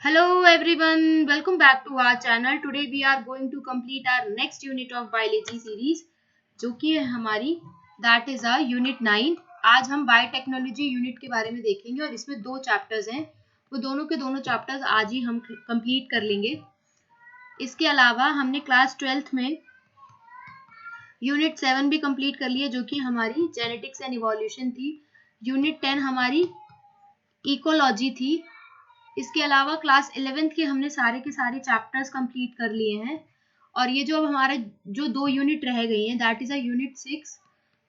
Hello everyone, welcome back to our channel. Today we are going to complete our next unit of biology series जो कि है हमारी that is our unit 9. आज हम biotechnology unit के बारे में देखेंगे और इसमें दो चैप्टर्स हैं, वो दोनों के दोनों चैप्टर्स आज ही हम कंप्लीट कर लेंगे. इसके अलावा हमने क्लास 12th में यूनिट 7 भी कंप्लीट कर लिया जो कि हमारी जेनेटिक्स एंड इवोल्यूशन थी. यूनिट 10 हमारी इकोलॉजी थी. इसके अलावा क्लास 11th के हमने सारे के सारे चैप्टर्स कंप्लीट कर लिए हैं और ये जो अब हमारे जो दो यूनिट रह गई हैं दैट इज अ यूनिट 6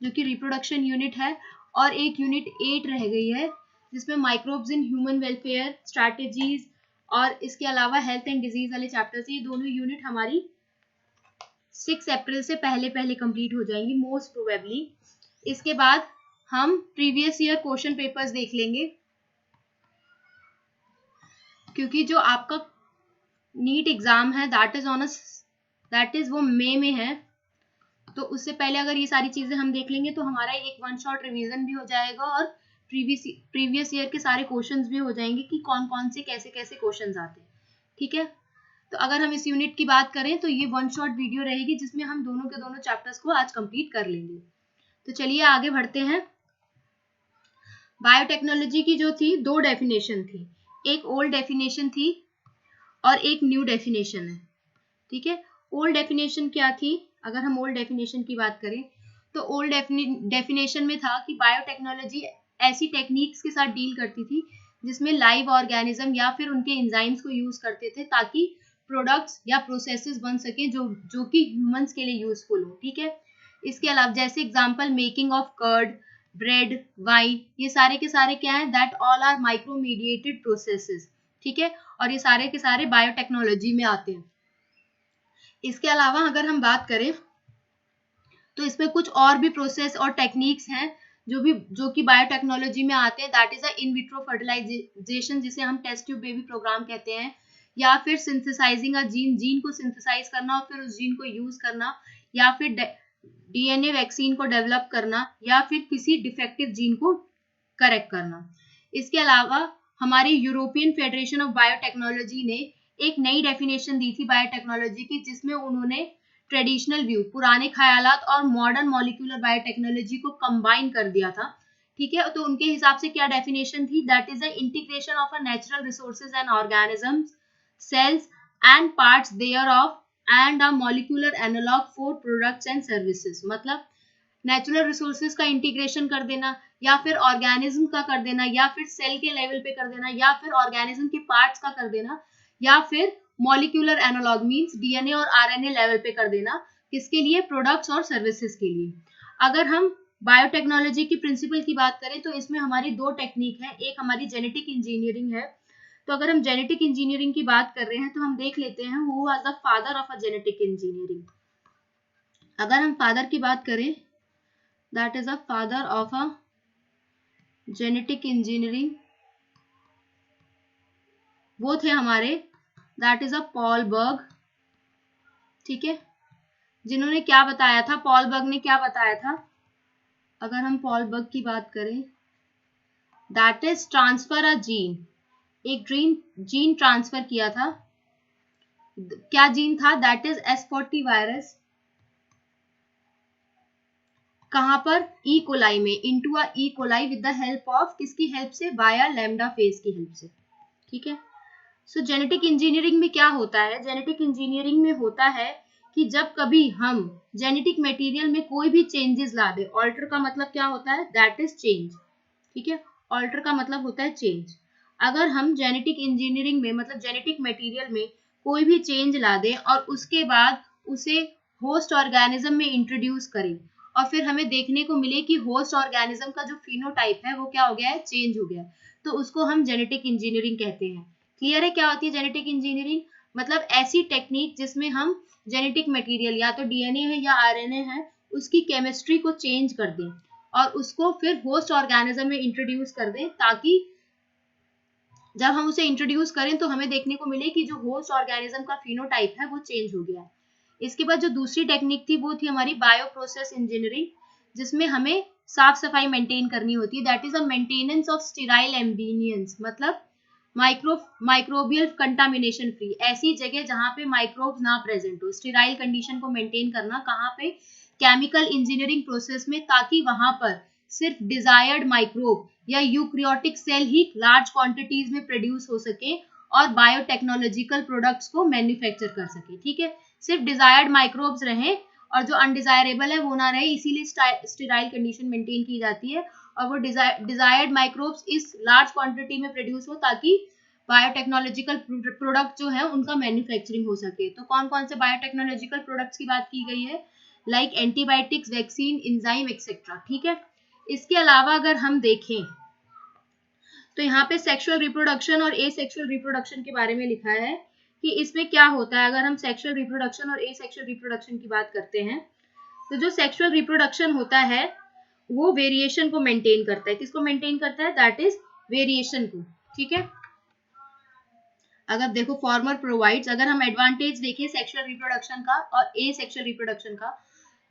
जो कि रिप्रोडक्शन यूनिट है और एक यूनिट 8 रह गई है जिसमें microbes in human welfare strategies और इसके अलावा हेल्थ एंड डिजीज वाले चैप्टर्स. ये दोनों यूनिट हमारी 6 अप्रैल से पहले पहले कंप्लीट हो जाएंगी मोस्ट प्रोबेबली. इसके बाद हम प्रीवियस ईयर क्वेश्चन पेपर्स देख लेंगे क्योंकि जो आपका नीट एग्जाम है दैट इज वो मई में है. तो उससे पहले अगर ये सारी चीजें हम देख लेंगे तो हमारा एक वन शॉट रिवीजन भी हो जाएगा और प्रीवियस ईयर के सारे क्वेश्चंस भी हो जाएंगे कि कौन कौन से कैसे कैसे क्वेश्चंस आते हैं. ठीक है, तो अगर हम इस यूनिट की बात करें तो ये वन शॉट वीडियो रहेगी जिसमें हम दोनों के दोनों चैप्टर्स को आज कंप्लीट कर लेंगे. तो चलिए आगे बढ़ते हैं. बायोटेक्नोलॉजी की जो थी दो डेफिनेशन थी, एक ओल्ड डेफिनेशन थी और एक न्यू डेफिनेशन है. ठीक है, ओल्ड डेफिनेशन क्या थी? अगर हम ओल्ड डेफिनेशन की बात करें तो ओल्ड डेफिनेशन में था कि बायोटेक्नोलॉजी ऐसी टेक्निक्स के साथ डील करती थी जिसमें लाइव ऑर्गेनिज्म या फिर उनके एंजाइम्स को यूज करते थे ताकि प्रोडक्ट्स या प्रोसेसेस बन सके जो कि ह्यूमंस के लिए यूजफुल हो. ठीक है, इसके अलावा जैसे example making of curd, bread, wine, ये सारे के सारे क्या है? That all are micro mediated processes. ठीक है, और ये सारे के सारे बायोटेक्नोलॉजी में आते हैं. इसके अलावा अगर हम बात करें तो इसमें कुछ और भी प्रोसेस और टेक्निक्स हैं जो कि बायोटेक्नोलॉजी में आते हैं. That is a in vitro fertilisation जिसे हम टेस्ट ट्यूब बेबी प्रोग्राम कहते हैं, या फिर सिंथेसाइजिंग अ जीन को सिंथेसाइज करना और फिर उस जीन को यूज करना, या फिर डीएनए वैक्सीन को डेवलप करना, या फिर किसी डिफेक्टिव जीन को करेक्ट करना. इसके अलावा हमारी यूरोपियन फेडरेशन ऑफ बायोटेक्नोलॉजी ने एक नई डेफिनेशन दी थी बायोटेक्नोलॉजी की जिसमें उन्होंने ट्रेडिशनल व्यू, पुराने ख्यालात और मॉडर्न मॉलिक्यूलर बायोटेक्नोलॉजी को कंबाइन कर दिया था. ठीक है, तो उनके हिसाब से क्या डेफिनेशन थी? That is the integration of a natural resources and organisms, cells and parts thereof and a molecular analogue for products and services. मतलब नेचुरल रिसोर्सेज का इंटीग्रेशन कर देना या फिर ऑर्गेनिज्म का कर देना या फिर सेल के लेवल पे कर देना या फिर ऑर्गेनिज्म के पार्ट्स का कर देना या फिर मॉलिक्यूलर एनालॉग मींस डीएनए और आरएनए लेवल पे कर देना. किसके लिए? प्रोडक्ट्स और सर्विसेज के लिए. अगर हम बायोटेक्नोलॉजी की प्रिंसिपल की बात करें तो इसमें हमारी दो टेक्निक है, एक हमारी जेनेटिक इंजीनियरिंग है. तो अगर हम जेनेटिक इंजीनियरिंग की बात कर रहे हैं तो हम देख लेते हैं who was the father of a genetic engineering. अगर हम फादर की बात करें that is a father of a genetic engineering, वो थे हमारे दैट इज अ पॉल बर्ग. ठीक है, जिन्होंने क्या बताया था? पॉल बर्ग ने क्या बताया था? अगर हम पॉल बर्ग की बात करें that is transfer a gene, एक जीन ट्रांसफर किया था. क्या जीन था? That is S40 virus. कहां पर? ई कोलाई में, into a E coli with the help of, किसकी हेल्प से? बाया लैम्डा फेज की हेल्प से. ठीक है, सो जेनेटिक इंजीनियरिंग में क्या होता है? जेनेटिक इंजीनियरिंग में होता है कि जब कभी हम जेनेटिक मटेरियल में कोई भी चेंजेस ला दे, ऑल्टर का मतलब क्या होता है? That is change. ठीक है, ऑल्टर का मतलब होता है चेंज. अगर हम जेनेटिक इंजीनियरिंग में मतलब जेनेटिक मटेरियल में कोई भी चेंज ला दे और उसके बाद उसे होस्ट ऑर्गेनिज्म में इंट्रोड्यूस करें और फिर हमें देखने को मिले कि होस्ट ऑर्गेनिज्म का जो फिनोटाइप है वो क्या हो गया है? चेंज हो गया है, तो उसको हम जेनेटिक इंजीनियरिंग कहते हैं. क्लियर है क्या होती है जेनेटिक इंजीनियरिंग? मतलब ऐसी टेक्निक जिसमें हम जेनेटिक मटेरियल या तो डीएनए है या आरएनए है उसकी केमिस्ट्री को चेंज कर दें और उसको फिर होस्ट ऑर्गेनिज्म में इंट्रोड्यूस कर दें ताकि जब हम उसे इंट्रोड्यूस करें तो हमें देखने को मिले कि जो होस्ट ऑर्गेनिज्म का फिनोटाइप है वो चेंज हो गया है. इसके बाद जो दूसरी टेक्निक थी वो थी हमारी बायो प्रोसेस इंजीनियरिंग, जिसमें हमें साफ सफाई मेंटेन करनी होती है. That is a maintenance of sterile ambience. मतलब माइक्रोबियल कंटामिनेशन फ्री, ऐसी जगह जहां पे माइक्रोब्स ना प्रेजेंट हो, स्टेराइल कंडीशन को मेंटेन करना कहाँ पे, केमिकल इंजीनियरिंग प्रोसेस में, ताकि वहां पर सिर्फ डिजायर्ड माइक्रोब या यूक्रियोटिक सेल ही लार्ज क्वांटिटीज में प्रोड्यूस हो सके और बायोटेक्नोलॉजिकल प्रोडक्ट्स को मैन्युफैक्चर कर सके। ठीक है, सिर्फ डिजायर्ड माइक्रोब्स रहे और जो अनडिजायरेबल है वो ना रहे, इसीलिए स्टेराइल कंडीशन मेंटेन की जाती है। और वो डिजायर्ड माइक्रोब्स इस लार्ज क्वांटिटी में प्रोड्यूस हो ताकि बायोटेक्नोलॉजिकल प्रोडक्ट जो है उनका मैन्युफैक्चरिंग हो सके। तो कौन कौन से बायोटेक्नोलॉजिकल प्रोडक्ट्स की बात की गई है, like antibiotics, vaccine, enzyme etcetera. ठीक है, इसके अलावा अगर हम देखें तो यहाँ पे सेक्सुअल रिप्रोडक्शन और एसेक्सुअल रिप्रोडक्शन के बारे में लिखा है कि इसमें क्या होता है। अगर हम सेक्सुअल रिप्रोडक्शन और एसेक्सुअल रिप्रोडक्शन की बात करते हैं तो जो सेक्सुअल रिप्रोडक्शन होता है वो वेरिएशन को मेंटेन करता है। किसको मेंटेन करता है, दैट इज वेरिएशन को। ठीक है, अगर देखो फॉर्मर प्रोवाइड्स, अगर हम एडवांटेज देखें सेक्सुअल रिप्रोडक्शन का और एसेक्सुअल रिप्रोडक्शन का,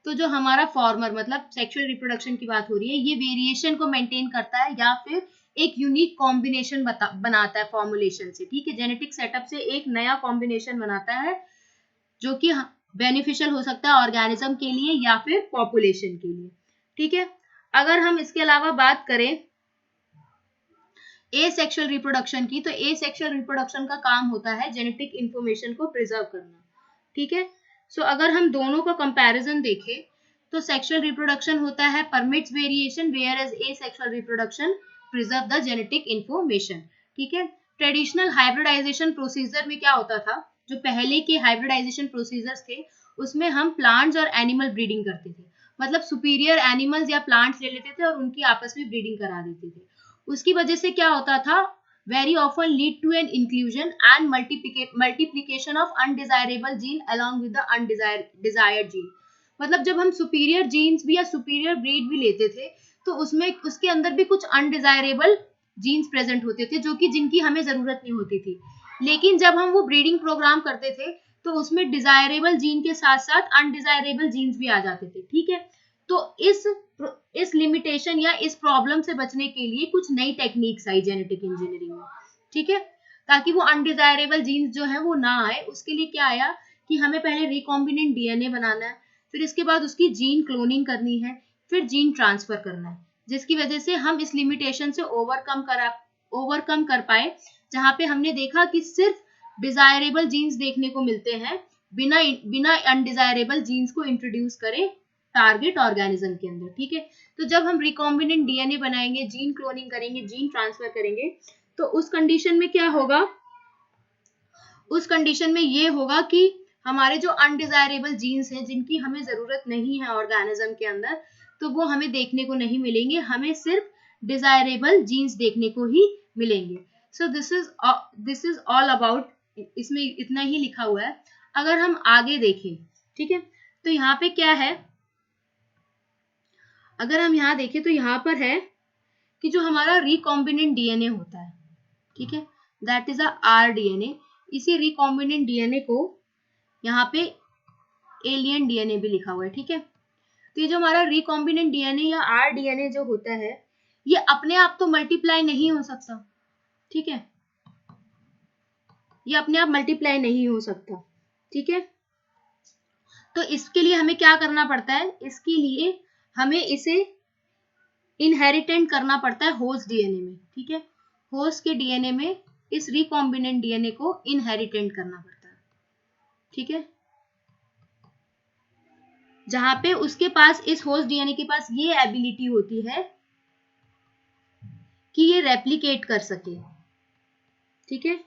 तो जो हमारा फॉर्मर मतलब सेक्सुअल रिप्रोडक्शन की बात हो रही है, ये वेरिएशन को मेंटेन करता है या फिर एक यूनिक कॉम्बिनेशन बनाता है फॉर्मुलेशन से। ठीक है, जेनेटिक सेटअप से एक नया कॉम्बिनेशन बनाता है जो कि बेनिफिशियल हो सकता है ऑर्गेनिज्म के लिए या फिर पॉपुलेशन के लिए। ठीक है, अगर हम इसके अलावा बात करें एसेक्सुअल रिप्रोडक्शन की, तो एसेक्सुअल रिप्रोडक्शन का काम होता है जेनेटिक इंफॉर्मेशन को प्रिजर्व करना। ठीक है, सो अगर हम दोनों का कंपैरिजन देखें तो सेक्सुअल रिप्रोडक्शन होता है permits variation, whereas asexual reproduction preserve the genetic information. ठीक है, ट्रेडिशनल हाइब्रिडाइजेशन प्रोसीजर में क्या होता था, जो पहले के हाइब्रिडाइजेशन प्रोसीजर्स थे उसमें हम प्लांट्स और एनिमल ब्रीडिंग करते थे, मतलब सुपीरियर एनिमल्स या प्लांट्स ले लेते थे और उनकी आपस में ब्रीडिंग करा देते थे। उसकी वजह से क्या होता था, very often lead to an inclusion and multiplication of undesirable gene along with the desired gene। मतलब जब हम सुपीरियर जीन्स भी या सुपीरियर ब्रीड भी लेते थे तो उसमें उसके अंदर भी कुछ अनडिजायरेबल जीन्स प्रेजेंट होते थे जो कि जिनकी हमें जरूरत नहीं होती थी, लेकिन जब हम वो ब्रीडिंग प्रोग्राम करते थे तो उसमें डिजायरेबल जीन के साथ साथ अनडिजायरेबल जीन्स भी आ जाते थे। ठीक है, तो इस लिमिटेशन या इस प्रॉब्लम से बचने के लिए कुछ नई टेक्निक्स आई जेनेटिक इंजीनियरिंग में। ठीक है, ताकि वो अनडिजायरेबल जीन्स जो है वो ना आए, उसके लिए क्या आया कि हमें पहले रिकॉम्बिनेंट डीएनए बनाना है, फिर इसके बाद उसकी जीन क्लोनिंग करनी है, फिर जीन ट्रांसफर करना है, जिसकी वजह से हम इस लिमिटेशन से ओवरकम कर पाए, जहां पे हमने देखा कि सिर्फ डिजायरेबल जीन्स देखने को मिलते हैं बिना अनडिजायरेबल जीन्स को इंट्रोड्यूस करे टारगेट ऑर्गेनिज्म के अंदर। ठीक है, तो जब हम रिकॉम्बिनेंट डीएनए बनाएंगे, जीन क्लोनिंग करेंगे, जीन ट्रांसफर करेंगे, तो उस कंडीशन में क्या होगा, उस कंडीशन में ये होगा कि हमारे जो अनडिजायरेबल जीन्स हैं जिनकी हमें जरूरत नहीं है ऑर्गेनिज्म के अंदर, तो वो हमें देखने को नहीं मिलेंगे, हमें सिर्फ डिजायरेबल जीन्स देखने को ही मिलेंगे। So this is all about, इसमें इतना ही लिखा हुआ है। अगर हम आगे देखें, ठीक है, तो यहाँ पे क्या है, अगर हम यहाँ देखें तो यहाँ पर है कि जो हमारा रिकॉम्बिनेंट डीएनए होता है, ठीक है, दैट इज आर डीएनए, इसी रिकॉम्बिनेंट डीएनए को यहाँ पे एलियन डीएनए भी लिखा हुआ है। ठीक है, तो ये जो हमारा रिकॉम्बिनेंट डीएनए या आर डीएनए जो होता है ये अपने आप तो मल्टीप्लाई नहीं हो सकता। ठीक है, ये अपने आप मल्टीप्लाई नहीं हो सकता। ठीक है, तो इसके लिए हमें क्या करना पड़ता है, इसके लिए हमें इसे इनहेरिटेंट करना पड़ता है होस्ट डीएनए में। ठीक है, होस्ट के डीएनए में इस रिकॉम्बिनेंट डीएनए को इनहेरिटेंट करना पड़ता है। ठीक है, जहां पे उसके पास, इस होस्ट डीएनए के पास ये एबिलिटी होती है कि ये रेप्लिकेट कर सके। ठीक है,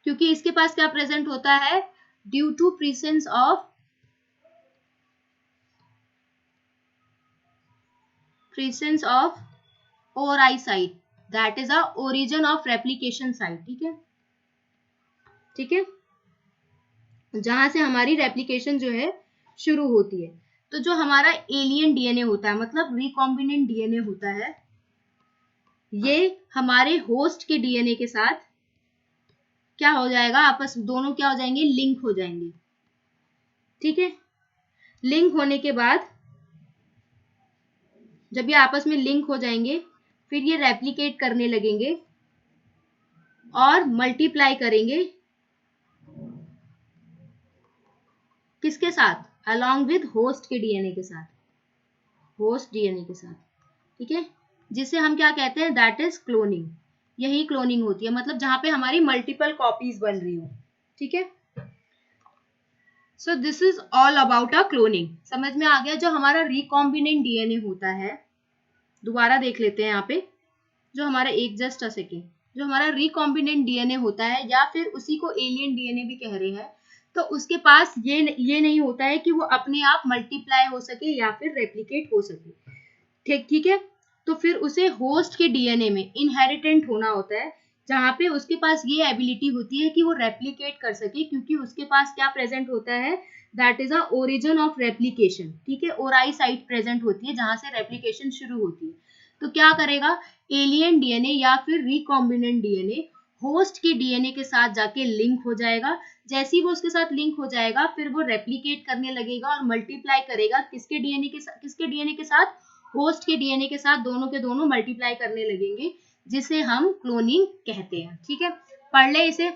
क्योंकि इसके पास क्या प्रेजेंट होता है, due to presence of ori site, that is a origin of replication site. ठीक है, ठीक है, जहां से हमारी रेप्लिकेशन जो है शुरू होती है। तो जो हमारा एलियन डीएनए होता है, मतलब रिकॉम्बिनेंट डीएनए होता है, ये हमारे होस्ट के डीएनए के साथ क्या हो जाएगा, आपस दोनों क्या हो जाएंगे, लिंक हो जाएंगे। ठीक है, लिंक होने के बाद जब ये आपस में लिंक हो जाएंगे फिर ये रेप्लिकेट करने लगेंगे और मल्टीप्लाई करेंगे किसके साथ, अलोंग विद होस्ट के डीएनए के साथ, होस्ट डीएनए के साथ, ठीक है, जिसे हम क्या कहते हैं, दैट इज क्लोनिंग। यही क्लोनिंग होती है, मतलब जहां पे हमारी मल्टीपल कॉपीज बन रही हो, ठीक है। So this is all about a cloning. समझ में आ गया। जो हमारा रिकॉम्बिनेंट डीएनए होता है, दोबारा देख लेते हैं यहाँ पे, जो हमारा एक जस्ट अ सेकेंड, जो हमारा रिकॉम्बिनेंट डीएनए होता है या फिर उसी को एलियन डीएनए भी कह रहे हैं, तो उसके पास ये नहीं होता है कि वो अपने आप मल्टीप्लाई हो सके या फिर रेप्लिकेट हो सके, ठीक ठीक है। तो फिर उसे होस्ट के डीएनए में इनहेरिटेंट होना होता है, जहां पे उसके पास ये एबिलिटी होती है कि वो रेप्लिकेट कर सके, क्योंकि उसके पास क्या प्रेजेंट होता है, that is a origin of replication, ठीक है। ओराई साइट प्रेजेंट होती है जहां से रेप्लिकेशन शुरू होती है। तो क्या करेगा, एलियन डीएनए या फिर रिकॉम्बिनेंट डीएनए होस्ट के डीएनए के साथ जाके लिंक हो जाएगा। जैसे ही वो उसके साथ लिंक हो जाएगा, फिर वो रेप्लिकेट करने लगेगा और मल्टीप्लाई करेगा किसके डीएनए के साथ, होस्ट के डीएनए के साथ, दोनों के दोनों मल्टीप्लाई करने लगेंगे, जिसे हम क्लोनिंग कहते हैं, ठीक है। पढ़ ले इसे।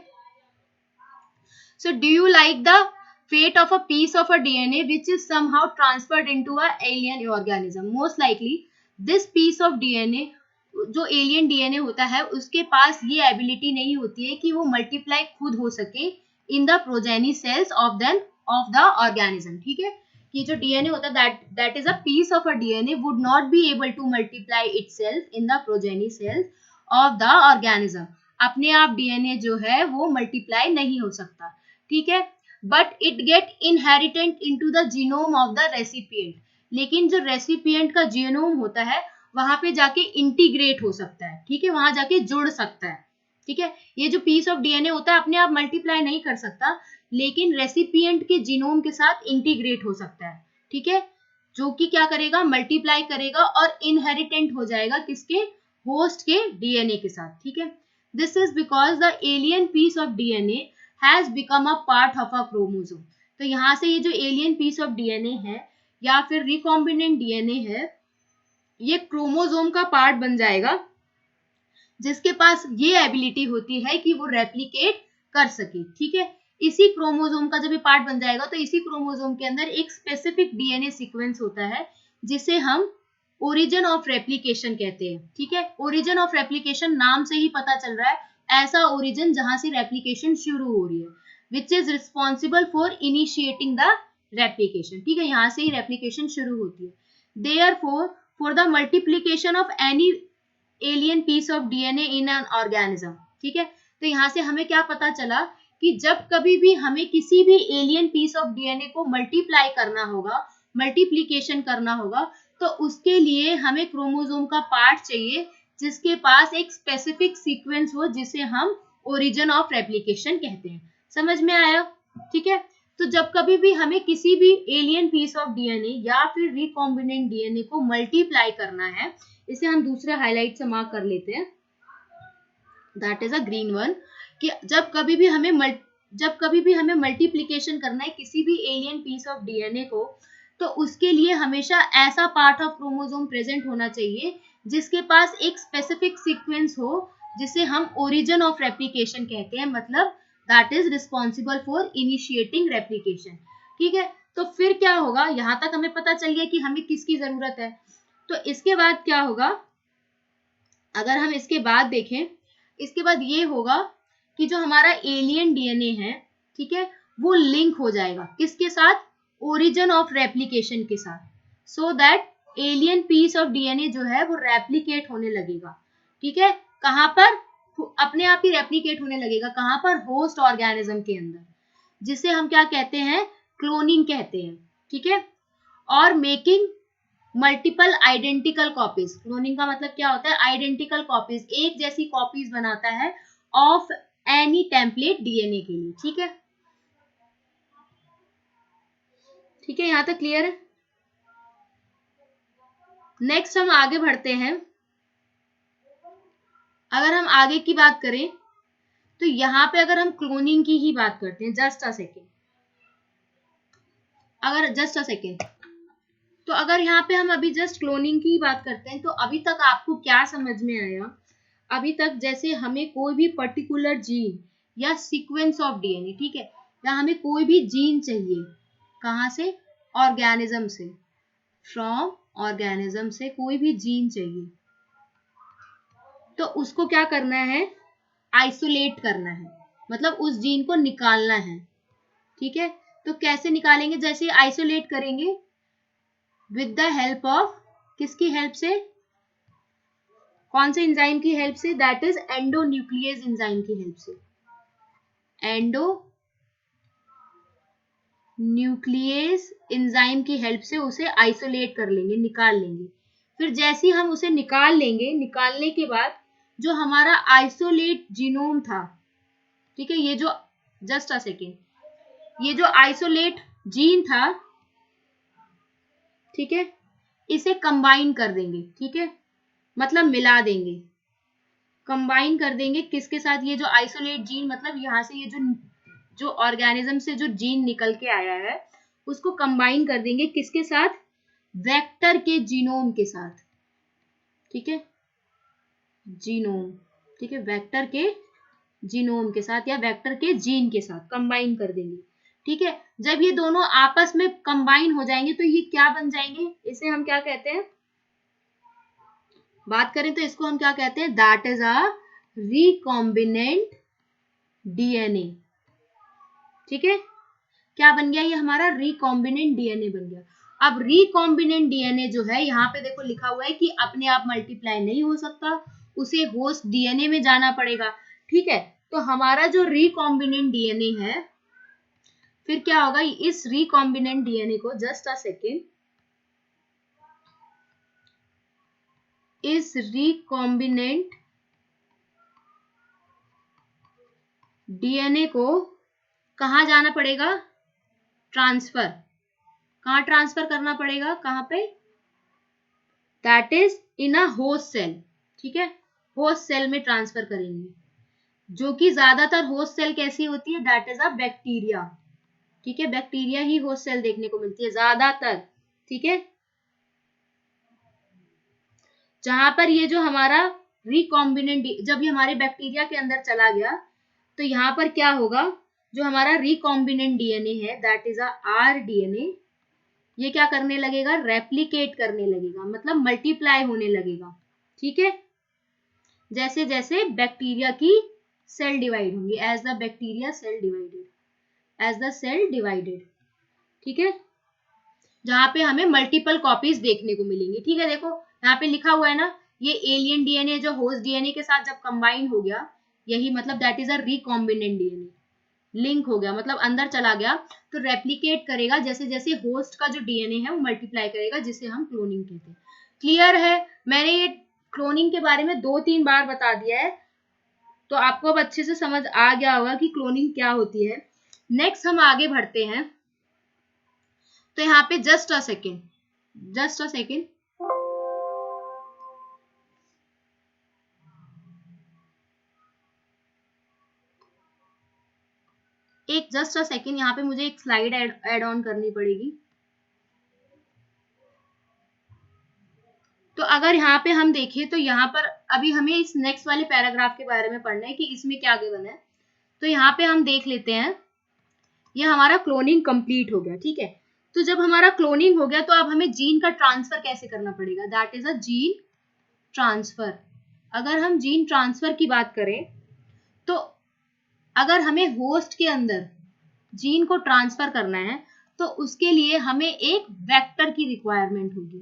So do you like the fate of a piece of a DNA which is somehow transferred into a alien organism? Most likely this piece of DNA, जो एलियन डीएनए होता है, उसके पास ये एबिलिटी नहीं होती है कि वो मल्टीप्लाई खुद हो सके in the progeny cells of the organism, ठीक है। ये जो डीएनए होता है, that is a piece of a DNA would not be able to multiply itself in the progeny cells of the organism. अपने आप डीएनए जो है वो मल्टीप्लाई नहीं हो सकता, ठीक है। But it get inherent into the genome of the recipient. लेकिन जो रेसिपिएंट का जीनोम होता है, वहां पे जाके इंटीग्रेट हो सकता है, ठीक है, वहां जाके जुड़ सकता है, ठीक है। ये जो पीस ऑफ डीएनए होता है अपने आप मल्टीप्लाई नहीं कर सकता, लेकिन रेसिपिएंट के जीनोम के साथ इंटीग्रेट हो सकता है, ठीक है, जो कि क्या करेगा, मल्टीप्लाई करेगा और इनहेरिटेंट हो जाएगा किसके, होस्ट के डीएनए के साथ, ठीक है। This is because the alien piece of DNA has become a part of a chromosome. तो यहाँ से ये जो एलियन पीस ऑफ डीएनए है या फिर रिकॉम्बिनेंट डीएनए है, ये क्रोमोसोम का पार्ट बन जाएगा, जिसके पास ये एबिलिटी होती है कि वो रेप्लिकेट कर सके, ठीक है। इसी क्रोमोसोम का जब ये पार्ट बन जाएगा, तो इसी क्रोमोसोम के अंदर एक स्पेसिफिक डीएनए सीक्वेंस होता है, जिसे हम ओरिजिन ऑफ रेप्लिकेशन कहते हैं, ठीक है। ओरिजिन ऑफ रेप्लिकेशन नाम से ही पता चल रहा है, ऐसा ओरिजिन जहां से रेप्लिकेशन शुरू हो रही है, which is responsible for initiating the replication, ठीक है, यहाँ से ही रेप्लिकेशन शुरू होती है। Therefore for the multiplication of any alien piece of DNA in an organism, ठीक है। तो यहाँ से हमें क्या पता चला कि जब कभी भी हमें किसी भी एलियन पीस ऑफ डीएनए को मल्टीप्लाई करना होगा, मल्टीप्लीकेशन करना होगा, तो उसके लिए हमें क्रोमोसोम का पार्ट चाहिए, जिसके पास एक स्पेसिफिक सीक्वेंस हो, जिसे हम ओरिजिन ऑफ रेप्लिकेशन कहते हैं। समझ में आया, ठीक है। तो जब कभी भी हमें किसी भी एलियन पीस ऑफ डीएनए या फिर रिकॉम्बिनेंट डीएनए को मल्टीप्लाई करना है, इसे हम दूसरे हाईलाइट से मार्क कर लेते हैं, that is a green one, कि जब कभी भी हमें मल्टीप्लिकेशन करना है किसी भी एलियन पीस ऑफ डीएनए को, तो उसके लिए हमेशा ऐसा पार्ट ऑफ क्रोमोसोम प्रेजेंट होना चाहिए जिसके पास एक स्पेसिफिक सीक्वेंस हो, जिसे हम ओरिजिन ऑफ रेप्लिकेशन कहते हैं, मतलब that is responsible for initiating replication, ठीक है। तो फिर क्या होगा, यहां तक हमें पता चल गया कि हमें किसकी जरूरत है। तो इसके बाद क्या होगा, अगर हम इसके बाद देखें, इसके बाद ये होगा कि जो हमारा एलियन डीएनए है, ठीक है, वो लिंक हो जाएगा किसके साथ, ओरिजिन ऑफ रेप्लिकेशन के साथ, so that alien piece of DNA जो है वो रेप्लिकेट होने लगेगा, ठीक है। कहां पर, अपने आप ही रेप्लिकेट होने लगेगा, कहां पर, होस्ट ऑर्गेनिज्म के अंदर, जिसे हम क्या कहते हैं, क्लोनिंग कहते हैं, ठीक है। और making multiple identical copies, cloning का मतलब क्या होता है, आइडेंटिकल कॉपीज, एक जैसी कॉपीज बनाता है ऑफ एनी टेम्पलेट डीएनए के लिए, ठीक है, ठीक है, यहां तक क्लियर है। नेक्स्ट हम आगे बढ़ते हैं। अगर हम आगे की बात करें, तो यहाँ पे अगर हम क्लोनिंग की ही बात करते हैं, जस्ट अ सेकेंड, तो अगर यहाँ पे हम अभी जस्ट क्लोनिंग की बात करते हैं, तो अभी तक आपको क्या समझ में आया, अभी तक जैसे हमें कोई भी पर्टिकुलर जीन या सीक्वेंस ऑफ डीएनए, ठीक है, या हमें कोई भी जीन चाहिए, कहाँ से, ऑर्गेनिज्म से, फ्रॉम ऑर्गेनिज्म से कोई भी जीन चाहिए, तो उसको क्या करना है, आइसोलेट करना है, मतलब उस जीन को निकालना है, ठीक है। तो कैसे निकालेंगे, जैसे आइसोलेट करेंगे विद द हेल्प ऑफ, किसकी हेल्प से, कौन से एंजाइम की हेल्प से, दैट इज एंडोन्यूक्लियस एंजाइम की हेल्प से, एंडो न्यूक्लियस एंजाइम की हेल्प से उसे आइसोलेट कर लेंगे, निकाल लेंगे। फिर जैसे हम उसे निकाल लेंगे, निकालने के बाद जो हमारा आइसोलेट जीनोम था, ठीक है, ये जो, जस्ट अ सेकेंड, ये जो आइसोलेट जीन था, ठीक है, इसे कंबाइन कर देंगे, ठीक है, मतलब मिला देंगे, कंबाइन कर देंगे किसके साथ, ये जो आइसोलेट जीन, मतलब यहाँ से ये जो ऑर्गेनिज्म से जो जीन निकल के आया है उसको कंबाइन कर देंगे किसके साथ, वेक्टर के जीनोम के साथ, ठीक है, जीनोम, ठीक है, वेक्टर के जीनोम के साथ या वेक्टर के जीन के साथ कंबाइन कर देंगे, ठीक है। जब ये दोनों आपस में कंबाइन हो जाएंगे तो ये क्या बन जाएंगे, इसे हम क्या कहते हैं, बात करें तो इसको हम क्या कहते हैं, that is a recombinant DNA, ठीक है, क्या बन गया, ये हमारा रिकॉम्बिनेंट डीएनए बन गया। अब रिकॉम्बिनेंट डीएनए जो है, यहाँ पे देखो लिखा हुआ है कि अपने आप मल्टीप्लाई नहीं हो सकता, उसे होस्ट डीएनए में जाना पड़ेगा, ठीक है। तो हमारा जो रिकॉम्बिनेंट डीएनए है, फिर क्या होगा, इस रिकॉम्बिनेंट डीएनए को, जस्ट अ सेकेंड, इस रिकॉम्बिनेंट डीएनए को कहाँ जाना पड़ेगा, ट्रांसफर, कहाँ ट्रांसफर करना पड़ेगा, कहाँ पे, that is in a host cell, ठीक है, होस्ट सेल में ट्रांसफर करेंगे, जो कि ज्यादातर होस्ट सेल कैसी होती है, दैट इज अ बैक्टीरिया, ठीक है, बैक्टीरिया ही होस्ट सेल देखने को मिलती है ज्यादातर, ठीक है। जहां पर ये जो हमारा रिकॉम्बिनेंट, जब ये हमारे बैक्टीरिया के अंदर चला गया तो यहाँ पर क्या होगा, जो हमारा रिकॉम्बिनेंट डीएनए है, that is a R DNA, ये क्या करने लगेगा, रेप्लिकेट करने लगेगा, मतलब मल्टीप्लाई होने लगेगा, ठीक है, जैसे जैसे बैक्टीरिया की सेल डिवाइड होंगी, as the bacteria cell divided, as the cell divided, ठीक है, जहां पे हमें मल्टीपल कॉपीज देखने को मिलेंगी, ठीक है। देखो यहाँ पे लिखा हुआ है ना, ये एलियन डीएनए जो होस्ट डीएनए के साथ जब कंबाइन हो गया, यही मतलब that is a recombinant DNA, link हो गया, मतलब अंदर चला गया, तो रेप्लिकेट करेगा, जैसे जैसे होस्ट का जो डीएनए है वो मल्टीप्लाई करेगा, जिसे हम क्लोनिंग कहते हैं। क्लियर है, मैंने ये क्लोनिंग के बारे में 2-3 बार बता दिया है, तो आपको अब अच्छे से समझ आ गया होगा कि क्लोनिंग क्या होती है। नेक्स्ट हम आगे बढ़ते हैं, तो यहाँ पे just a second, just a second, एक जस्ट अ सेकेंड, यहाँ पे मुझे एक स्लाइड ऐड ऑन करनी पड़ेगी। तो अगर यहाँ पे हम देखें तो यहाँ पर अभी हमें इस नेक्स्ट वाले पैराग्राफ के बारे में पढ़ना है कि इसमें क्या गिवन है। तो यहाँ पे हम देख लेते हैं, ये हमारा क्लोनिंग कंप्लीट हो गया, ठीक है। तो जब हमारा क्लोनिंग हो गया तो अब हमें जीन का ट्रांसफर कैसे करना पड़ेगा, that is a gene transfer. अगर हम जीन ट्रांसफर की बात करें तो अगर हमें होस्ट के अंदर जीन को ट्रांसफर करना है तो उसके लिए हमें एक वेक्टर की रिक्वायरमेंट होगी,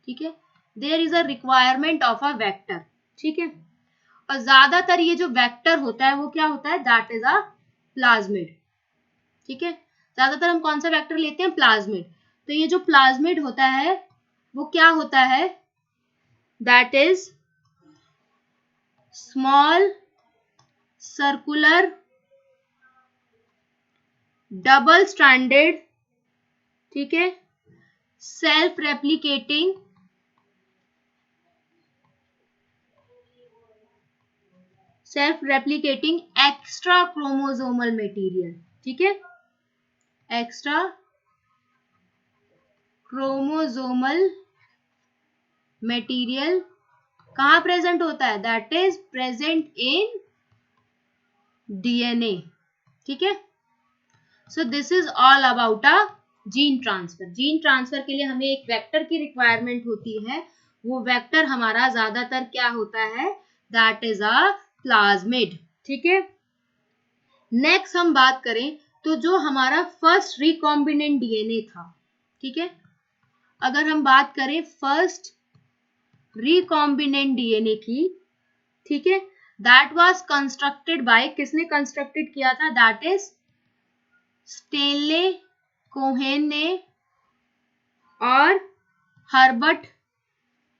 ठीक है, there is a requirement of a vector, ठीक है। और ज्यादातर ये जो वेक्टर होता है वो क्या होता है, दैट इज अ प्लाज्मिड, ठीक है। ज्यादातर हम कौन सा वेक्टर लेते हैं, प्लाज्मिड। तो ये जो प्लाज्मिड होता है वो क्या होता है, that is small circular double stranded, ठीक है, self replicating, extra chromosomal material, ठीक है, एक्स्ट्रा क्रोमोसोमल मटेरियल कहाँ प्रेजेंट होता है? That is present in DNA. ठीक है, so this is all about a gene transfer. Gene transfer के लिए हमें एक वेक्टर की रिक्वायरमेंट होती है, वो वेक्टर हमारा ज्यादातर क्या होता है? That is a plasmid. ठीक है, नेक्स्ट हम बात करें तो जो हमारा फर्स्ट रिकॉम्बिनेंट डीएनए था, ठीक है, अगर हम बात करें फर्स्ट रिकॉम्बिनेंट डीएनए की, ठीक है, दैट वाज कंस्ट्रक्टेड बाय, किसने कंस्ट्रक्टेड किया था? दैट इज स्टेनले कोहेन ने और हर्बर्ट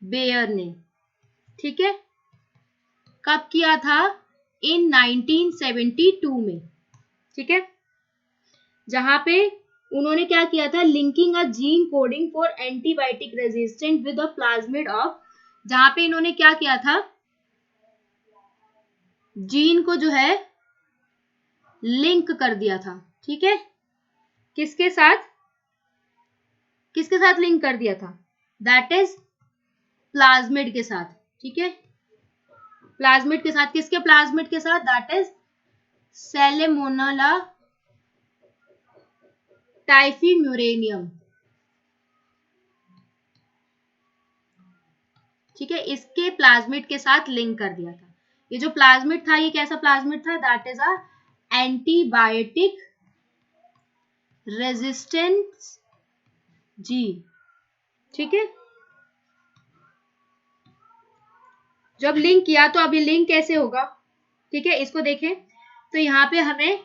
बेयर ने। ठीक है, कब किया था? इन 1972 में। ठीक है, जहां पे उन्होंने क्या किया था? Linking a gene coding for antibiotic resistant with a plasmid of, जहां पे इन्होंने क्या किया था? जीन को जो है लिंक कर दिया था। ठीक है, किसके साथ? किसके साथ लिंक कर दिया था? दैट इज प्लाज्मिड के साथ। ठीक है, प्लाज्मिड के साथ, किसके प्लाज्मिड के साथ? That is salmonella typhimurium. ठीक है, इसके प्लाज्मिड के साथ लिंक कर दिया था। ये जो प्लाज्मिड था, ये कैसा प्लाज्मिड था? That is a antibiotic resistance gene. ठीक है, जब लिंक किया तो अभी लिंक कैसे होगा? ठीक है, इसको देखें तो यहाँ पे हमें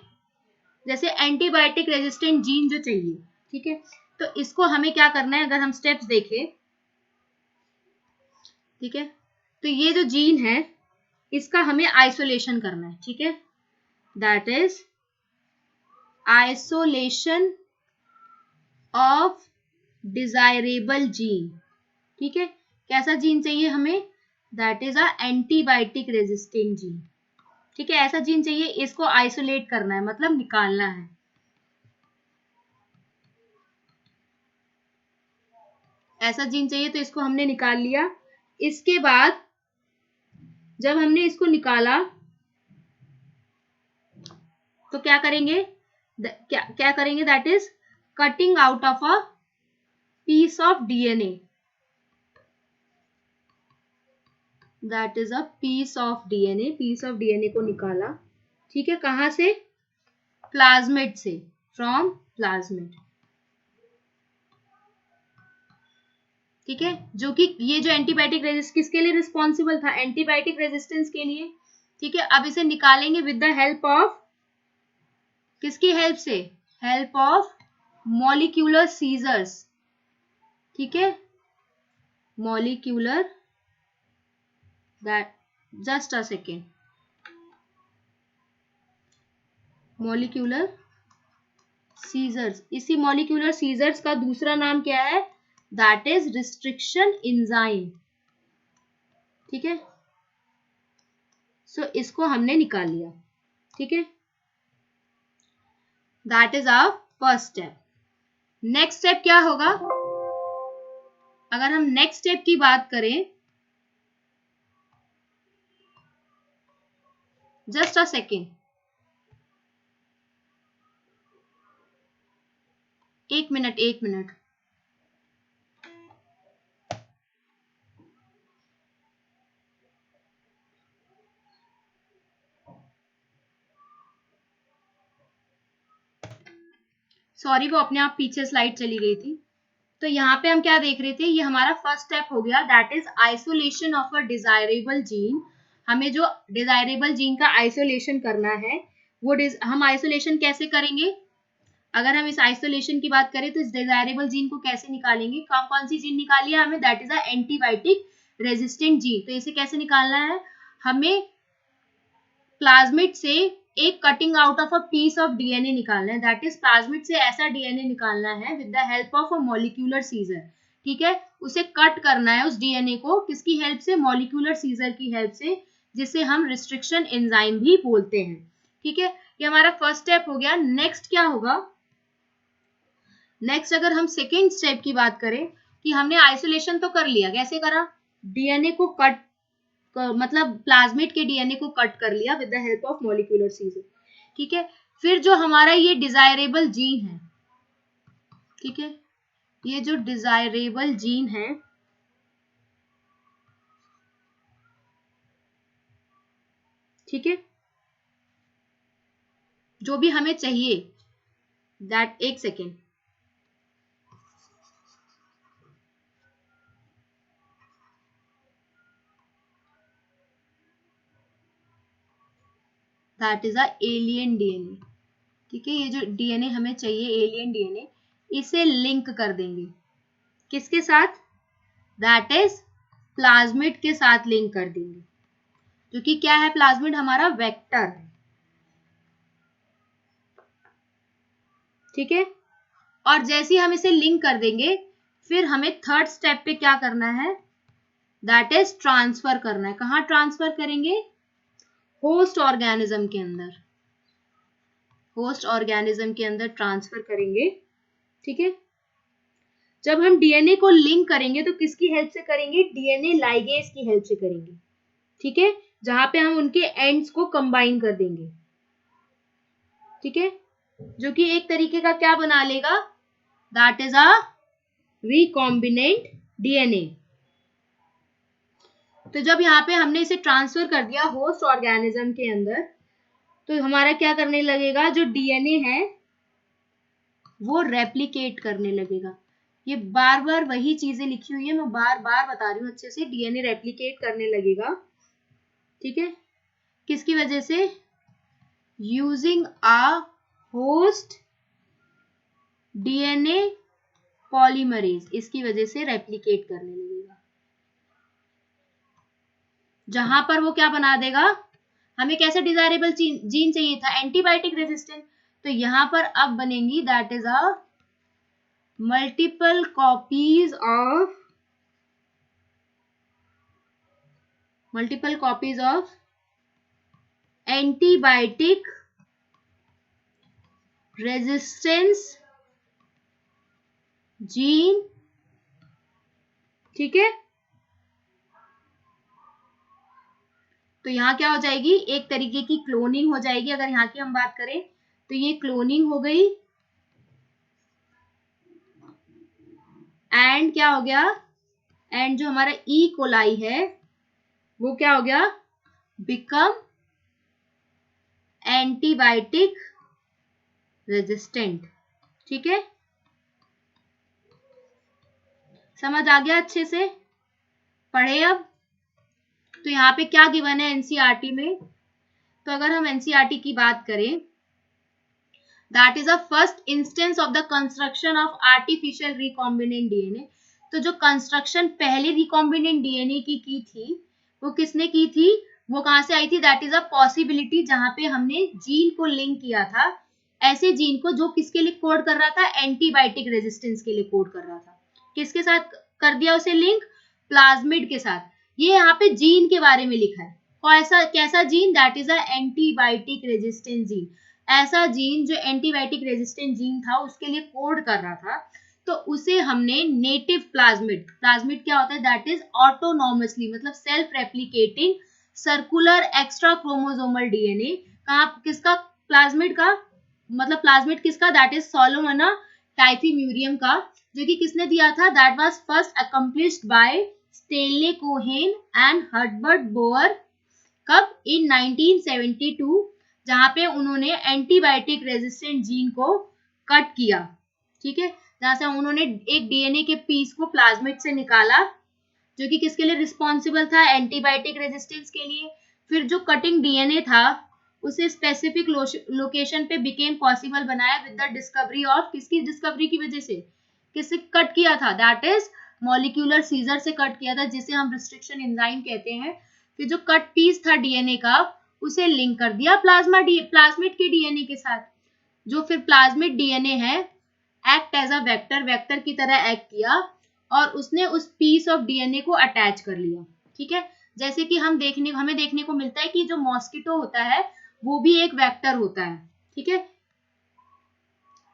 जैसे एंटीबायोटिक रेजिस्टेंट जीन जो चाहिए, ठीक है, तो इसको हमें क्या करना है? अगर हम स्टेप्स देखें, ठीक है, तो ये जो जीन है इसका हमें आइसोलेशन करना है। ठीक है, that is isolation of desirable gene. ठीक है, कैसा जीन चाहिए हमें? That is a antibiotic resistant gene. ठीक है, ऐसा जीन चाहिए, इसको आइसोलेट करना है, मतलब निकालना है। ऐसा जीन चाहिए तो इसको हमने निकाल लिया। इसके बाद जब हमने इसको निकाला तो क्या करेंगे? क्या करेंगे? That is cutting out of a piece of DNA. That is a piece of DNA. Piece of DNA को निकाला। ठीक है, कहां से? प्लाज्मिड से, फ्रॉम प्लाज्मिड। ठीक है, जो कि ये जो एंटीबायोटिक रेजिस्टेंस किसके लिए रिस्पॉन्सिबल था? एंटीबायोटिक रेजिस्टेंस के लिए। ठीक है, अब इसे निकालेंगे विद द हेल्प ऑफ, किसकी हेल्प से? Help of molecular scissors. ठीक है, molecular, that, just a second, molecular scissors. इसी मॉलिक्यूलर सीजर्स का दूसरा नाम क्या है? That is restriction enzyme. ठीक है, सो इसको हमने निकाल लिया। ठीक है, that is our first step. Next step क्या होगा? अगर हम नेक्स्ट स्टेप की बात करें, जस्ट अ सेकेंड, एक मिनट, एक मिनट। सॉरी, वो अपने आप पीछे स्लाइड चली गई थी। तो यहाँ पे हम क्या देख रहे थे? ये हमारा फर्स्ट स्टेप हो गया, that is isolation of a desirable gene. हमें जो डिजायरेबल जीन का आइसोलेशन करना है, वो हम आइसोलेशन कैसे करेंगे? अगर हम इस आइसोलेशन की बात करें तो इस डिजायरेबल जीन को कैसे निकालेंगे? कौन कौन सी जीन निकाली है हमें? That is a antibiotic resistant gene. तो इसे कैसे निकालना है? हमें प्लाज्मिड से एक cutting out of a piece of DNA निकालना है। दैट इज प्लाज्मिड से ऐसा डीएनए निकालना है with the help of a molecular scissor. ठीक है, उसे कट करना है उस डीएनए को, किसकी हेल्प से? मॉलिक्यूलर सीजर की हेल्प से, जिसे हम रिस्ट्रिक्शन एंजाइम भी बोलते हैं। ठीक है, ये हमारा फर्स्ट स्टेप हो गया। नेक्स्ट क्या होगा? नेक्स्ट अगर हम सेकेंड स्टेप की बात करें कि हमने आइसोलेशन तो कर लिया, कैसे करा? डीएनए को कट मतलब प्लाज्मिड के डीएनए को कट कर लिया with the help of molecular scissor, ठीक है। फिर जो हमारा ये डिजायरेबल जीन है, ठीक है, ये जो डिजायरेबल जीन है, ठीक है, जो भी हमें चाहिए, दैट एक second, that is a alien DNA, ठीक है। ये जो डीएनए हमें चाहिए, एलियन डीएनए, इसे लिंक कर देंगे किसके साथ, दैट इज प्लाज्मिड के साथ लिंक कर देंगे, जो कि क्या है, प्लाज्मिड हमारा वेक्टर है, ठीक है। और जैसे ही हम इसे लिंक कर देंगे, फिर हमें थर्ड स्टेप पे क्या करना है, दैट इज ट्रांसफर करना है। कहाँ ट्रांसफर करेंगे, होस्ट ऑर्गेनिज्म के अंदर, होस्ट ऑर्गेनिज्म के अंदर ट्रांसफर करेंगे, ठीक है। जब हम डीएनए को लिंक करेंगे तो किसकी हेल्प से करेंगे, डीएनए लाइगेज की हेल्प से करेंगे, ठीक है, जहां पे हम उनके एंड्स को कंबाइन कर देंगे, ठीक है, जो कि एक तरीके का क्या बना लेगा, that is a recombinant DNA. तो जब यहाँ पे हमने इसे ट्रांसफर कर दिया होस्ट ऑर्गेनिज्म के अंदर, तो हमारा क्या करने लगेगा, जो डीएनए है वो रेप्लिकेट करने लगेगा। ये बार बार वही चीजें लिखी हुई है, मैं बार बार बता रही हूँ अच्छे से, डीएनए रेप्लिकेट करने लगेगा, ठीक है, किसकी वजह से, using a host DNA polymerase, इसकी वजह से रेप्लिकेट करने लगेगा। जहां पर वो क्या बना देगा, हमें कैसे डिजायरेबल जीन चाहिए था, एंटीबायोटिक रेजिस्टेंट, तो यहां पर अब बनेंगी that is a multiple copies of antibiotic resistance gene, ठीक है। तो यहां क्या हो जाएगी, एक तरीके की क्लोनिंग हो जाएगी। अगर यहाँ की हम बात करें तो ये क्लोनिंग हो गई, एंड क्या हो गया, एंड जो हमारा ई कोलाई है वो क्या हो गया, बिकम एंटीबायोटिक रेजिस्टेंट, ठीक है। समझ आ गया अच्छे से, पढ़े अब। तो यहाँ पे क्या गिवन है एनसीईआरटी में, तो अगर हम एनसीईआरटी की बात करें, that is a first instance of the construction of artificial recombinant DNA. तो जो कंस्ट्रक्शन पहले रिकॉम्बिनेंट डीएनए की थी, वो किसने की थी, वो कहां से आई थी, दैट इज अ पॉसिबिलिटी, जहां पे हमने जीन को लिंक किया था, ऐसे जीन को जो किसके लिए कोड कर रहा था, एंटीबायोटिक रेजिस्टेंस के लिए कोड कर रहा था। किसके साथ कर दिया उसे लिंक, प्लाज्मिड के साथ। ये यहाँ पे जीन के बारे में लिखा है, कैसा कैसा gene, that is a antibiotic resistant gene. ऐसा जीन जो एंटीबायोटिक रेजिस्टेंट जीन था उसके लिए कोड कर रहा था, तो उसे हमने नेटिव प्लाज्मिड, प्लाज्मिड क्या होता है, दैट इज ऑटोनॉमसली, मतलब self replicating circular extra chromosomal DNA, कहाँ किसका, प्लाज्मिड का, मतलब प्लाज्मिड किसका, दैट इज सोलोमोना टाइफीम्यूरियम का, जो कि किसने दिया था, that was first accomplished by Stanley Cohen and Herbert Boyer, कब, इन 1972, जहां पे उन्होंने एंटीबायोटिक रेजिस्टेंट जीन को कट किया, ठीक है, जहां से उन्होंने एक डीएनए के पीस को प्लाज्मिड से निकाला, जो कि किसके लिए रिस्पॉन्सिबल था, एंटीबायोटिक रेजिस्टेंस के लिए। फिर जो कटिंग डीएनए था उसे स्पेसिफिक लोकेशन पे बिकेम पॉसिबल बनाया विद द डिस्कवरी ऑफ, किसकी डिस्कवरी की वजह से, किससे कट किया था, दैट इज मॉलिक्यूलर सीजर से कट किया था, जिसे हम रिस्ट्रिक्शन एंजाइम कहते हैं। फिर जो कट पीस था डीएनए का उसे लिंक कर दिया प्लाज्मिड के डीएनए के साथ, जो फिर प्लाज्मिड डीएनए है act as a vector, vector की तरह एक्ट किया, और उसने उस पीस ऑफ डीएनए को अटैच कर लिया, ठीक है। जैसे कि हमें देखने को मिलता है कि जो मॉस्किटो होता है वो भी एक वेक्टर होता है, ठीक है।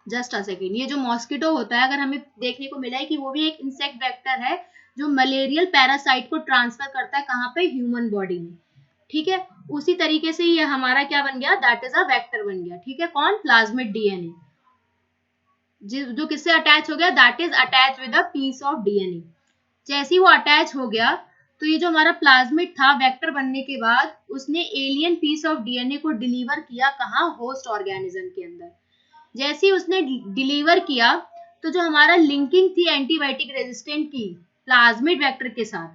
जस्ट अ सेकेंड, ये जो मॉस्किटो होता है, अगर हमें देखने को मिला है कि वो भी एक इंसेक्ट वेक्टर है जो मलेरियल पैरासाइट को ट्रांसफर करता है कहाँ पे, ह्यूमन बॉडी में, ठीक है। उसी तरीके से ये हमारा क्या बन गया, दैट इज अ वेक्टर बन गया, ठीक है। कौन, प्लाज्मिड डीएनए, जो किससे अटैच हो गया, that is attach with a piece of DNA. जैसे ही वो अटैच हो गया तो ये जो हमारा प्लाज्मिड था वेक्टर बनने के बाद उसने एलियन पीस ऑफ डीएनए को डिलीवर किया कहाँ, होस्ट ऑर्गेनिज्म के अंदर। जैसे ही उसने डिलीवर किया तो जो हमारा लिंकिंग थी एंटीबायोटिक रेजिस्टेंट की प्लाज्मिड वेक्टर के साथ,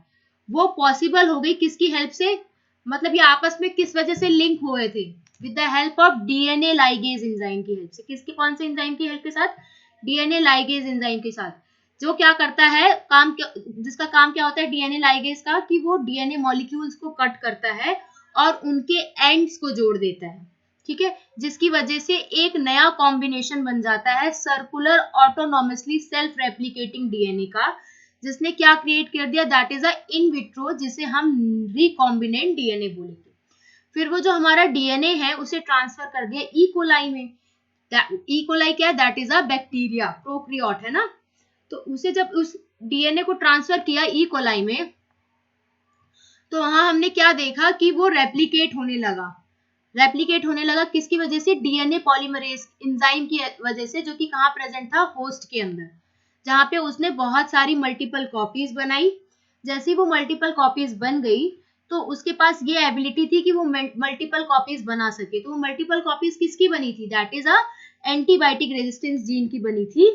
वो पॉसिबल हो गई किसकी हेल्प से, मतलब ये आपस में किस वजह से लिंक हुए थे, with the help of DNA ligase enzyme की हेल्प से। किसके, कौन से एंजाइम की हेल्प के साथ, डीएनए लाइगेज एंजाइम के साथ, जो क्या करता है काम, जिसका काम क्या होता है डीएनए लाइगेज का, कि वो डीएनए मॉलिक्यूल्स को कट करता है और उनके एंड्स को जोड़ देता है, ठीक है, जिसकी वजह से एक नया कॉम्बिनेशन बन जाता है circular autonomously self replicating DNA का, जिसने क्या क्रिएट कर दिया, that is a in vitro, जिसे हम रिकॉम्बिनेंट डीएनए बोलेंगे। फिर वो जो हमारा डीएनए है उसे ट्रांसफर कर दिया ई कोलाई में। ई कोलाई क्या है, that is a bacteria, prokaryote है ना। तो उसे जब उस डीएनए को ट्रांसफर किया ई कोलाई में, तो वहां हमने क्या देखा कि वो रेप्लिकेट होने लगा। रेप्लिकेट होने लगा किसकी वजह से, डीएनए पॉलीमरेज एंजाइम की वजह से, जो कि कहाँ प्रेजेंट था, होस्ट के अंदर, जहां पे उसने बहुत सारी मल्टीपल कॉपीज बनाई। जैसे वो मल्टीपल कॉपीज बन गई तो उसके पास ये एबिलिटी थी कि वो मल्टीपल कॉपीज बना सके। तो वो मल्टीपल कॉपीज किसकी बनी थी, that is a antibiotic resistance gene की बनी थी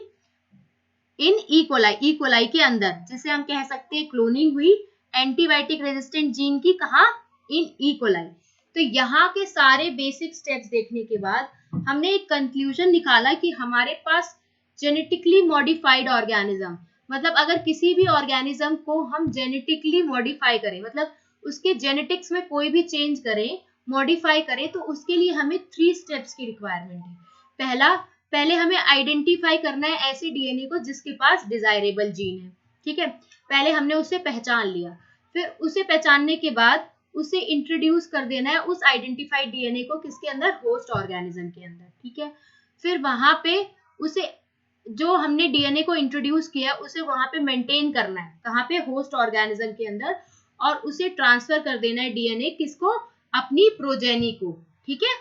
इन ई कोलाई के अंदर, जिसे हम कह सकते हैं क्लोनिंग हुई एंटीबायोटिक रेजिस्टेंट जीन की, कहा, इन ई कोलाई। तो यहाँ के सारे बेसिक स्टेप्स देखने के बाद हमने एक कंक्लूजन निकाला कि हमारे पास जेनेटिकली मॉडिफाइड ऑर्गेनिज्म, मतलब अगर किसी भी ऑर्गेनिज्म को हम जेनेटिकली मॉडिफाई करें, मतलब उसके जेनेटिक्स में कोई भी चेंज करें, मॉडिफाई करें, तो उसके लिए हमें 3 स्टेप्स की रिक्वायरमेंट है। पहला, पहले हमें आइडेंटिफाई करना है ऐसे डीएनए को जिसके पास डिजायरेबल जीन है, ठीक है, पहले हमने उसे पहचान लिया। फिर उसे पहचानने के बाद उसे इंट्रोड्यूस कर देना है उस आइडेंटिफाइड डीएनए को किसके अंदर, होस्ट ऑर्गेनिज्म के अंदर, ठीक है। फिर वहां पे उसे, जो हमने डीएनए को इंट्रोड्यूस किया उसे वहां पे मेंटेन करना है, कहाँ पे, होस्ट ऑर्गेनिज्म के अंदर, और उसे ट्रांसफर कर देना है डीएनए किसको, अपनी प्रोजेनी को, ठीक है।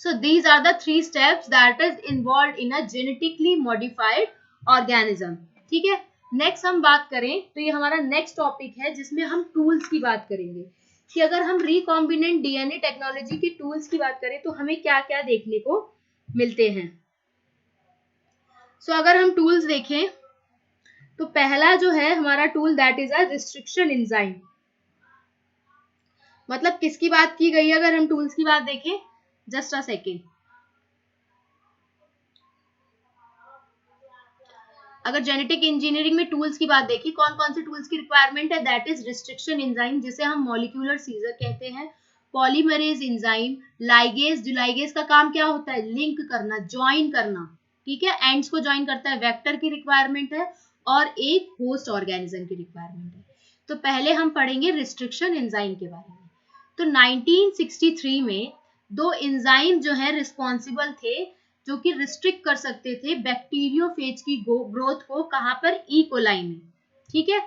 So these are the 3 steps that is involved in a genetically modified organism. ठीक है, नेक्स्ट हम बात करें तो ये हमारा नेक्स्ट टॉपिक है जिसमें हम टूल्स की बात करेंगे कि अगर हम रिकॉम्बिनेंट डीएनए टेक्नोलॉजी की टूल्स की बात करें तो हमें क्या क्या देखने को मिलते हैं। अगर हम टूल्स देखें तो पहला जो है हमारा tool, that is a restriction enzyme. मतलब किसकी बात की गई है, अगर हम टूल्स की बात देखें, जस्ट अ सेकेंड, अगर जेनेटिक इंजीनियरिंग में टूल्स की बात देखी, कौन कौन से टूल्स की रिक्वायरमेंट है, दैट इज रिस्ट्रिक्शन एंजाइम, जिसे हम मॉलिक्यूलर सीजर कहते हैं, पॉलीमरेज एंजाइम, लाइगेज, जो लाइगेज का काम क्या होता है, लिंक करना, ज्वाइन करना, ठीक है, एंड्स को ज्वाइन करता है, वेक्टर की रिक्वायरमेंट है, और एक होस्ट ऑर्गेनिज्म की रिक्वायरमेंट है। तो पहले हम पढ़ेंगे रिस्ट्रिक्शन एंजाइम के बारे में। तो 1963 में 2 एंजाइम जो है रिस्पॉन्सिबल थे जो कि रिस्ट्रिक्ट कर सकते थे बैक्टीरियोफेज की ग्रोथ को, कहां पर, ई कोलाई में, ठीक है।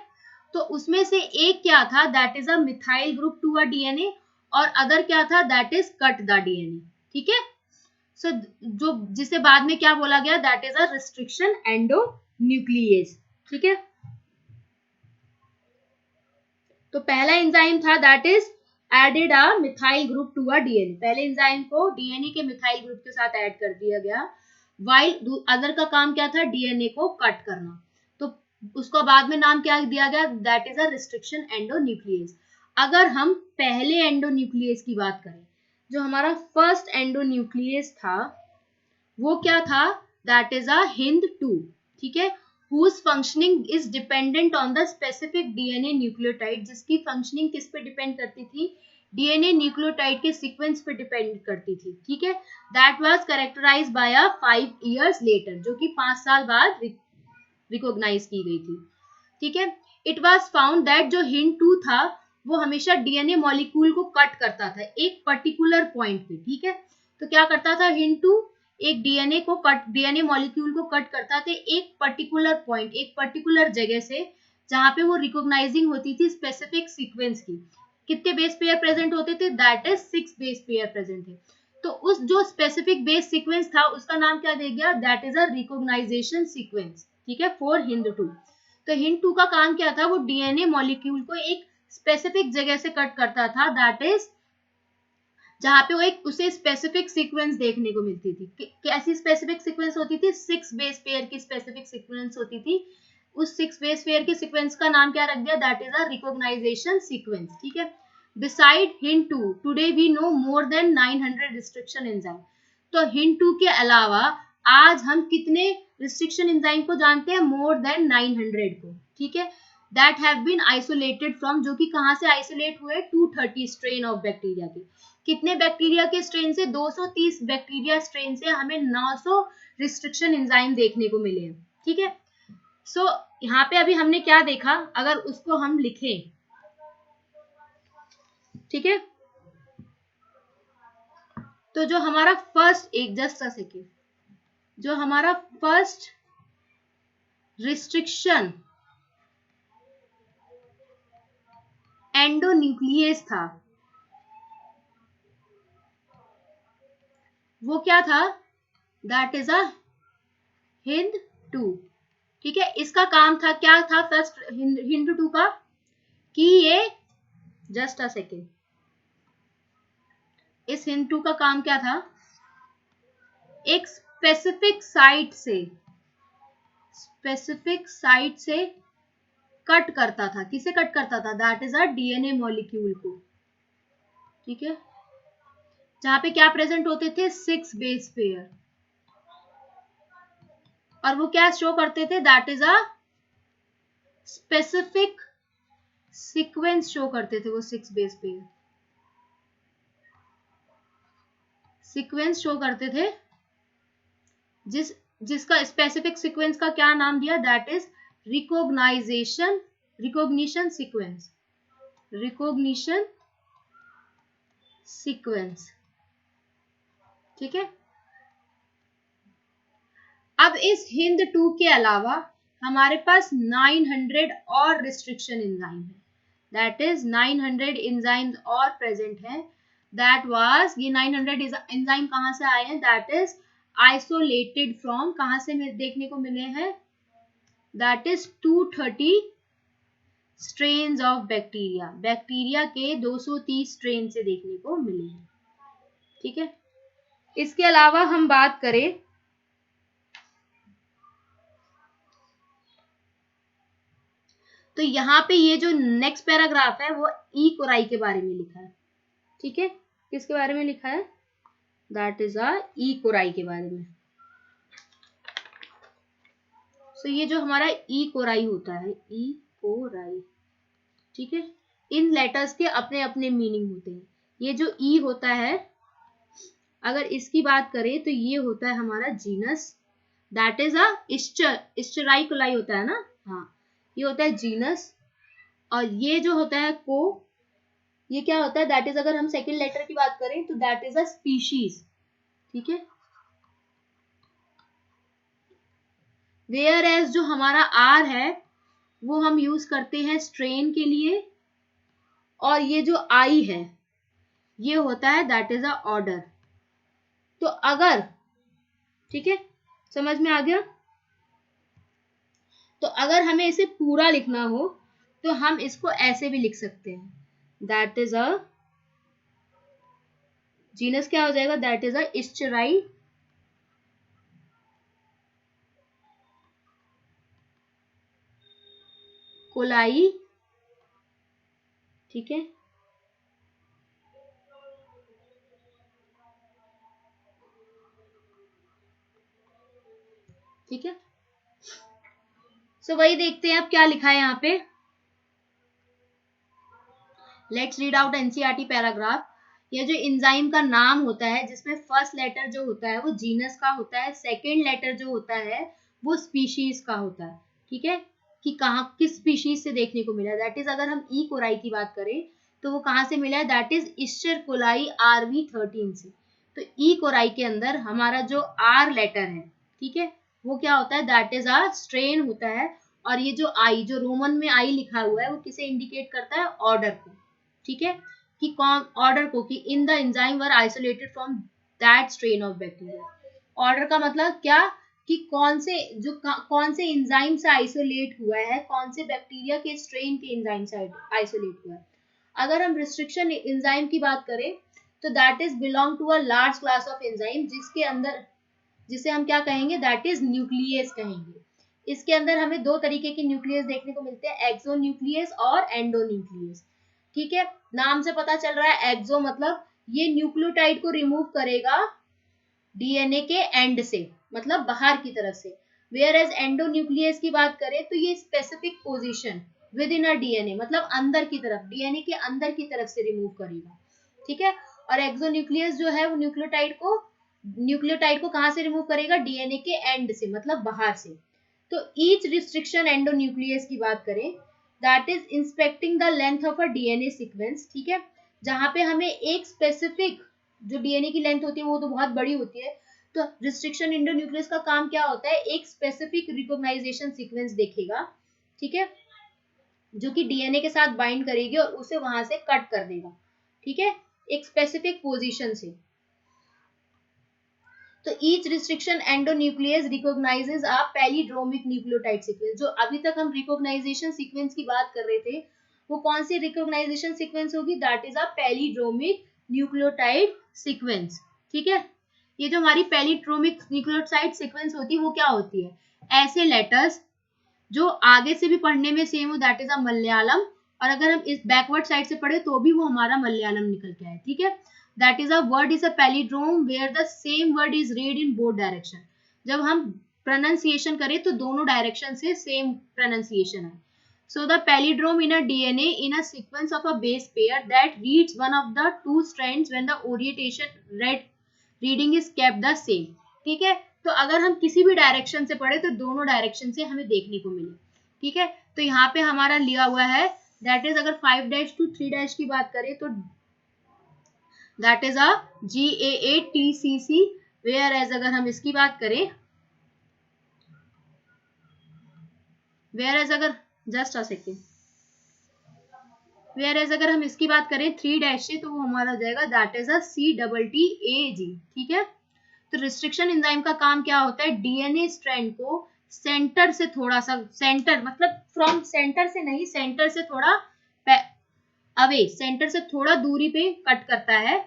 तो उसमें से एक क्या था, that is a methyl group to a DNA, और अदर क्या था, that is cut the DNA, ठीक है। जो जिसे बाद में क्या बोला गया, that is a restriction endonuclease, ठीक है। तो पहला एंजाइम था that is added a methyl group to a DNA, पहले एंजाइम को डीएनए के मिथाइल ग्रुप के साथ ऐड कर दिया गया, वाइल अदर का काम क्या था, डीएनए को कट करना। तो उसको बाद में नाम क्या दिया गया, that is a restriction endonuclease. अगर हम पहले एंडोन्यूक्लिएज की बात करें, जो हमारा फर्स्ट एंडोन्यूक्लिएज था वो क्या था, दैट इज अ हिंद 2, ठीक है, whose functioning is dependent on the specific DNA nucleotide, जिसकी फंक्शनिंग किस पे डिपेंड करती थी, डीएनए न्यूक्लियोटाइड के सीक्वेंस पे डिपेंड करती थी, ठीक है। That was characterise by a 5 years later, जो कि 5 साल बाद रिकॉग्नाइज की गई थी, ठीक है। इट वाज फाउंड दैट जो हिंद 2 था वो हमेशा डीएनए मॉलिक्यूल को कट करता था एक पर्टिकुलर पॉइंट पे, ठीक है। तो क्या करता था हिंद 2, एक डीएनए मॉलिक्यूल को कट करता था एक पर्टिकुलर पॉइंट, एक पर्टिकुलर जगह से, जहां पे वो रिकॉग्नाइजिंग होती थी स्पेसिफिक सीक्वेंस की। कितने बेस पेयर प्रेजेंट होते थे? That is 6 base pair present थे। तो उस जो स्पेसिफिक बेस सीक्वेंस था उसका नाम क्या दे गया? That is a recognisation sequence. ठीक है, फॉर हिंद 2। तो हिंद 2 का काम क्या था? वो डीएनए मॉलिक्यूल को एक स्पेसिफिक जगह से कट करता था, दैट इज जहां पे वो एक उसे स्पेसिफिक सीक्वेंस देखने को मिलती थी। कैसी स्पेसिफिक सीक्वेंस होती थी? 6 बेस पेयर की स्पेसिफिक सीक्वेंस होती थी। उस 6 बेस पेयर की सीक्वेंस का नाम क्या रख दिया? That is a recognisation sequence. ठीक है, beside Hind 2 today we know more than 900 restriction enzyme. तो हिंद 2 के अलावा आज हम कितने रिस्ट्रिक्शन एंजाइम को जानते हैं? मोर देन 900 को। ठीक है, that have been isolated from, जो कि कहां से आइसोलेट हुए? 230 स्ट्रेन ऑफ बैक्टीरिया के। कितने बैक्टीरिया के स्ट्रेन से? 230 बैक्टीरिया स्ट्रेन से हमें 900 रिस्ट्रिक्शन एंजाइम देखने को मिले हैं। ठीक है, सो यहाँ पे अभी हमने क्या देखा, अगर उसको हम लिखें, ठीक है, तो जो हमारा फर्स्ट, एक जस्ट अ सेकेंड, जो हमारा फर्स्ट रिस्ट्रिक्शन एंडोन्यूक्लियस था, वो क्या था? दैट इज अ हिंद 2। ठीक है, इसका काम था, क्या था फर्स्ट हिंद 2 का? कि ये, जस्ट अ सेकेंड, इस हिंद 2 का काम क्या था? एक स्पेसिफिक साइट से कट करता था। किसे कट करता था? That is a DNA molecule को। ठीक है, जहां पे क्या प्रेजेंट होते थे? 6 बेस पेयर, और वो क्या शो करते थे? That is a specific sequence show करते थे। वो 6 बेस पेयर सीक्वेंस शो करते थे, जिसका स्पेसिफिक सीक्वेंस का क्या नाम दिया? That is recognition sequence. ठीक है, अब इस हिंद 2 के अलावा हमारे पास 900 और रिस्ट्रिक्शन एंजाइम है। दैट इज 900 एंजाइम्स और प्रेजेंट है। दैट वाज, ये 900 एंजाइम कहां से आए हैं? दैट इज आइसोलेटेड फ्रॉम, कहां से देखने को मिले हैं? That is 230 strains of bacteria के 230 स्ट्रेन से देखने को मिले हैं। ठीक है, इसके अलावा हम बात करें तो यहाँ पे ये जो नेक्स्ट पैराग्राफ है वो ई कोराई के बारे में लिखा है। ठीक है, किसके बारे में लिखा है? That is a E Core i के बारे में। सो ये जो हमारा ई कोराई होता है, ई कोराई, ठीक है, इन लेटर्स के अपने अपने मीनिंग होते हैं। ये जो ई होता है, अगर इसकी बात करें तो ये होता है हमारा genus, that is a escherichia coli होता है ना, हाँ, ये होता है जीनस। और ये जो होता है को, ये क्या होता है? दैट इज, अगर हम सेकंड लेटर की बात करें तो दैट इज अ स्पीशीज। ठीक है, वेयर एज जो हमारा आर है वो हम यूज करते हैं स्ट्रेन के लिए, और ये जो आई है ये होता है दैट इज अ ऑर्डर। तो अगर, ठीक है, समझ में आ गया? तो अगर हमें इसे पूरा लिखना हो तो हम इसको ऐसे भी लिख सकते हैं, दैट इज अ जीनस, क्या हो जाएगा? That is a escherichia coli. ठीक है, ठीक है, सो वही देखते हैं अब क्या लिखा है यहाँ पे। Let's read out NCERT paragraph. ये जो एंजाइम का नाम होता है जिसमें फर्स्ट लेटर जो होता है वो जीनस का होता है, सेकेंड लेटर जो होता है वो स्पीशीज का होता है। ठीक है, कि कहाँ किस स्पीशीज से देखने को मिला। दैट इज, अगर हम ई कोराई की बात करें तो वो कहाँ से मिला है? दैट इज इस्चर कोलाई RV13 से। तो ई कोराई के अंदर हमारा जो आर लेटर है, ठीक है, वो क्या होता है, दैट इज अ स्ट्रेन होता है। और ये जो आई, जो रोमन में आई लिखा हुआ है, वो किसे इंडिकेट करता है, ऑर्डर को, ठीक है, कि कौन ऑर्डर को, कि in the enzyme were isolated from that strain of bacteria. Order का मतलब क्या, कि कौन से एंजाइम से आइसोलेट हुआ है, कौन से बैक्टीरिया के स्ट्रेन के एंजाइम से आइसोलेट हुआ है। अगर हम रिस्ट्रिक्शन एंजाइम की बात करें तो that is belong to a large class of enzyme, जिसके अंदर, जिसे हम क्या कहेंगे, दैट इज न्यूक्लियस कहेंगे। इसके अंदर हमें दो तरीके के न्यूक्लियस देखने को मिलते हैं, एक्सो न्यूक्लियस और एंडो न्यूक्लियस, ठीक है। नाम से पता चल रहा है, एक्सो मतलब ये न्यूक्लियोटाइड को रिमूव करेगा डीएनए के एंड से, मतलब बाहर की तरफ से। वेयर एज एंडो न्यूक्लियस की बात करें तो ये specific position with in a DNA, मतलब अंदर की तरफ, डीएनए के अंदर की तरफ से रिमूव करेगा, ठीक है। और एक्सोन्यूक्लियस जो है वो न्यूक्लियोटाइड को कहां से रिमूव करेगा, डीएनए के एंड से, मतलब बाहर से। तो ईच रिस्ट्रिक्शन एंडोन्यूक्लियस की बात करें, that is inspecting the length of a DNA sequence, ठीक है, जहां पे हमें एक स्पेसिफिक, जो डीएनए की लेंथ होती है वो तो बहुत बड़ी होती है, तो रिस्ट्रिक्शन एंडोन्यूक्लियस का काम क्या होता है, एक स्पेसिफिक रिकॉग्नाइजेशन सीक्वेंस देखेगा, ठीक है, जो कि डीएनए के साथ बाइंड करेगी और उसे वहां से कट कर देगा, ठीक है, एक स्पेसिफिक पोजीशन से। तो ईच रिस्ट्रिक्शन एंडोन्यूक्लियस रिकॉग्नाइजेज अ पैलिड्रोमिक न्यूक्लियोटाइड सीक्वेंस। जो अभी तक हम रिकॉग्नाइजेशन सीक्वेंस की बात कर रहे थे, वो कौन सी रिकॉग्नाइजेशन सीक्वेंस होगी, that is a palindromic nucleotide sequence, ठीक है। ये जो हमारी पैलिड्रोमिक न्यूक्लियोटाइड सीक्वेंस होती है वो क्या होती है, ऐसे लेटर्स जो आगे से भी पढ़ने में सेम हो, दैट इज अ मलयालम, और अगर हम इस बैकवर्ड साइड से पढ़े तो भी वो हमारा मलयालम निकल के आए, ठीक है। That is a word is a palindrome where the same word is read in both direction. जब हम प्रोनाउंसिएशन करें तो दोनों डायरेक्शन से सेम प्रोनाउंसिएशन है। So the palindrome in a DNA in a sequence of a base pair that reads one of the two strands when the orientation reading is kept the same, ठीक है। तो अगर हम किसी भी direction से पढ़े तो दोनों डायरेक्शन से हमें देखने को मिले, ठीक है। तो यहाँ पे हमारा लिया हुआ है, दैट इज अगर 5' to 3' की बात करें तो that is a GAATCC, whereas अगर हम इसकी बात करें, वेयर एज अगर just a second, whereas अगर हम इसकी बात करें 3' से तो वो हमारा हो जाएगा दैट इज अ CTTAG, ठीक है। तो रिस्ट्रिक्शन एंजाइम का काम क्या होता है, डीएनए स्ट्रैंड को सेंटर से थोड़ा सा, सेंटर मतलब फ्रॉम सेंटर से नहीं, सेंटर से थोड़ा अवे, सेंटर से थोड़ा दूरी पे कट करता है,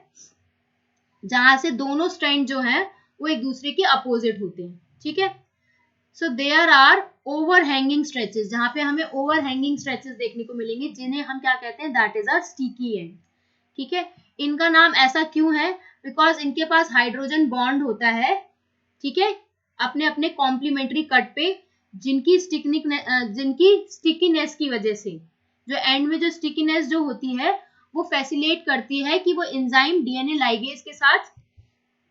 जहां से दोनों स्ट्रैंड जो है वो एक दूसरे के अपोजिट होते हैं, ठीक है। So there are overhanging stretches, जहां पे हमें ओवरहैंगिंग स्ट्रेचेस देखने को मिलेंगे, जिन्हें हम क्या कहते हैं, that is a sticky and, ठीक है। इनका नाम ऐसा क्यों है, बिकॉज इनके पास हाइड्रोजन बॉन्ड होता है, ठीक है, अपने अपने कॉम्प्लीमेंट्री कट पे, जिनकी स्टिकीनेस की वजह से, जो एंड में जो स्टिकीनेस जो होती है वो फैसिलिटेट करती है कि वो एंजाइम डीएनए लाइगेज के साथ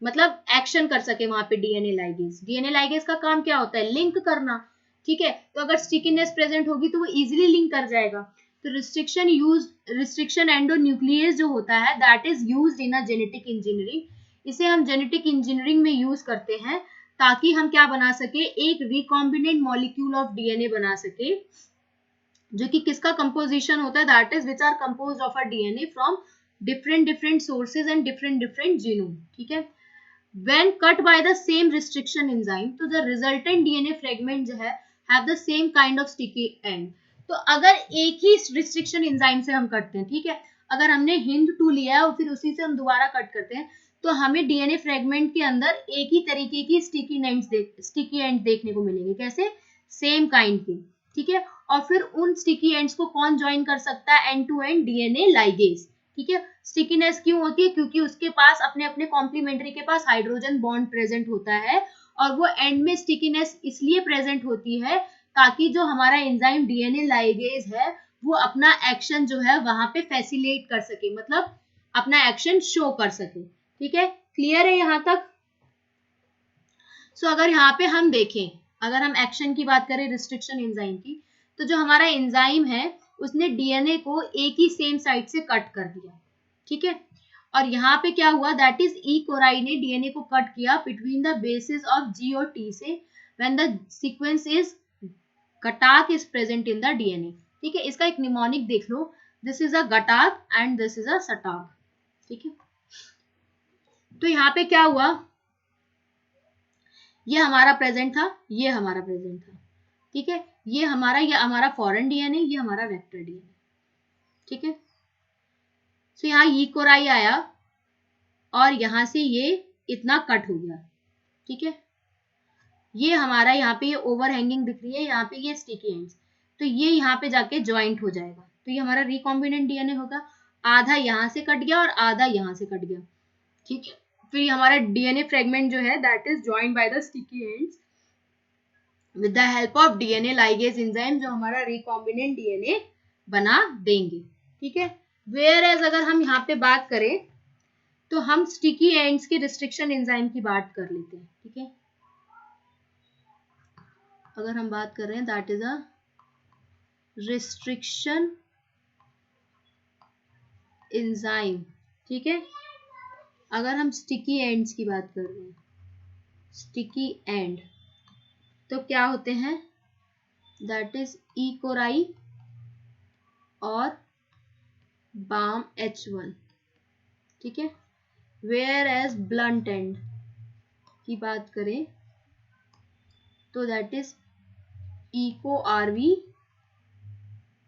मतलब एक्शन कर सके वहां पे। डीएनए लाइगेज का काम क्या होता है, लिंक करना, ठीक है। तो अगर स्टिकीनेस प्रेजेंट होगी तो वो इजिली लिंक कर जाएगा। तो रिस्ट्रिक्शन एंडोन्यूक्लियस जो होता है that is used in a genetic engineering. इसे हम जेनेटिक इंजीनियरिंग में यूज करते हैं ताकि हम क्या बना सके, एक रिकॉम्बिनेंट मॉलिक्यूल ऑफ डीएनए बना सके, जो कि किसका कंपोजिशन होता है, that is which are composed of a DNA from different sources and different genome, ठीक है। When cut by the same restriction enzyme, तो the resultant DNA fragment जो है have the same kind of sticky end। तो अगर एक ही restriction enzyme से हम करते हैं, ठीक है, अगर हमने HindII लिया है और फिर उसी से हम दोबारा कट करते हैं, तो हमें डीएनए फ्रेगमेंट के अंदर एक ही तरीके की स्टिकी एंड देखने को मिलेंगे, कैसे, सेम काइंड के, ठीक है। और फिर उन स्टिकी एंड्स को कौन ज्वाइन कर सकता है, end to end DNA ligase, ठीक है। स्टिकीनेस क्यों होती है, क्योंकि उसके पास अपने अपने कॉम्प्लीमेंट्री के पास हाइड्रोजन बॉन्ड प्रेजेंट होता है, और वो एंड में स्टिकीनेस इसलिए प्रेजेंट होती है ताकि जो हमारा एंजाइम डीएनए लाइगेज है वो अपना एक्शन जो है वहां पे फैसिलिटेट कर सके, मतलब अपना एक्शन शो कर सके, ठीक है। क्लियर है यहाँ तक। सो अगर यहाँ पे हम देखें, अगर हम एक्शन की बात करें रिस्ट्रिक्शन एंजाइम की, तो जो हमारा एंजाइम है उसने डीएनए को एक ही सेम साइड से कट कर दिया, ठीक है। और यहाँ पे क्या हुआ, दैट इज ई कोराई ने डीएनए को कट किया between the basis of G और टी से व्हेन द सीक्वेंस इज गटाक is present in the DNA. ठीक है, इसका एक निमोनिक देख लो, दिस इज अ गटाक एंड दिस इज अ सटाक। ठीक है, तो यहाँ पे क्या हुआ, ये हमारा प्रेजेंट था, ये हमारा प्रेजेंट था। ठीक है, ये हमारा फॉरेन डीएनए, ये हमारा वेक्टर डीएनए। ठीक है, तो यहाँ ई कोराई आया और यहां से ये इतना कट हो गया। ठीक है, ये हमारा यहाँ पे ये ओवरहैंगिंग दिख रही है, यहाँ पे ये स्टिकी एंड्स, तो ये यहाँ पे जाके ज्वाइंट हो जाएगा, तो ये हमारा रिकॉम्बिनेंट डीएनए होगा। आधा यहाँ से कट गया और आधा यहाँ से कट गया। ठीक है, फिर हमारा डीएनए फ्रेगमेंट जो है that is joint by the sticky ends with the help of DNA ligase enzyme, जो हमारा रिकॉम्बिनेंट डीएनए बना देंगे। ठीक है, वेयर एज अगर हम यहाँ पे बात करें तो हम स्टिकी एंड्स के रिस्ट्रिक्शन एंजाइम की बात कर लेते हैं। ठीक है, अगर हम बात कर रहे हैं that is a restriction enzyme. ठीक है, अगर हम स्टिकी एंड्स की बात कर रहे हैं, स्टिकी एंड तो क्या होते हैं, दैट इज ई कोराई और बाम H1। ठीक है, वेयर एज ब्लंट एंड की बात करें तो that is Eco RV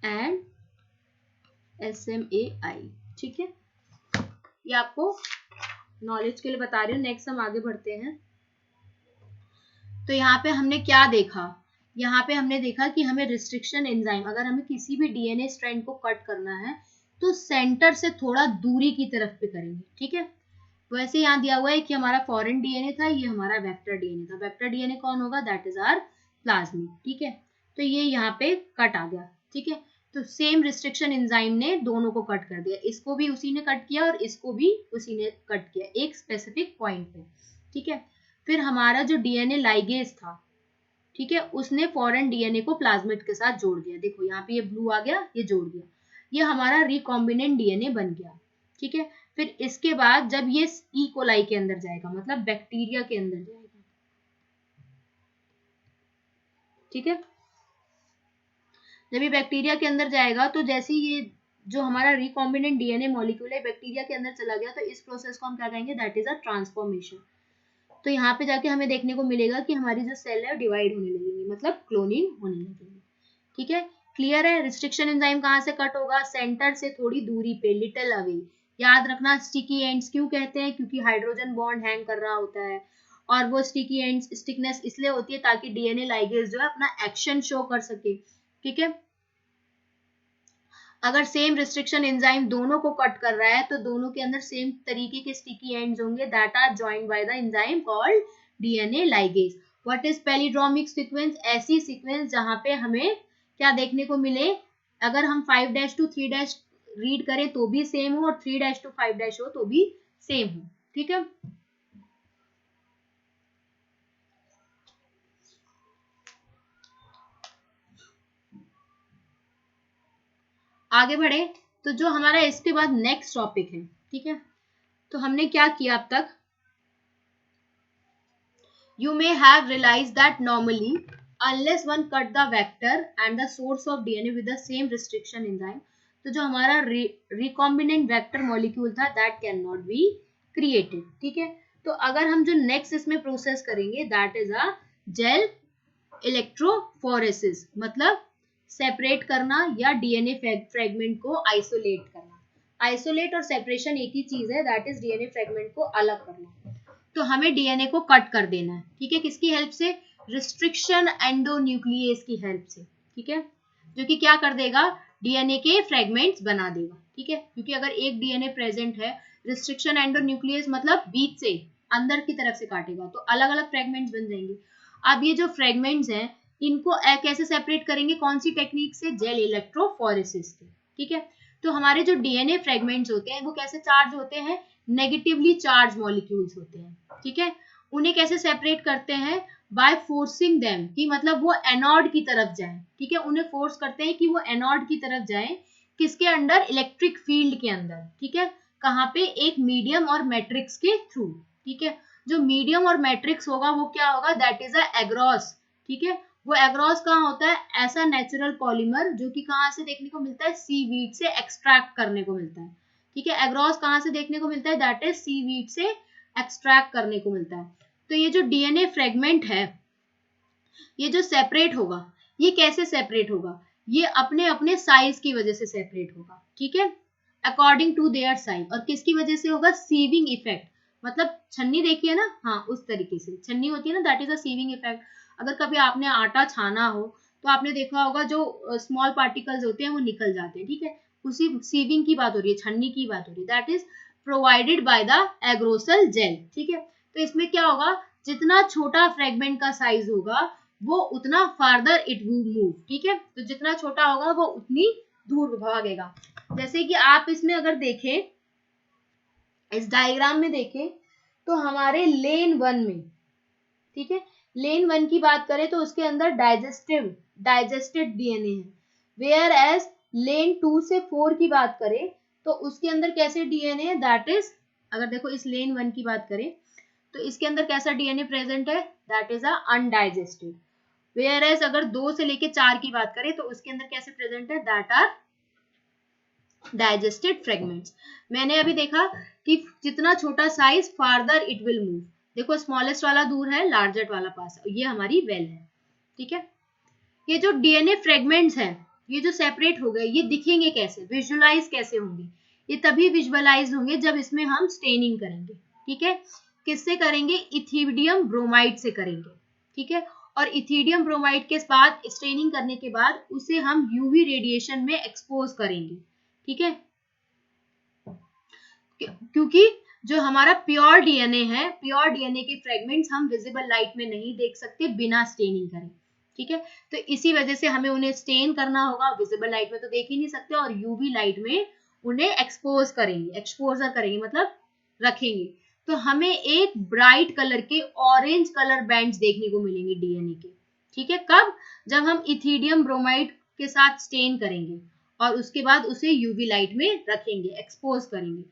and SMAI। ठीक है, ये आपको नॉलेज के लिए बता रही हूँ। नेक्स्ट हम आगे बढ़ते हैं। तो यहाँ पे हमने क्या देखा, यहाँ पे हमने देखा कि हमें रिस्ट्रिक्शन एंजाइम, अगर हमें किसी भी डीएनए स्ट्रैंड को कट करना है तो सेंटर से थोड़ा दूरी की तरफ पे करेंगे। ठीक है, वैसे यहाँ दिया हुआ है कि हमारा फॉरेन डीएनए था, ये हमारा वेक्टर डीएनए था। वेक्टर डीएनए कौन होगा, दैट इज आवर प्लाज्मिड। ठीक है, तो ये यहाँ पे कट आ गया। ठीक है, तो सेम रिस्ट्रिक्शन एंजाइम ने दोनों को कट कर दिया, इसको भी उसी ने कट किया और इसको भी उसी ने कट किया एक स्पेसिफिक पॉइंट पे। ठीक है, फिर हमारा जो डीएनए लाइगेज था, ठीक है, उसने फॉरेन डीएनए को प्लाज्मिड के साथ जोड़ दिया। देखो यहाँ पे ये ब्लू आ गया, ये जोड़ दिया, ये हमारा रिकॉम्बिनेंट डीएनए बन गया। ठीक है, फिर इसके बाद जब ये ई कोलाई के अंदर जाएगा, मतलब बैक्टीरिया के अंदर जाएगा। ठीक है, जब ये बैक्टीरिया के अंदर जाएगा तो जैसे ये जो हमारा रिकॉम्बिनेंट डीएनए मॉलिक्यूल है बैक्टीरिया के अंदर चला गया, तो इस प्रोसेस को हम क्या कहेंगे, दैट इज अ ट्रांसफॉर्मेशन। तो यहाँ पे जाके हमें देखने को मिलेगा कि हमारी जो सेल है डिवाइड होने लगेगी, मतलब क्लोनिंग होने लगेगी। ठीक है, क्लियर है। रिस्ट्रिक्शन एंजाइम कहाँ से कट होगा, सेंटर से थोड़ी दूरी पे, लिटिल अवे। याद रखना स्टिकी एंड्स क्यों कहते हैं, क्योंकि हाइड्रोजन बॉन्ड हैंग कर रहा होता है, और वो स्टिकी एंड्स स्टिकनेस इसलिए होती है ताकि डीएनए लाइगेज जो है अपना एक्शन शो कर सके। ठीक है, अगर सेम रिस्ट्रिक्शन एंजाइम दोनों को कट कर रहा है तो दोनों के अंदर सेम तरीके के स्टिकी एंड्स होंगे, that are joined by the enzyme called DNA ligase. What is palindromic sequence, ऐसी सीक्वेंस जहां पे हमें क्या देखने को मिले, अगर हम 5' to 3' रीड करें तो भी सेम हो और 3' to 5' हो तो भी सेम हो। ठीक है, आगे बढ़े तो जो हमारा इसके बाद नेक्स्ट टॉपिक है। ठीक है, तो हमने क्या किया अब तक, you may have realized that normally unless one cut the vector and the source of DNA with the same restriction enzyme, तो जो हमारा recombinant vector molecule था that cannot be created। ठीक है, तो अगर हम जो नेक्स्ट इसमें प्रोसेस करेंगे that is a gel electrophoresis, मतलब सेपरेट करना या डीएनए फ्रेगमेंट को आइसोलेट करना। आइसोलेट और सेपरेशन एक ही चीज है, दैट इज डीएनए फ्रेगमेंट को अलग करना। तो हमें डीएनए को कट कर देना है। ठीक है, किसकी हेल्प से, रिस्ट्रिक्शन एंडोन्यूक्लियस की हेल्प से। ठीक है, जो कि क्या कर देगा, डीएनए के फ्रेगमेंट्स बना देगा। ठीक है, क्योंकि अगर एक डीएनए प्रेजेंट है, रिस्ट्रिक्शन एंडोन्यूक्लियस मतलब बीच से अंदर की तरफ से काटेगा तो अलग अलग फ्रेगमेंट्स बन जाएंगे। अब ये जो फ्रेगमेंट्स हैं इनको कैसे सेपरेट करेंगे, कौन सी टेक्निक से, जेल इलेक्ट्रोफोरेसिस से। ठीक है, तो हमारे जो डीएनए फ्रेगमेंट्स होते हैं वो कैसे चार्ज होते हैं, नेगेटिवली चार्ज मॉलिक्यूल्स होते हैं। ठीक है, उन्हें कैसे सेपरेट करते हैं, बाय फोर्सिंग देम, कि मतलब वो एनोड की तरफ जाएं। ठीक है, उन्हें फोर्स करते हैं कि वो एनोड की तरफ जाएं, किसके अंडर, इलेक्ट्रिक फील्ड के अंदर। ठीक है, कहाँ पे, एक मीडियम और मैट्रिक्स के थ्रू, ठीक है। जो मीडियम और मैट्रिक्स होगा वो क्या होगा, दैट इज अ एग्रॉस, ठीक है। वो एग्रॉस कहाँ होता है, ऐसा नेचुरल पॉलीमर जो कि कहाँ से देखने को मिलता है, सीवीड से एक्सट्रैक्ट करने को मिलता है, ठीक है। एग्रॉस कहाँ से देखने को मिलता है, दैट इज सीवीड से एक्सट्रैक्ट करने को मिलता है। तो ये जो डीएनए फ्रेगमेंट है, ये जो सेपरेट होगा, ये कैसे सेपरेट होगा, ये अपने अपने साइज की वजह से सेपरेट होगा, ठीक है, अकॉर्डिंग टू देयर साइज। और किसकी वजह से होगा, सीविंग इफेक्ट, मतलब छन्नी देखिए ना, हाँ उस तरीके से छन्नी होती है ना, that is a sieving effect. अगर कभी आपने आटा छाना हो तो आपने देखा होगा जो स्मॉल पार्टिकल्स होते हैं वो निकल जाते हैं, ठीक है, उसी सीविंग की बात हो रही है, छन्नी की बात हो रही है, that is provided by the agarose gel, ठीक है। तो इसमें क्या होगा, जितना छोटा फ्रेगमेंट का साइज होगा वो उतना फार्दर इट विल मूव, ठीक है। तो जितना छोटा होगा वो उतनी दूर भागेगा। जैसे कि आप इसमें अगर देखें, इस डायग्राम में देखें, तो हमारे लेन 1 में, ठीक है, लेन 1 की बात करें तो उसके अंदर डाइजेस्टेड डीएनए है, वेयर एज लेन 2 से 4 की बात करें तो उसके अंदर कैसे डीएनए है, दैट इज, अगर देखो इस लेन 1 की बात करें तो इसके अंदर कैसा डीएनए प्रेजेंट है, that is a undigested. Whereas अगर 2 से लेके 4 की बात करें तो उसके अंदर कैसे प्रेजेंट है, दैट आर डाइजेस्टेड फ्रेगमेंट्स। मैंने अभी देखा कि जितना छोटा size farther it will move, देखो स्मॉलेस्ट वाला दूर है, लार्जेस्ट वाला पास है, ये हमारी वेल है, ठीक है। ये जो डीएनए फ्रेगमेंट्स हैं, ये जो सेपरेट हो गए, ये दिखेंगे कैसे, विजुअलाइज कैसे होंगे, ये तभी विजुअलाइज होंगे जब इसमें हम स्टेनिंग करेंगे, ठीक है। किससे करेंगे, इथिडियम ब्रोमाइड से करेंगे, ठीक है। और इथिडियम ब्रोमाइड के बाद स्टेनिंग करने के बाद उसे हम यूवी रेडिएशन में एक्सपोज करेंगे, ठीक है। क्योंकि जो हमारा प्योर डीएनए है, प्योर डीएनए के फ्रेगमेंट्स हम विजिबल लाइट में नहीं देख सकते बिना स्टेनिंग करें, ठीक है। तो इसी वजह से हमें उन्हें स्टेन करना होगा, विजिबल लाइट में तो देख ही नहीं सकते, और यूवी लाइट में उन्हें एक्सपोज करेंगे, एक्सपोजर करेंगे मतलब रखेंगे। तो हमें एक ब्राइट कलर के ऑरेंज कलर बैंड्स देखने को मिलेंगे डीएनए के, ठीक है। कब, जब हम इथिडियम ब्रोमाइड के साथ स्टेन करेंगे और उसके बाद उसे यूवी लाइट में रखेंगे, एक्सपोज करेंगे।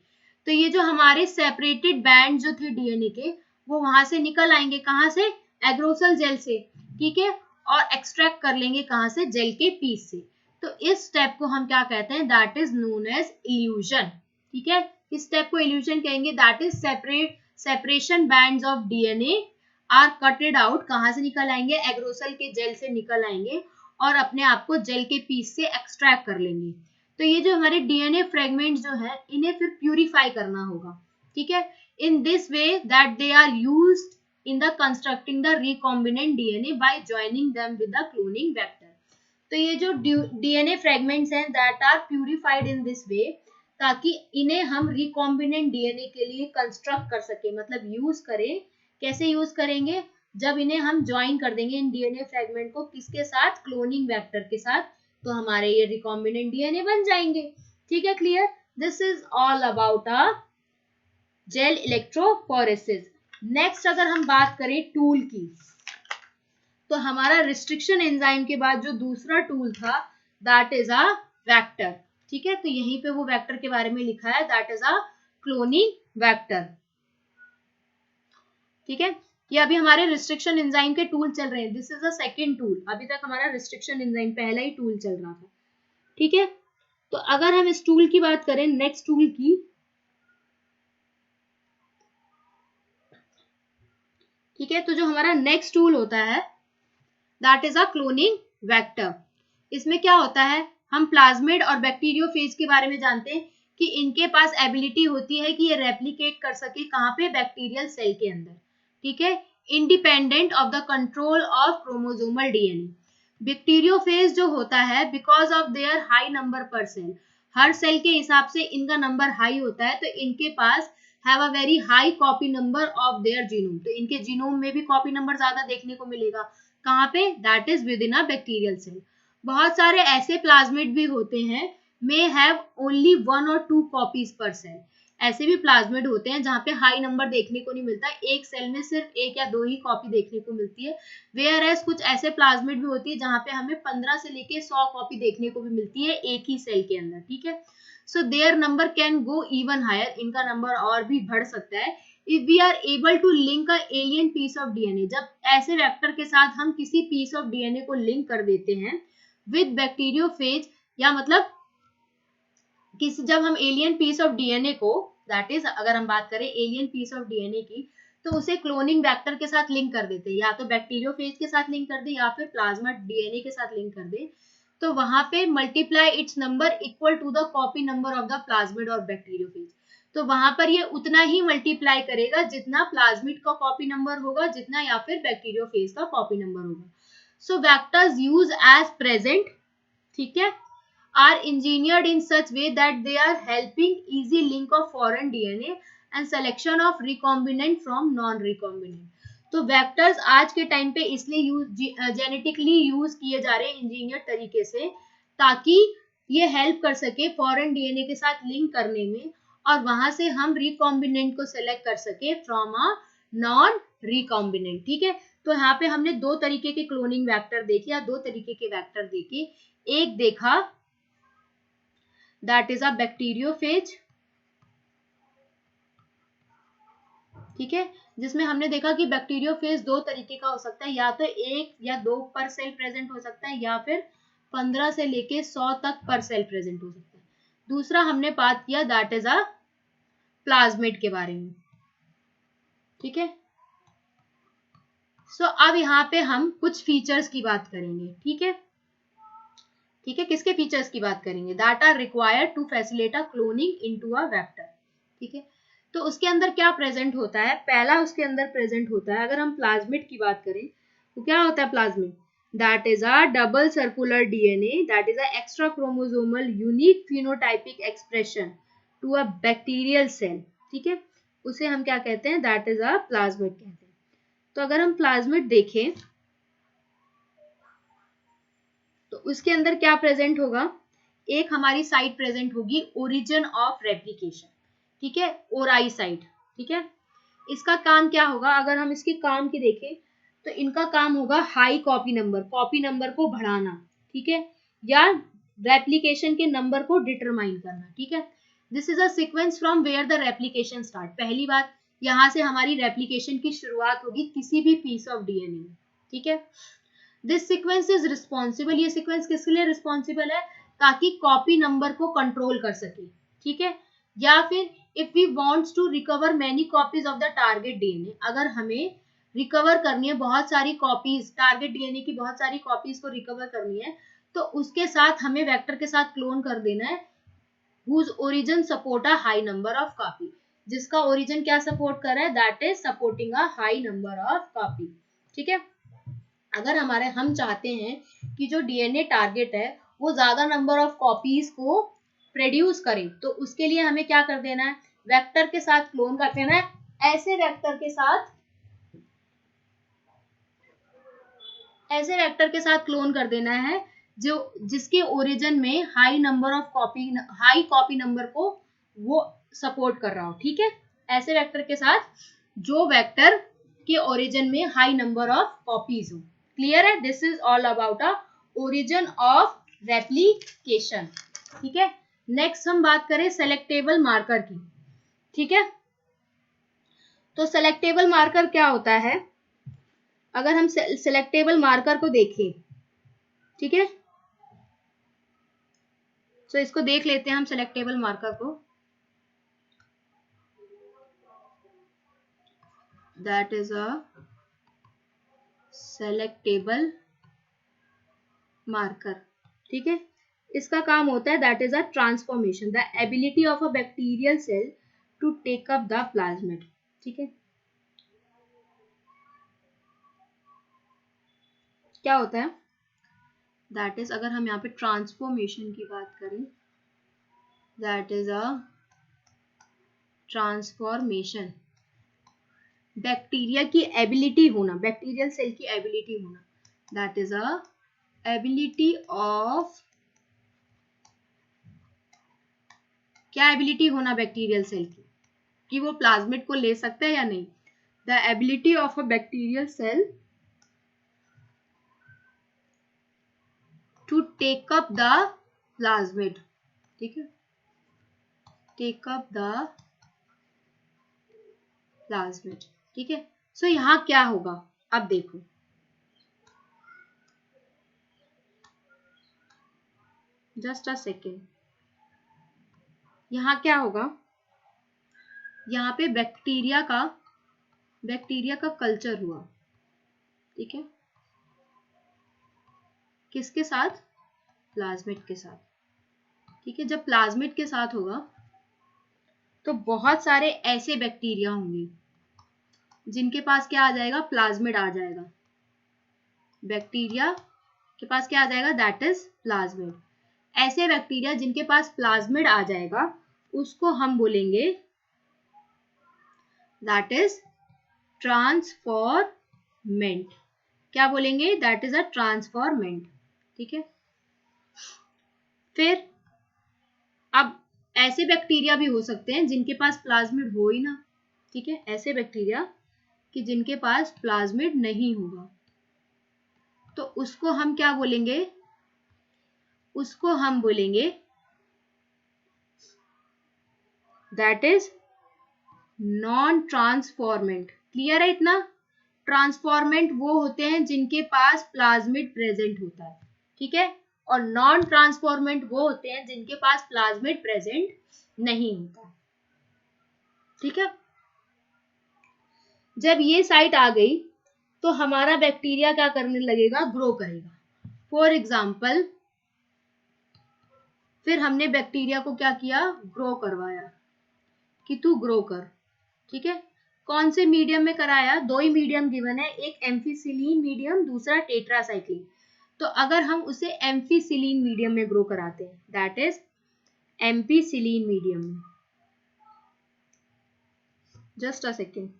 तो ये जो हमारे सेपरेटेड बैंड जो थे डीएनए के, वो वहां से निकल आएंगे, कहां से, एग्रोसल जेल से, ठीक है, और एक्सट्रैक्ट कर लेंगे कहां से, जेल के पीस से। तो इस स्टेप को हम क्या कहते हैं, that is known as elution, ठीक है। इस स्टेप को इल्यूजन कहेंगे, that is separation bands of DNA are cutted out, कहां से निकल आएंगे, एग्रोसल के जेल से निकल आएंगे और अपने आप को जेल के पीस से एक्सट्रैक्ट कर लेंगे। तो ये जो हमारे डीएनए फ्रेगमेंट जो है, इन्हें फिर प्यूरिफाई करना होगा, ठीक है, in this way that they are used in the constructing the recombinant DNA by joining them with the cloning vector। तो ये जो DNA fragments हैं that are purified in this way, ताकि इन्हें हम recombinant DNA के लिए construct कर सके, मतलब यूज करें। कैसे यूज करेंगे, जब इन्हें हम ज्वाइन कर देंगे इन DNA फ्रेगमेंट को किसके साथ, क्लोनिंग वेक्टर के साथ, तो हमारे ये रिकॉम्बिनेंट डीएनए बन जाएंगे, ठीक है, clear. This is all about a gel electrophoresis. Next अगर हम बात करें टूल की, तो हमारा रिस्ट्रिक्शन एंजाइम के बाद जो दूसरा टूल था, दैट इज अ वेक्टर, ठीक है। तो यहीं पे वो वेक्टर के बारे में लिखा है, that is a cloning vector, ठीक है। ये अभी हमारे रिस्ट्रिक्शन एंजाइम के टूल चल रहे हैं, this is a second tool, अभी तक हमारा रिस्ट्रिक्शन एंजाइम पहला ही टूल चल रहा था, ठीक है। तो अगर हम इस टूल की बात करें, नेक्स्ट टूल की, ठीक है, तो जो हमारा नेक्स्ट टूल होता है, that is a cloning vector. इसमें क्या होता है, हम प्लाज्मिड और बैक्टीरियोफेज के बारे में जानते हैं कि इनके पास एबिलिटी होती है कि ये रेप्लिकेट कर सके, कहां पे, बैक्टीरियल सेल के अंदर, ठीक है, independent of the control of chromosomal DNA. Bacteriophage जो होता है, because of their high number पर सेल, हर सेल के हिसाब से इनका नंबर हाई होता है, तो इनके पास have a very high copy number of their genome, तो इनके जीनोम में भी कॉपी नंबर ज्यादा देखने को मिलेगा, कहां पे, that is within a bacterial cell. बहुत सारे ऐसे प्लाज्मिड भी होते हैं, मे हैव ओनली 1 और 2 कॉपीज पर सेल, ऐसे भी प्लाज्मिड होते हैं जहां पे हाई नंबर देखने को नहीं मिलता, एक सेल में सिर्फ 1 या 2 ही कॉपी देखने को मिलती है। वेयर एज कुछ ऐसे प्लाज्मिड भी होती है जहां पे हमें 15 से लेके 100 कॉपी देखने को भी मिलती है एक ही सेल के अंदर, ठीक है। So there number can go even higher, इनका नंबर और भी बढ़ सकता है। If we are able to link a alien piece of DNA, जब ऐसे वेक्टर के साथ हम किसी पीस ऑफ डीएनए को लिंक कर देते हैं विद बैक्टीरियोफेज, या मतलब किसी, जब हम एलियन पीस ऑफ डीएनए को, दैट इज अगर हम बात करें एलियन पीस ऑफ डीएनए की, तो उसे क्लोनिंग वेक्टर के साथ लिंक कर देते हैं, या तो बैक्टीरियोफेज के साथ लिंक कर दे या फिर प्लाज्मा डीएनए के साथ लिंक कर दे, तो वहां पे multiply its number equal to the copy number of the plasmid और बैक्टीरियोफेज, तो वहां पर ये उतना ही मल्टीप्लाई करेगा जितना प्लाज्मिड का कॉपी नंबर होगा, जितना या फिर बैक्टीरियोफेज का कॉपी नंबर होगा। सो वेक्टर्स यूज एज प्रेजेंट, ठीक है, are engineered in such way that they are helping easy link of foreign DNA and selection of recombinant from non-recombinant। तो वेक्टर्स आज के टाइम पे इसलिए जेनेटिकली यूज किए जा रहे हैं इंजीनियर तरीके से, ताकि ये हेल्प कर सके फॉरेन डीएनए के साथ लिंक करने में, और वहां से हम रिकॉम्बिनेंट को सेलेक्ट कर सके फ्रॉम अ नॉन रिकॉम्बिनेंट। ठीक है, तो यहाँ पे हमने दो तरीके के क्लोनिंग वेक्टर देखे, या दो तरीके के वेक्टर देखे। एक देखा that is a bacteriophage, ठीक है, जिसमें हमने देखा कि बैक्टीरियोफेज दो तरीके का हो सकता है, या तो एक या दो पर सेल प्रेजेंट हो सकता है, या फिर 15 से लेके 100 तक पर सेल प्रेजेंट हो सकता है। दूसरा हमने बात किया दैट इज अ प्लाज्मिड के बारे में, ठीक है। सो अब यहाँ पे हम कुछ फीचर्स की बात करेंगे, ठीक है, ठीक है, किसके फीचर्स की बात करेंगे, that are required to facilitate a cloning into a vector, ठीक है। तो उसके अंदर क्या प्रेजेंट होता है, पहला उसके अंदर प्रेजेंट होता है, अगर हम प्लाज्मिड की बात करें तो क्या होता है plasmid, that is a double circular DNA, that is a extra chromosomal unique phenotypic expression to a bacterial cell, ठीक है, उसे हम क्या कहते हैं, दैट इज अ प्लाज्मिड कहते हैं। तो अगर हम प्लाज्मिड देखें तो उसके अंदर क्या प्रेजेंट होगा, एक हमारी साइट प्रेजेंट होगी ओरिजिन ऑफ रेप्लिकेशन, ठीक है, ओराई साइट, ठीक है। इसका काम क्या होगा, अगर हम इसके काम की देखें तो इनका काम होगा हाई कॉपी नंबर को बढ़ाना, ठीक है, या रेप्लिकेशन के नंबर को डिटरमाइन करना, ठीक है। This is a sequence from where the replication start, पहली बात यहां से हमारी रेप्लिकेशन की शुरुआत होगी किसी भी पीस ऑफ डीएनए में, ठीक है। दिस सीक्वेंस इज रिस्पॉन्सिबल, ये सीक्वेंस किसके लिए रिस्पॉन्सिबल है, ताकि कॉपी नंबर को कंट्रोल कर सके, ठीक है। या फिर if we wants to recover many copies of the target DNA, अगर हमें रिकवर करनी है बहुत सारी कॉपीज, टारगेट डीएनए की बहुत सारी कॉपीज को रिकवर करनी है, तो उसके साथ हमें वेक्टर के साथ क्लोन कर देना है whose origin support a high number of copy, जिसका ओरिजिन क्या सपोर्ट कर रहा है, that is supporting a high number of copy, ठीक है। अगर हमारे हम चाहते हैं कि जो डीएनए टारगेट है वो ज्यादा नंबर ऑफ कॉपीज को प्रोड्यूस करे, तो उसके लिए हमें क्या कर देना है, वेक्टर के साथ क्लोन कर देना है, ऐसे वेक्टर के साथ क्लोन कर देना है जो जिसके ओरिजिन में हाई कॉपी नंबर को वो सपोर्ट कर रहा हो, ठीक है। ऐसे वेक्टर के साथ जो वेक्टर के ओरिजिन में हाई नंबर ऑफ कॉपीज हो, क्लियर है, this is all about a origin of replication, ठीक है। नेक्स्ट हम बात करें सेलेक्टेबल मार्कर की, ठीक है। तो सेलेक्टेबल मार्कर क्या होता है, अगर हम सेलेक्टेबल मार्कर को देखें, ठीक है, तो इसको देख लेते हैं हम सेलेक्टेबल मार्कर को, that is a selectable marker, ठीक है। इसका काम होता है that is a transformation, the ability of a bacterial cell to take up the plasmid, ठीक है। क्या होता है, दैट इज अगर हम यहाँ पे ट्रांसफॉर्मेशन की बात करें, that is a transformation, bacteria की एबिलिटी होना, बैक्टीरियल सेल की एबिलिटी होना, that is a ability of, क्या एबिलिटी होना बैक्टीरियल सेल की, कि वो प्लाज्मिड को ले सकता है या नहीं, the ability of a bacterial cell to take up the plasmid, ठीक है। टेक अप द प्लाज्मिड, ठीक है। सो यहाँ क्या होगा, अब देखो, जस्ट अ सेकेंड, यहाँ क्या होगा, यहाँ पे बैक्टीरिया का कल्चर हुआ, ठीक है, किसके साथ, प्लाज्मिड के साथ, ठीक है। जब प्लाज्मिड के साथ होगा तो बहुत सारे ऐसे बैक्टीरिया होंगे जिनके पास क्या आ जाएगा, प्लाज्मिड आ जाएगा, बैक्टीरिया के पास क्या आ जाएगा, दैट इज प्लाज्मिड। ऐसे बैक्टीरिया जिनके पास प्लाज्मिड आ जाएगा उसको हम बोलेंगे दैट इज ट्रांसफॉर्मेंट। क्या बोलेंगे, दैट इज अ ट्रांसफॉर्मेंट, ठीक है। फिर अब ऐसे बैक्टीरिया भी हो सकते हैं जिनके पास प्लाज्मिड हो ही ना, ठीक है, ऐसे बैक्टीरिया कि जिनके पास प्लाज्मिड नहीं होगा, तो उसको हम क्या बोलेंगे, उसको हम बोलेंगे that is non transformant. Clear है इतना, ट्रांसफॉर्मेंट वो होते हैं जिनके पास प्लाज्मिड प्रेजेंट होता है, ठीक है, और नॉन ट्रांसफॉर्मेंट वो होते हैं जिनके पास प्लाज्मिड प्रेजेंट नहीं होता, ठीक है। जब ये साइट आ गई तो हमारा बैक्टीरिया क्या करने लगेगा, ग्रो करेगा। फॉर एग्जाम्पल, फिर हमने बैक्टीरिया को क्या किया, ग्रो करवाया कि तू ग्रो कर, ठीक है। कौन से मीडियम में कराया, दो ही मीडियम गिवन है, एक एम्फीसिलीन मीडियम, दूसरा टेट्रासाइक्लिन। तो अगर हम उसे एम्फीसिलीन मीडियम में ग्रो कराते हैं, दैट इज एम्फीसिलीन मीडियम में, जस्ट अ सेकेंड,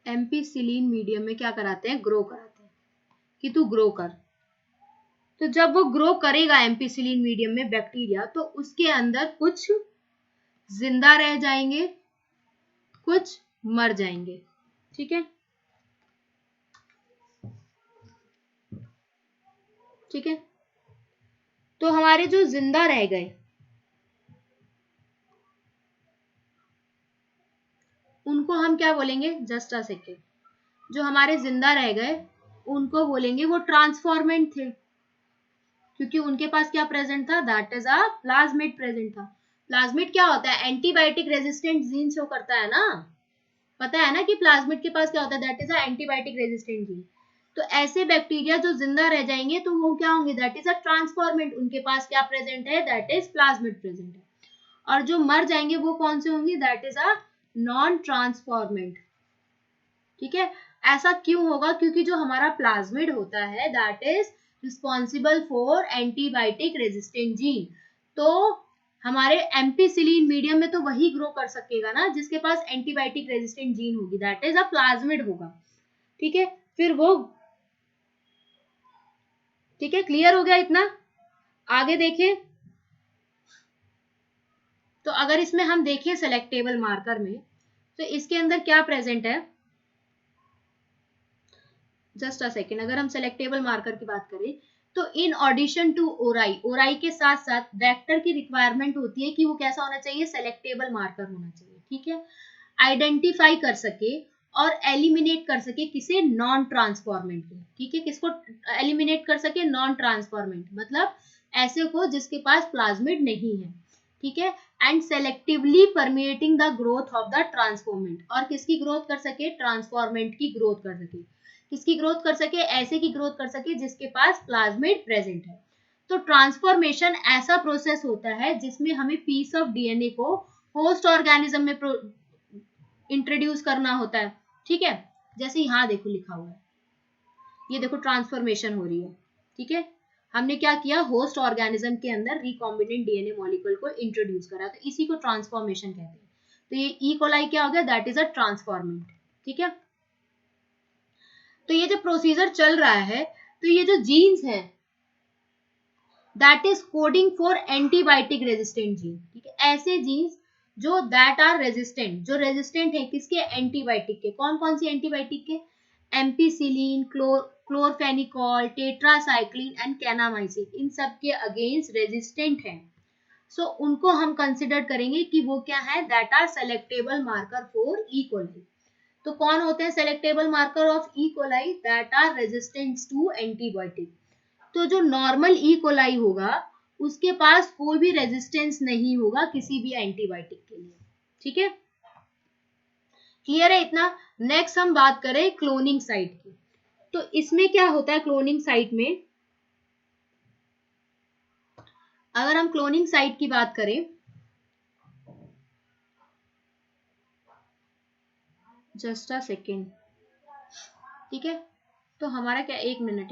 एम्फीसिलीन मीडियम में क्या कराते हैं, ग्रो कराते हैं कि तू ग्रो कर। तो जब वो ग्रो करेगा एम्फीसिलीन मीडियम में बैक्टीरिया, तो उसके अंदर कुछ जिंदा रह जाएंगे, कुछ मर जाएंगे, ठीक है, ठीक है। तो हमारे जो जिंदा रह गए उनको हम क्या बोलेंगे, जस्ट अ सेकेंड, जो हमारे जिंदा रह गए उनको बोलेंगे वो ट्रांसफॉर्मेंट थे, क्योंकि उनके पास क्या प्रेजेंट था, that is a plasmid present था। प्लाज्मिड क्या होता है, एंटीबायोटिक रेजिस्टेंट जीन शो करता है ना, पता है ना कि प्लाज्मिड के पास क्या होता है, that is a antibiotic resistant gene. तो ऐसे बैक्टीरिया जो जिंदा रह जाएंगे तो वो क्या होंगे, दैट इज अ ट्रांसफॉर्मेंट, उनके पास क्या प्रेजेंट है, दैट इज प्लाज्मिड प्रेजेंट है। और जो मर जाएंगे वो कौन से होंगे, that is a non transformant, ठीक है। ऐसा क्यों होगा, क्योंकि जो हमारा प्लाज्मिड होता है that is responsible for antibiotic resistant gene. तो हमारे एम्पीसिलीन मीडियम में तो वही ग्रो कर सकेगा ना जिसके पास एंटीबायोटिक रेजिस्टेंट जीन होगी, दैट इज अ प्लाज्मिड होगा, ठीक है। फिर वो, ठीक है, क्लियर हो गया इतना, आगे देखें। तो अगर इसमें हम देखें सेलेक्टेबल मार्कर में, तो इसके अंदर क्या प्रेजेंट है, जस्ट अ सेकेंड, अगर हम सेलेक्टेबल मार्कर की बात करें तो इन ऑडिशन टू ओराई, ओराई के साथ साथ वेक्टर की रिक्वायरमेंट होती है कि वो कैसा होना चाहिए, सेलेक्टेबल मार्कर होना चाहिए, ठीक है। आइडेंटिफाई कर सके और एलिमिनेट कर सके किसे, नॉन ट्रांसफॉर्मेंट को, ठीक है, किसको एलिमिनेट कर सके, नॉन ट्रांसफॉर्मेंट, मतलब ऐसे को जिसके पास प्लाज्मिड नहीं है, ठीक है। And selectively permitting the growth of the transformant, और किसकी ग्रोथ कर सके, ट्रांसफॉर्मेंट की ग्रोथ कर सके, किसकी ग्रोथ कर सके, ऐसे की ग्रोथ कर सके जिसके पास प्लाज्मिड प्रेजेंट है। तो ट्रांसफॉर्मेशन ऐसा प्रोसेस होता है जिसमें हमें पीस ऑफ डीएनए को होस्ट ऑर्गेनिज्म में इंट्रोड्यूस करना होता है, ठीक है। जैसे यहाँ देखो लिखा हुआ है, ये देखो ट्रांसफॉर्मेशन हो रही है, ठीक है। हमने क्या किया, होस्ट ऑर्गेनिज्म के अंदर रिकॉम्बिनेंट डीएनए मॉलिक्यूल को इंट्रोड्यूस करा, तो इसी को ट्रांसफॉर्मेशन कहते हैं। तो ये ई कोलाई क्या हो गया, दैट इज अ ट्रांसफॉर्मेंट, ठीक है। तो ये जो प्रोसीजर चल रहा है, तो ये जो जीन्स है that is coding for antibiotic resistant gene, ठीक है। ऐसे जीन्स जो दैट आर रेजिस्टेंट, जो रेजिस्टेंट है किसके, एंटीबायोटिक के, कौन कौन सी एंटीबायोटिक के, एम्पीसिलीन, क्लोरफेनिकॉल, टेट्रासाइक्लिन एंड कैनामाइसिन, इन सब के अगेंस्ट रेजिस्टेंट है। सो उनको हम कंसिडर करेंगे कि वो क्या है, that are selectable marker for E coli. तो कौन होते हैं selectable marker of E coli, that are resistant to antibiotic. तो जो नॉर्मल ई कोलाई होगा उसके पास कोई भी रेजिस्टेंस नहीं होगा किसी भी एंटीबायोटिक के लिए। ठीक है, क्लियर है इतना। नेक्स्ट हम बात करें क्लोनिंग साइट की। तो इसमें क्या होता है क्लोनिंग साइट में, अगर हम क्लोनिंग साइट की बात करें, जस्ट अ सेकेंड, ठीक है, तो हमारा क्या, एक मिनट,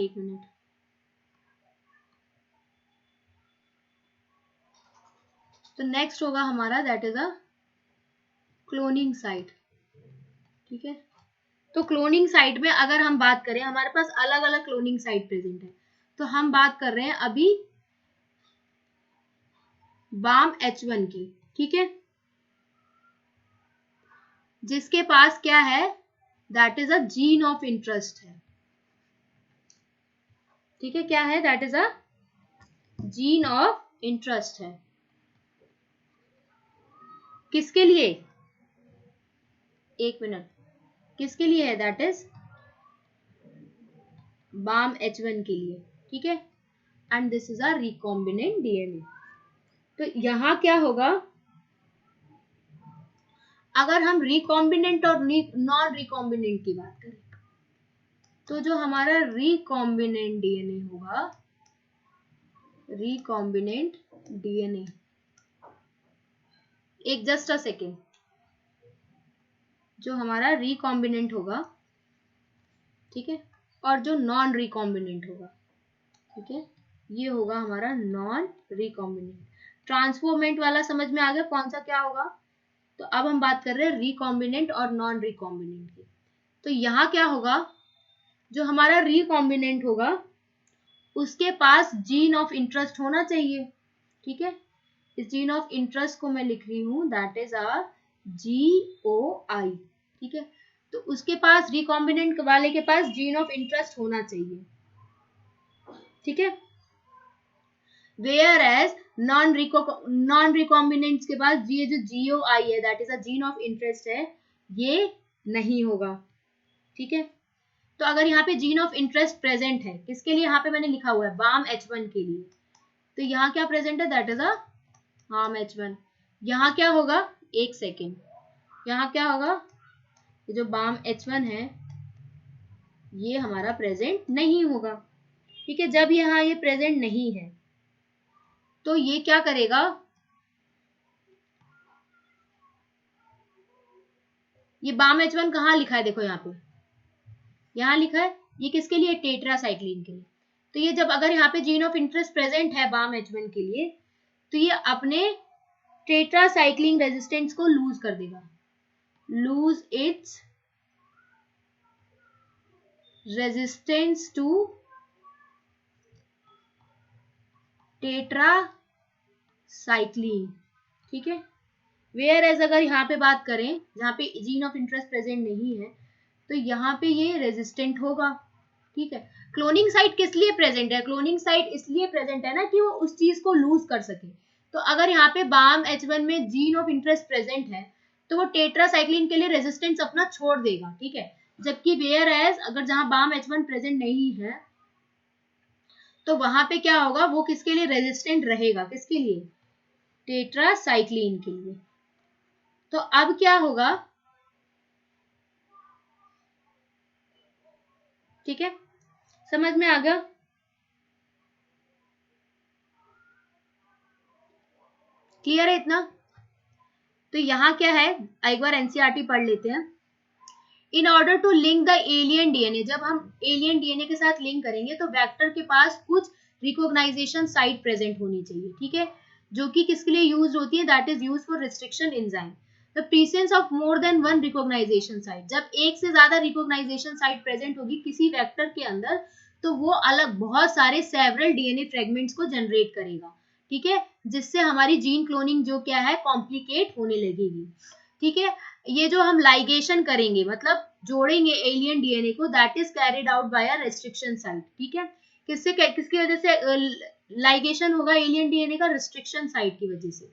तो नेक्स्ट होगा हमारा that is a cloning site. ठीक है, तो क्लोनिंग साइट में अगर हम बात करें, हमारे पास अलग अलग क्लोनिंग साइट प्रेजेंट है। तो हम बात कर रहे हैं अभी बाम H1 की। ठीक है, जिसके पास क्या है, that is a gene of interest है। ठीक है, क्या है, that is a gene of interest है। किसके लिए, एक मिनट, किसके लिए है, दैट इज बाम H1 के लिए। ठीक है, and this is a recombinant DNA. तो यहां क्या होगा, अगर हम रिकॉम्बिनेंट और नॉन रिकॉम्बिनेंट की बात करें, तो जो हमारा रिकॉम्बिनेंट डीएनए होगा, रिकॉम्बिनेंट डीएनए, एक जस्ट अ सेकेंड, जो हमारा रिकॉम्बिनेंट होगा, ठीक है, और जो नॉन रिकॉम्बिनेंट होगा, ठीक है, ये होगा हमारा नॉन रिकॉम्बिनेंट। ट्रांसफॉर्मेंट वाला समझ में आ गया कौन सा क्या होगा। तो अब हम बात कर रहे हैं रिकॉम्बिनेंट और नॉन रिकॉम्बिनेंट की। तो यहां क्या होगा, जो हमारा रिकॉम्बिनेंट होगा उसके पास जीन ऑफ इंटरेस्ट होना चाहिए। ठीक है, इस जीन ऑफ इंटरेस्ट को मैं लिख रही हूं, दैट इज आर GOI। ठीक है, तो उसके पास, रिकॉम्बिनेंट वाले के पास जीन ऑफ इंटरेस्ट होना चाहिए। ठीक है, वेयर एज नॉन रिकॉम्बिनेंट्स के पास ये जो GOI है, that is a gene of interest है, ये नहीं होगा। ठीक है, तो अगर यहाँ पे जीन ऑफ इंटरेस्ट प्रेजेंट है, किसके लिए, यहाँ पे मैंने लिखा हुआ है बाम H1 के लिए, तो यहाँ क्या प्रेजेंट है, that is a Bam H1। यहाँ क्या होगा, एक सेकेंड, यहाँ क्या होगा, ये जो बाम H1 है ये हमारा प्रेजेंट नहीं होगा। ठीक है, जब यहाँ ये प्रेजेंट नहीं है तो ये क्या करेगा, ये बाम H1 कहाँ लिखा है, देखो यहाँ पे, यहाँ लिखा है, ये किसके लिए, टेट्रासाइक्लिन के लिए। तो ये जब, अगर यहाँ पे जीन ऑफ इंटरेस्ट प्रेजेंट है बाम H1 के लिए, तो ये अपने टेट्रासाइक्लिन रेजिस्टेंस को लूज कर देगा, lose its resistance to tetracycline. ठीक है, वेयर एज अगर यहाँ पे बात करें, जहाँ पे जीन ऑफ इंटरेस्ट प्रेजेंट नहीं है, तो यहाँ पे ये रेजिस्टेंट होगा। ठीक है, क्लोनिंग साइट किस लिए प्रेजेंट है, क्लोनिंग साइट इसलिए प्रेजेंट है ना कि वो उस चीज को लूज कर सके। तो अगर यहाँ पे बाम H1 में जीन ऑफ इंटरेस्ट प्रेजेंट है तो वो टेट्रासाइक्लिन के लिए रेजिस्टेंस अपना छोड़ देगा। ठीक है, जबकि वेयर एज अगर जहां बाम H1 प्रेजेंट नहीं है तो वहां पे क्या होगा, वो किसके लिए रेजिस्टेंट रहेगा, किसके लिए, टेट्रासाइक्लिन के लिए। तो अब क्या होगा, ठीक है, समझ में आ गया। क्लियर है इतना। तो यहाँ क्या है, एक बार एनसीईआरटी पढ़ लेते हैं। In order to link the alien DNA, जब हम एलियन डीएनए के साथ लिंक करेंगे तो वेक्टर के पास कुछ रिकॉग्नाइजेशन साइट प्रेजेंट होनी चाहिए। ठीक है, जो कि किसके लिए यूज होती है, that is use for restriction enzyme. The presence of more than one recognization site, जब एक से ज्यादा रिकॉग्नाइजेशन साइट प्रेजेंट होगी किसी वेक्टर के अंदर, तो वो अलग बहुत सारे सेवरल डीएनए फ्रेगमेंट्स को जनरेट करेगा। ठीक है, जिससे हमारी जीन क्लोनिंग जो क्या है, कॉम्प्लिकेट होने लगेगी। ठीक है, ये जो हम लाइगेशन करेंगे, मतलब जोड़ेंगे एलियन डीएनए को, that is carried out by a restriction site. ठीक है, किसकी वजह से लाइगेशन होगा एलियन डीएनए का? रिस्ट्रिक्शन साइट की वजह से,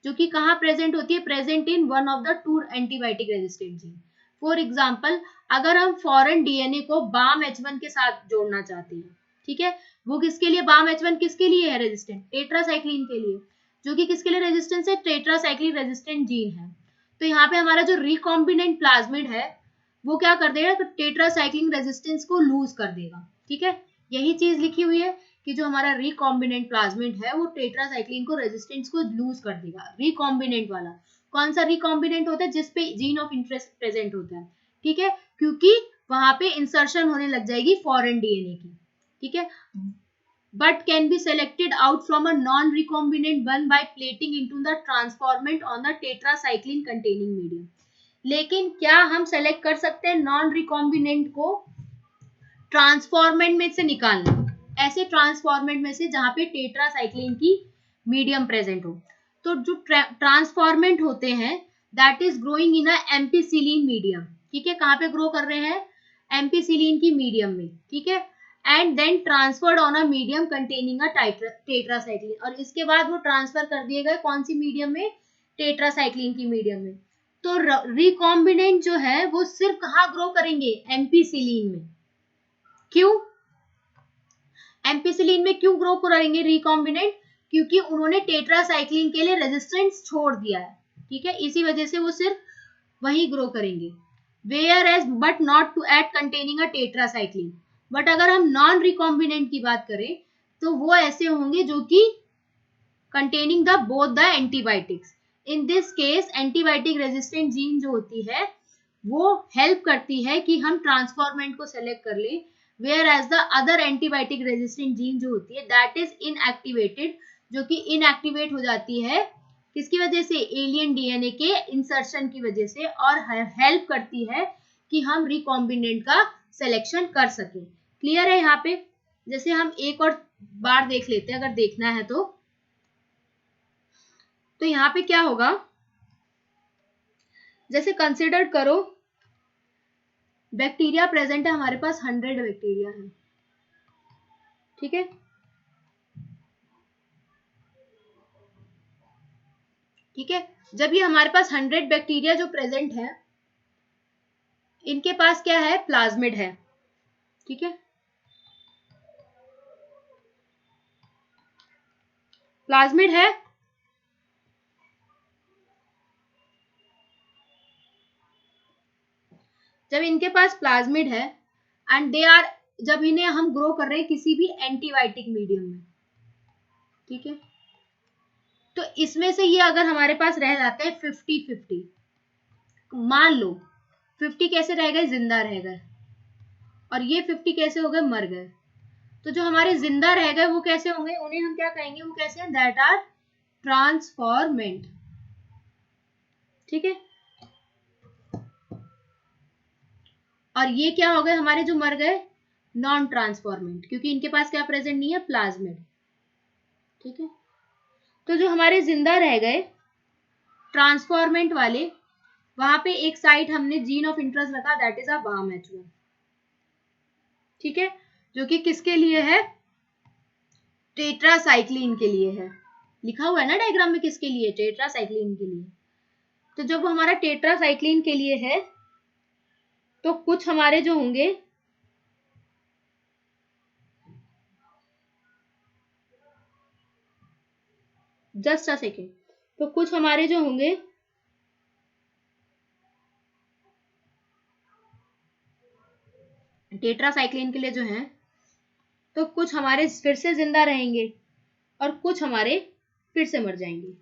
जो कि कहाँ प्रेजेंट होती है? Present in one of the two antibiotic resistant gene. For example, अगर हम फॉरेन डीएनए को बाम H1 के साथ जोड़ना चाहते हैं, ठीक है, वो किसके लिए? बाम H1 किसके लिए है रेजिस्टेंट? टेट्रासाइक्लिन के लिए, जो कि किसके लिए रेजिस्टेंस है? टेट्रासाइक्लिन रेजिस्टेंट जीन है। तो यहाँ पे हमारा जो रिकॉम्बिनेंट प्लाज्मिड है वो क्या कर देगा? तो टेट्रासाइक्लिन रेजिस्टेंस को लूज कर देगा। ठीक है, यही चीज लिखी हुई है कि जो हमारा रिकॉम्बिनेंट प्लाज्मिड है वो टेट्रासाइक्लिन को रेजिस्टेंस को लूज कर देगा। रिकॉम्बिनेंट वाला कौन सा रिकॉम्बिनेंट होता है? जिसपे जीन ऑफ इंटरेस्ट प्रेजेंट होता है। ठीक है, क्योंकि वहां पे इंसर्शन होने लग जाएगी फॉरेन डीएनए की। ठीक है, but can be selected out from a non-recombinant one by plating into the transformant on the tetracycline containing medium। लेकिन क्या हम सेलेक्ट कर सकते हैं नॉन रिकॉम्बिनेंट को ट्रांसफॉर्मेंट में से निकालना? ऐसे ट्रांसफॉर्मेंट में से जहां पे टेट्रासाइक्लिन की मीडियम प्रेजेंट हो। तो जो ट्रांसफॉर्मेंट होते हैं that is growing in a ampicillin medium. ठीक है, कहां पे ग्रो कर रहे हैं? एम्पीसिलीन की मीडियम में। ठीक है, and then transferred on a medium containing a tetracycline, और इसके बाद वो ट्रांसफर कर दिए गए कौन सी मीडियम में? टेट्रासाइक्लिन की मीडियम में। तो रिकॉम्बिनेंट जो है वो सिर्फ कहाँ ग्रो करेंगे? एम्पीसिलीन में। क्यों एम्पीसिलीन में क्यों ग्रो करेंगे रिकॉम्बिनेंट? क्योंकि उन्होंने टेट्रासाइक्लिन के लिए रेजिस्टेंस छोड़ दिया है। ठीक है, इसी वजह से वो सिर्फ वही ग्रो करेंगे। Whereas but not to at containing a tetracycline. But अगर हम नॉन रिकॉम्बिनेंट की बात करें तो वो ऐसे होंगे जो कि containing the both the antibiotics. In this case antibiotic resistant gene जो होती है वो हेल्प करती है कि हम ट्रांसफॉर्मेंट को सेलेक्ट कर ले, whereas the other antibiotic resistant gene जो होती है दैट इज इनएक्टिवेटेड, जो कि इनएक्टिवेट हो जाती है किसकी वजह से? एलियन डीएनए के इंसर्शन की वजह से, और हेल्प करती है कि हम रिकॉम्बिनेंट का सिलेक्शन कर सकें। क्लियर है यहाँ पे? जैसे हम एक और बार देख लेते हैं अगर देखना है तो यहाँ पे क्या होगा? जैसे कंसिडर करो बैक्टीरिया प्रेजेंट है हमारे पास, 100 बैक्टीरिया है। ठीक है, ठीक है, जब ये हमारे पास 100 बैक्टीरिया जो प्रेजेंट है इनके पास क्या है? प्लाज्मिड है। ठीक है, प्लाज्मिड है। जब इनके पास प्लाज्मिड है एंड दे आर, जब इन्हें हम ग्रो कर रहे हैं किसी भी एंटीबायोटिक मीडियम में, ठीक है, तो इसमें से ये अगर हमारे पास रह जाते हैं 50-50, मान लो 50 कैसे रह गए? जिंदा रह गए, और ये 50 कैसे हो गए? मर गए। तो जो हमारे जिंदा रह गए वो कैसे होंगे? उन्हें हम क्या कहेंगे? वो कैसे हैं? That are transformant. ठीक है, और ये क्या हो गए हमारे जो मर गए? नॉन ट्रांसफॉर्मेंट, क्योंकि इनके पास क्या प्रेजेंट नहीं है? प्लाज्मिड। ठीक है, तो जो हमारे जिंदा रह गए ट्रांसफॉर्मेंट वाले, वहां पे एक साइट हमने जीन ऑफ इंटरेस्ट रखा that is a Bam H1। ठीक है, जो कि किसके लिए है? टेट्रासाइक्लिन के लिए है। लिखा हुआ है ना डायग्राम में किसके लिए? टेट्रासाइक्लिन के लिए। तो जब वो हमारा टेट्रासाइक्लिन के लिए है तो कुछ हमारे जो होंगे जस्ट अ सेकेंड, तो कुछ हमारे जो होंगे टेट्रासाइक्लिन के लिए जो है, तो कुछ हमारे फिर से जिंदा रहेंगे और कुछ हमारे फिर से मर जाएंगे।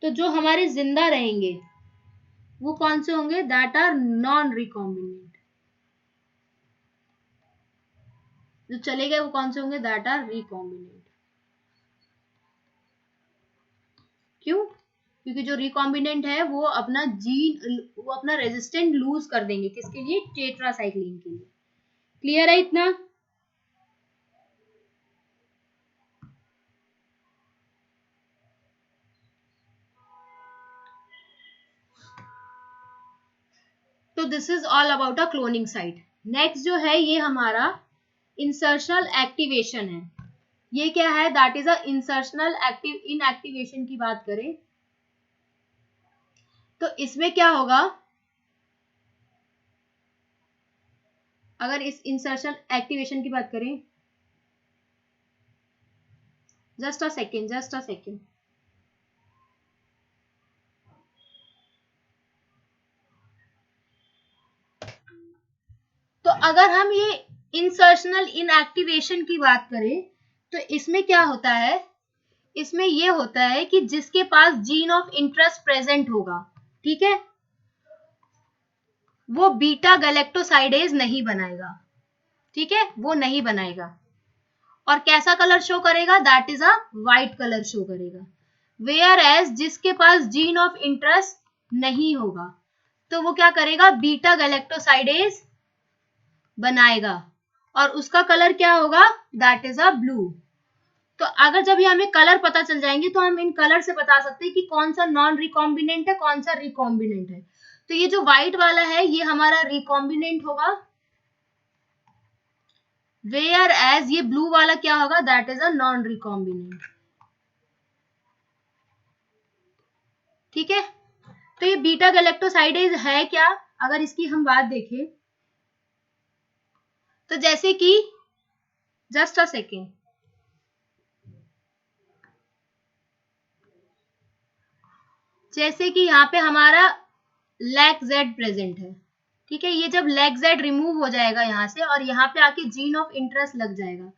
तो जो हमारे जिंदा रहेंगे वो कौन से होंगे? That are non recombinant. जो चले गए वो कौन से होंगे? That are recombinant. क्यों? क्योंकि जो रिकॉम्बिनेंट है वो अपना जीन, वो अपना रेजिस्टेंट लूज कर देंगे किसके लिए? टेट्रासाइक्लिन के लिए। क्लियर है इतना? तो this is all about a cloning site. Next जो है ये हमारा इंसर्शनल एक्टिवेशन है। ये क्या है? That is a insertional inactivation की बात करें तो इसमें क्या होगा, अगर इस इंसर्शन एक्टिवेशन की बात करें, जस्ट अ सेकेंड। तो अगर हम ये इंसर्शनल इनएक्टिवेशन की बात करें तो इसमें क्या होता है, इसमें ये होता है कि जिसके पास जीन ऑफ इंटरेस्ट प्रेजेंट होगा, ठीक है, वो बीटा गैलेक्टोसाइडेज नहीं बनाएगा, ठीक है, वो नहीं बनाएगा। और कैसा कलर शो करेगा? That is a white colour show करेगा। वेयर एज जिसके पास जीन ऑफ इंटरेस्ट नहीं होगा तो वो क्या करेगा? बीटा गैलेक्टोसाइडेज बनाएगा और उसका कलर क्या होगा? That is a blue. तो अगर जब ये हमें कलर पता चल जाएंगे तो हम इन कलर से बता सकते हैं कि कौन सा नॉन रिकॉम्बिनेंट है, कौन सा रिकॉम्बिनेंट है। तो ये जो व्हाइट वाला है ये हमारा रिकॉम्बिनेंट होगा, वेयर एज ये ब्लू वाला क्या होगा? That is a non recombinant, ठीक है। तो ये बीटा गैलेक्टोसाइडेज है क्या? अगर इसकी हम बात देखें तो जैसे कि, जस्ट अ सेकेंड, जैसे कि यहाँ पे हमारा लैक जेड प्रेजेंट है, ठीक है। ये जब लैक जेड रिमूव हो जाएगा यहाँ से और यहाँ पे आके जीन ऑफ इंटरेस्ट लग जाएगा,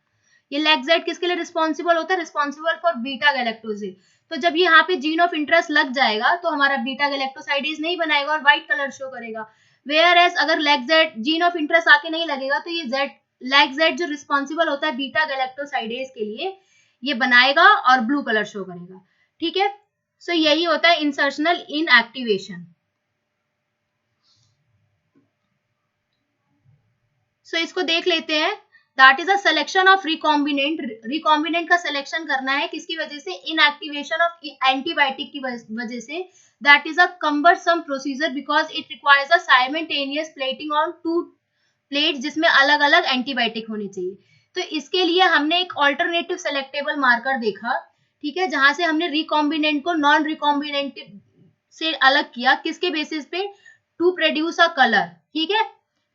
ये लैक जेड किसके लिए रिस्पॉन्सिबल होता है? Responsible for beta galactosidase. तो जब यहाँ पे जीन ऑफ इंटरेस्ट लग जाएगा तो हमारा बीटा गैलेक्टोसाइडेज नहीं बनाएगा और व्हाइट कलर शो करेगा। वेयर एज अगर lac Z gene of interest आके नहीं लगेगा तो ये जेड, लैक जेड जो रिस्पॉन्सिबल होता है बीटा गैलेक्टोसाइडेज के लिए, ये बनाएगा और ब्लू कलर शो करेगा, ठीक है। सो यही होता है इंसर्शनल इनएक्टिवेशन। सो इसको देख लेते हैं। That is a selection of recombinant. Recombinant का सिलेक्शन करना है किसकी वजह से? इनएक्टिवेशन ऑफ एंटीबायोटिक की वजह से। That is a cumbersome procedure because it requires a simultaneous plating on two plate जिसमें अलग अलग एंटीबायोटिक होनी चाहिए। तो इसके लिए हमने एक ऑल्टरनेटिव सेलेक्टेबल मार्कर देखा, ठीक है, जहां से हमने रिकॉम्बिनेंट को नॉन रिकॉम्बिनेंट से अलग किया, किसके बेसिस पे? टू प्रोड्यूस अ कलर, ठीक है,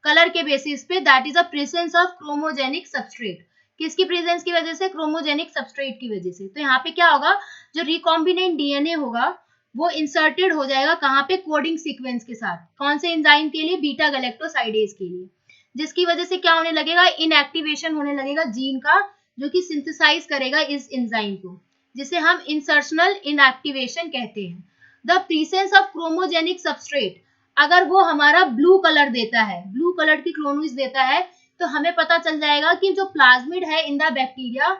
कलर के बेसिस पे। That is a presence of chromogenic substrate. किसकी प्रेजेंस की वजह से? क्रोमोजेनिक सबस्ट्रेट की वजह से। तो यहाँ पे क्या होगा? जो रिकॉम्बिनेंट डीएनए होगा वो इंसर्टेड हो जाएगा कहाँ पे? कोडिंग सीक्वेंस के साथ। कौन से एंजाइम के लिए? बीटा गैलेक्टोसाइडेज के लिए। जिसकी वजह से क्या होने लगेगा? इनएक्टिवेशन होने लगेगा जीन का, जो कि सिंथेसाइज करेगा इस एंजाइम को, जिसे हम इंसर्शनल इनएक्टिवेशन कहते हैं। The presence of chromogenic substrate, अगर वो हमारा ब्लू कलर देता है, ब्लू कलर की क्लोनोइज देता है, तो हमें पता चल जाएगा कि जो प्लाज्मिड है इन द बैक्टीरिया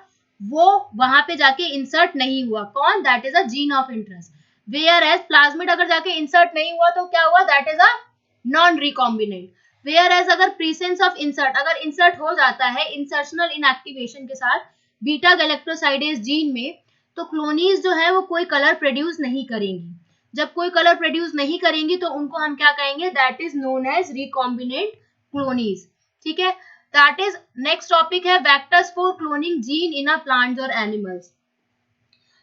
वो वहां पे जाके इंसर्ट नहीं हुआ। कौन? That is a gene of interest. Whereas plasmid अगर जाके इंसर्ट नहीं हुआ तो क्या हुआ? That is a non recombinant. Whereas अगर प्रेजेंस ऑफ इंसर्ट, अगर इंसर्ट हो जाता है इंसर्शनल इनएक्टिवेशन के साथ बीटा गैलेक्टोसाइडेज जीन में, तो क्लोनीज जो है वो कोई कलर प्रोड्यूस नहीं करेंगी। जब कोई कलर प्रोड्यूस नहीं करेंगी तो उनको हम क्या कहेंगे? That is known as recombinant clones, ठीक है। दैट इज नेक्स्ट टॉपिक है vectors for cloning gene in a plants और एनिमल्स।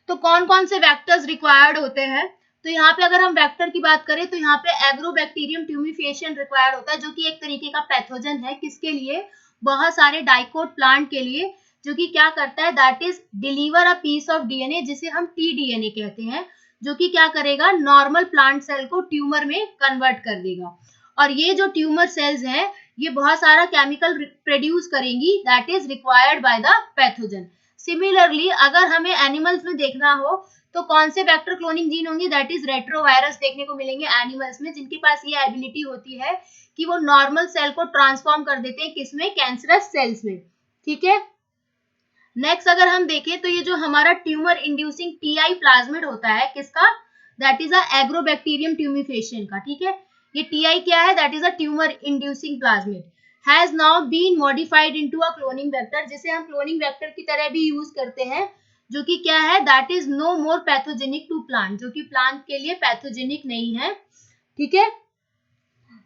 तो कौन कौन से वेक्टर्स रिक्वायर्ड होते हैं? तो यहाँ पे अगर हम वेक्टर की बात करें तो यहाँ पे एग्रोबैक्टीरियम ट्यूमिफिकेशन रिक्वायर्ड होता है, जो कि एक तरीके का पैथोजन है। किसके लिए? बहुत सारे डाइकोट प्लांट के लिए, जो कि क्या करता है? That is deliver a piece of DNA, जिसे हम टीडीएनए कहते हैं, जो कि क्या करेगा? नॉर्मल प्लांट सेल को ट्यूमर में कन्वर्ट कर देगा। और ये जो ट्यूमर सेल्स हैं ये बहुत सारा केमिकल प्रोड्यूस करेंगी, that is required by the pathogen. Similarly अगर हमें एनिमल्स में देखना हो तो कौन से वेक्टर क्लोनिंग जीन होंगे? दैट इज रेट्रोवायरस देखने को मिलेंगे एनिमल्स में, जिनके पास ये एबिलिटी होती है कि वो नॉर्मल सेल को ट्रांसफॉर्म कर देते हैं किसमें? कैंसरस सेल्स में, ठीक है। नेक्स्ट अगर हम देखें तो ये जो हमारा ट्यूमर इंड्यूसिंग टीआई प्लाज्मिड होता है, किसका? That is a Agrobacterium tumefaciens का, ठीक है। ये टीआई क्या है? That is a tumour inducing plasmid has now been modified into a cloning vector, जिसे हम क्लोनिंग वेक्टर की तरह भी यूज करते हैं, जो कि क्या है? That is no more pathogenic to plant, जो कि प्लांट के लिए पैथोजेनिक नहीं है, ठीक है।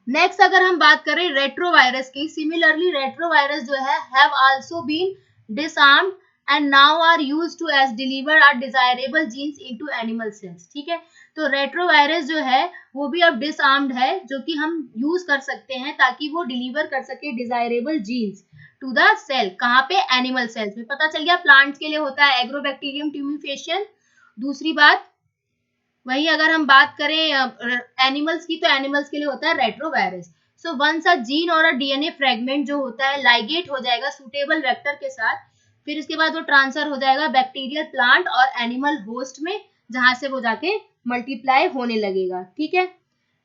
नेक्स्ट अगर हम बात करें रेट्रोवायरस की, सिमिलरली रेट्रोवायरस जो है have also been disarmed and now are used to as deliver are desirable genes into animal cells. ठीक है, तो रेट्रोवायरस जो है वो भी अब डिसआर्म्ड है, जो कि हम यूज कर सकते हैं ताकि वो डिलीवर कर सके desirable genes to the cell. कहाँ पे? एनिमल सेल्स में। पता चल गया प्लांट्स के लिए होता है एग्रोबैक्टीरियम ट्यूमिफेशियन। दूसरी बात, वही अगर हम बात करें एनिमल्स की, तो एनिमल्स के लिए होता है retrovirus. So once a gene और अ डीएनए फ्रेगमेंट जो होता है लाइगेट हो जाएगा सुटेबल वेक्टर के साथ, फिर इसके बाद वो ट्रांसफर हो जाएगा बैक्टीरियल प्लांट और एनिमल होस्ट में, जहां से वो जाके मल्टीप्लाई होने लगेगा। ठीक है,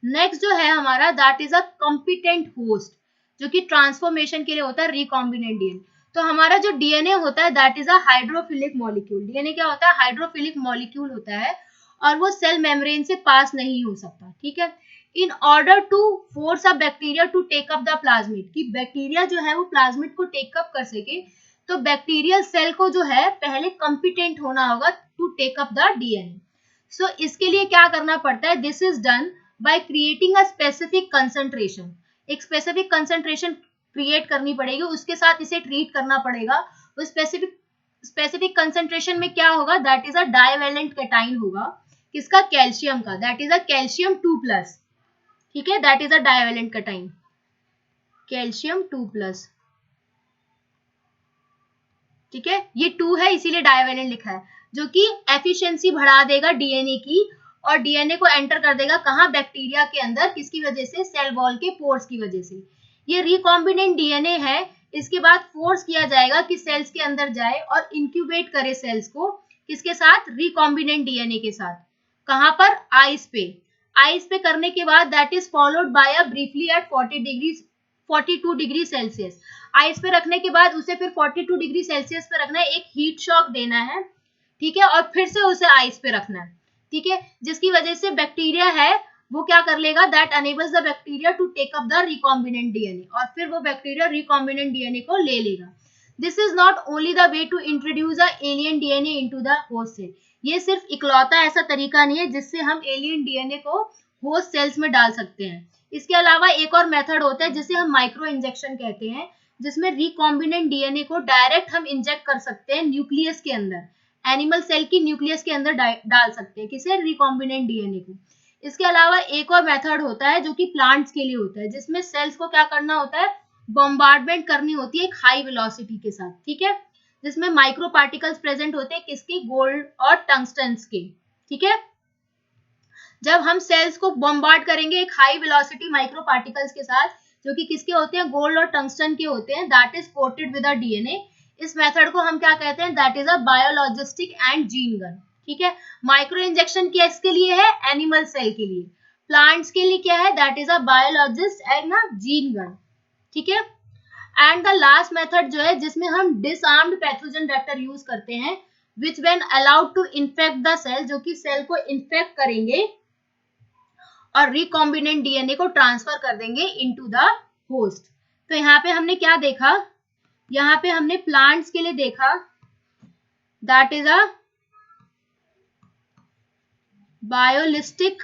नेक्स्ट जो है हमारा that is a competent host, जो कि ट्रांसफॉर्मेशन के लिए होता है रिकॉम्बिनेंट डीएनए। तो हमारा जो डीएनए होता है that is a hydrophilic molecule. DNA क्या होता है? हाइड्रोफिलिक मॉलिक्यूल होता है और वो सेल मेम्ब्रेन से पास नहीं हो सकता। ठीक है, in order to force a bacteria to take up the plasmid, कि बैक्टीरिया जो है वो प्लाज्मिड को टेक अप कर सके, तो बैक्टीरियल सेल को जो है पहले कॉम्पिटेंट होना होगा to take up the DNA. So इसके लिए क्या करना पड़ता है? This is done by creating a specific concentration. एक स्पेसिफिक कंसंट्रेशन क्रिएट करनी पड़ेगी, उसके साथ इसे ट्रीट करना पड़ेगा। वो स्पेसिफिक कंसंट्रेशन में क्या होगा? That is a divalent cation होगा। किसका? कैल्शियम का। That is a calcium 2+। ठीक है, that is a divalent cation, calcium 2+। ठीक है, ये 2 है इसीलिए डाइवेलेंट लिखा है, जो कि एफिशिएंसी बढ़ा देगा डीएनए की और डीएनए को एंटर कर देगा कहां? बैक्टीरिया के अंदर। किसकी वजह से? सेल वॉल के पोर्स की वजह से। ये रिकॉम्बिनेंट डीएनए है, इसके बाद फोर्स किया जाएगा कि सेल्स के अंदर जाए और इंक्यूबेट करे सेल्स को। किसके साथ? रिकॉम्बिनेंट डीएनए के साथ। कहां पर? आइस पे। आइस पे करने के बाद that is followed by a briefly at 42 degree Celsius. Ice पे रखने के बाद उसे फिर 42 डिग्री सेल्सियस पे रखना है, एक हीट शॉक देना है। ठीक है, और फिर से उसे आइस पे रखना है। ठीक है, जिसकी वजह से बैक्टीरिया है वो क्या कर लेगा? That enables the bacteria to take up the recombinant DNA, और फिर वो बैक्टीरिया रिकॉम्बिनेंट डीएनए को ले लेगा। This is not only the way to introduce a alien DNA into the host cell. ये सिर्फ इकलौता ऐसा तरीका नहीं है जिससे हम एलियन डीएनए को होस्ट सेल्स में डाल सकते हैं। इसके अलावा एक और मेथड होता है जिसे हम माइक्रो इंजेक्शन कहते हैं, जिसमें रिकॉम्बिनेंट डीएनए को डायरेक्ट हम इंजेक्ट कर सकते हैं न्यूक्लियस के अंदर, एनिमल सेल की न्यूक्लियस के अंदर डाल सकते हैं। किसे? रिकॉम्बिनेंट डीएनए को। इसके अलावा एक और मेथड होता है जो कि प्लांट्स के लिए होता है, जिसमें सेल्स को क्या करना होता है? बॉम्बार्डमेंट करनी होती है एक हाई वेलोसिटी के साथ। ठीक है, जिसमें माइक्रो पार्टिकल्स प्रेजेंट होते हैं। किसके? गोल्ड और टंगस्टन के। ठीक है, जब हम सेल्स को बॉम्बार्ड करेंगे एक हाई वेलोसिटी माइक्रो पार्टिकल्स के साथ, जो कि किसके होते हैं? गोल्ड और टंगस्टन के होते हैं, that is coated with a DNA. इस मेथड को हम क्या कहते हैं? That is a biologistic and gene gun. ठीक है, माइक्रो इंजेक्शन किसके लिए है? एनिमल सेल के लिए। प्लांट्स के लिए क्या है? That is a biologist and a gene gun. ठीक है, एंड द लास्ट मेथड जो है जिसमें हम डिसआर्म्ड पैथोजन वेक्टर यूज करते हैं, which when allowed to infect the cell, जो कि सेल को इन्फेक्ट करेंगे और रिकॉम्बिनेंट डीएनए को ट्रांसफर कर देंगे इनटू द होस्ट। तो यहाँ पे हमने क्या देखा? यहाँ पे हमने प्लांट्स के लिए देखा दैट इज अ बायोलिस्टिक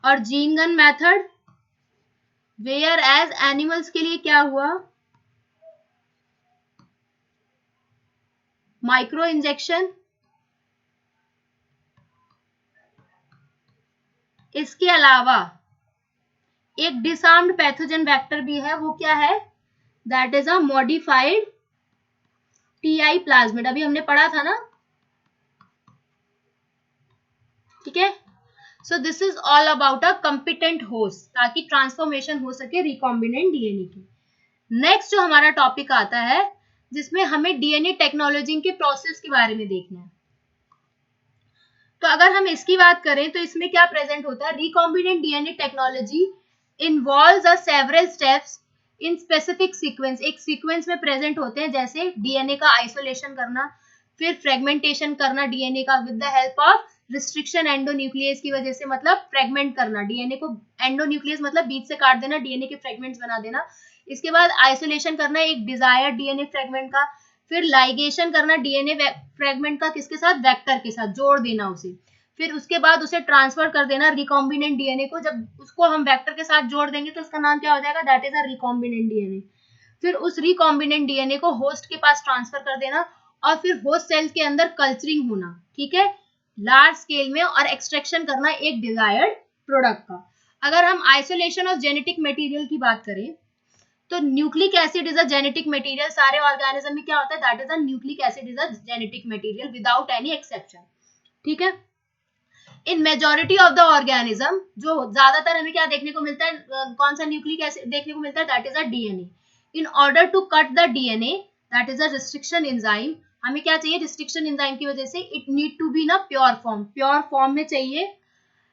और gene gun method, whereas animals के लिए क्या हुआ? Micro injection. इसके अलावा एक डिसआर्म्ड पैथोजन वेक्टर भी है, वो क्या है? That is a modified TI plasmid. अभी हमने पढ़ा था ना। ठीक है, so this is all about a competent host, ताकि ट्रांसफॉर्मेशन हो सके रिकॉम्बिनेंट डीएनए की। नेक्स्ट जो हमारा टॉपिक आता है जिसमें हमें डीएनए टेक्नोलॉजी के प्रोसेस के बारे में देखना है। तो अगर हम इसकी बात करें तो इसमें क्या प्रेजेंट होता है? Recombinant DNA technology involves a several steps in specific sequence. एक सीक्वेंस में प्रेजेंट होते हैं, जैसे डीएनए का आइसोलेशन करना, फिर फ्रेगमेंटेशन करना डीएनए का with the help of restriction endonuclease की वजह से, मतलब फ्रेगमेंट करना डीएनए को। एंडोन्यूक्लियस मतलब बीच से काट देना, डीएनए के फ्रेगमेंट्स बना देना। इसके बाद आइसोलेशन करना एक डिजायर्ड डीएनए फ्रेगमेंट का, फिर लाइगेशन करना डीएनए फ्रेगमेंट का किसके साथ? वेक्टर के साथ, जोड़ देना उसे। फिर उसके बाद उसे ट्रांसफर कर देना रिकॉम्बिनेंट डीएनए को। जब उसको हम वेक्टर के साथ जोड़ देंगे तो उसका नाम क्या हो जाएगा, that is a recombinant DNA. फिर उस रिकॉम्बिनेंट डीएनए को होस्ट के पास ट्रांसफर कर देना और फिर होस्ट सेल के अंदर कल्चरिंग होना, ठीक है, लार्ज स्केल में, और एक्सट्रैक्शन करना एक डिजायर्ड प्रोडक्ट का। अगर हम आइसोलेशन ऑफ जेनेटिक मटेरियल की बात करें तो nucleic acid is a genetic material. सारे ऑर्गेनिज्म में क्या होता है, that is a nucleic acid is a genetic material without any exception, ठीक है। In majority of the organism, जो ज्यादातर हमें क्या देखने को मिलता है, कौन सा न्यूक्लिक एसिड देखने को मिलता है, that is a DNA. In order to cut the DNA, that is a restriction enzyme, हमें क्या चाहिए, रिस्ट्रिक्शन एंजाइम की वजह से इट नीड टू बी ना प्योर फॉर्म, प्योर फॉर्म में चाहिए,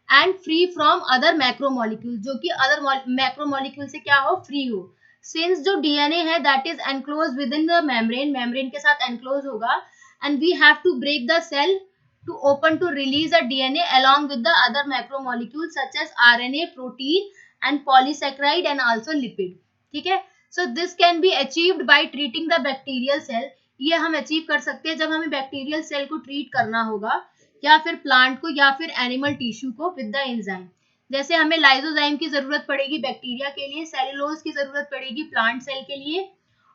and free from other macromolecule, जो कि अदर मैक्रोमोलिक्यूल से क्या हो, फ्री हो। सिंस जो डीएनए है that is enclose within the membrane, membrane के साथ एनक्लोज होगा, and we have to break the cell to open to release a DNA along with the other macromolecules such as RNA, protein and polysaccharide and also lipid, ठीक है। So this can be achieved by treating the bacterial cell, ये हम achieve कर सकते हैं जब हमें bacterial cell को ट्रीट करना होगा, या फिर प्लांट को, या फिर एनिमल टिश्यू को विद द एंजाइम। जैसे हमें लाइसोजाइम की जरूरत पड़ेगी बैक्टीरिया के लिए, सेलुलोज की जरूरत पड़ेगी प्लांट सेल के लिए,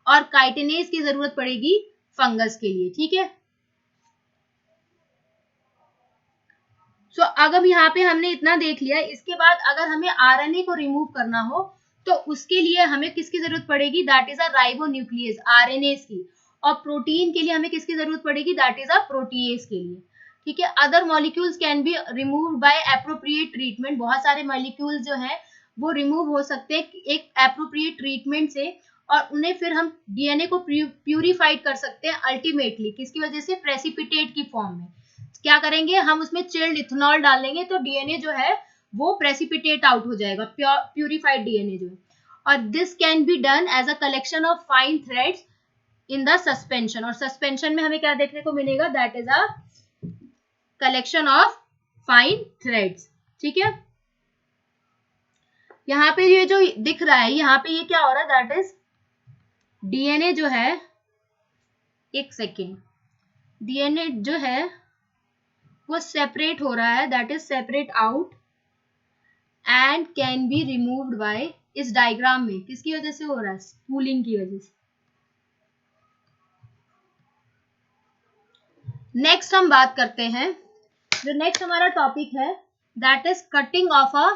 और काइटिनेज की जरूरत पड़ेगी फंगस के लिए, ठीक है। सो अगर यहाँ पे हमने इतना देख लिया, इसके बाद अगर हमें आरएनए को रिमूव करना हो तो उसके लिए हमें किसकी जरूरत पड़ेगी, that is a ribonuclease, RNS की। और प्रोटीन के लिए हमें किसकी जरूरत पड़ेगी, दैट इज अ प्रोटीएज के लिए, ठीक है। Other molecules can be removed by appropriate treatment, बहुत सारे मॉलिक्यूल जो है वो रिमूव हो सकते हैं एक एप्रोप्रिएट ट्रीटमेंट से, और उन्हें फिर हम डीएनए को प्यूरिफाइड कर सकते हैं अल्टीमेटली, किसकी वजह से, प्रेसिपिटेट की फॉर्म में। क्या करेंगे, हम उसमें चिल्ड इथेनॉल डालेंगे तो डीएनए जो है वो प्रेसिपिटेट आउट हो जाएगा, प्यूरिफाइड डीएनए जो है। और this can be done as a collection of fine threads in the suspension, और सस्पेंशन में हमें क्या देखने को मिलेगा, that is a collection of fine threads, ठीक है। यहाँ पे ये जो दिख रहा है, यहाँ पे ये क्या हो रहा है, दैट इज डीएनए जो है, एक सेकेंड, डीएनए जो है वो सेपरेट हो रहा है, that is separate out and can be removed by, इस डायग्राम में किसकी वजह से हो रहा है, स्पूलिंग की वजह से। नेक्स्ट हम बात करते हैं, जो नेक्स्ट हमारा टॉपिक है that is cutting of a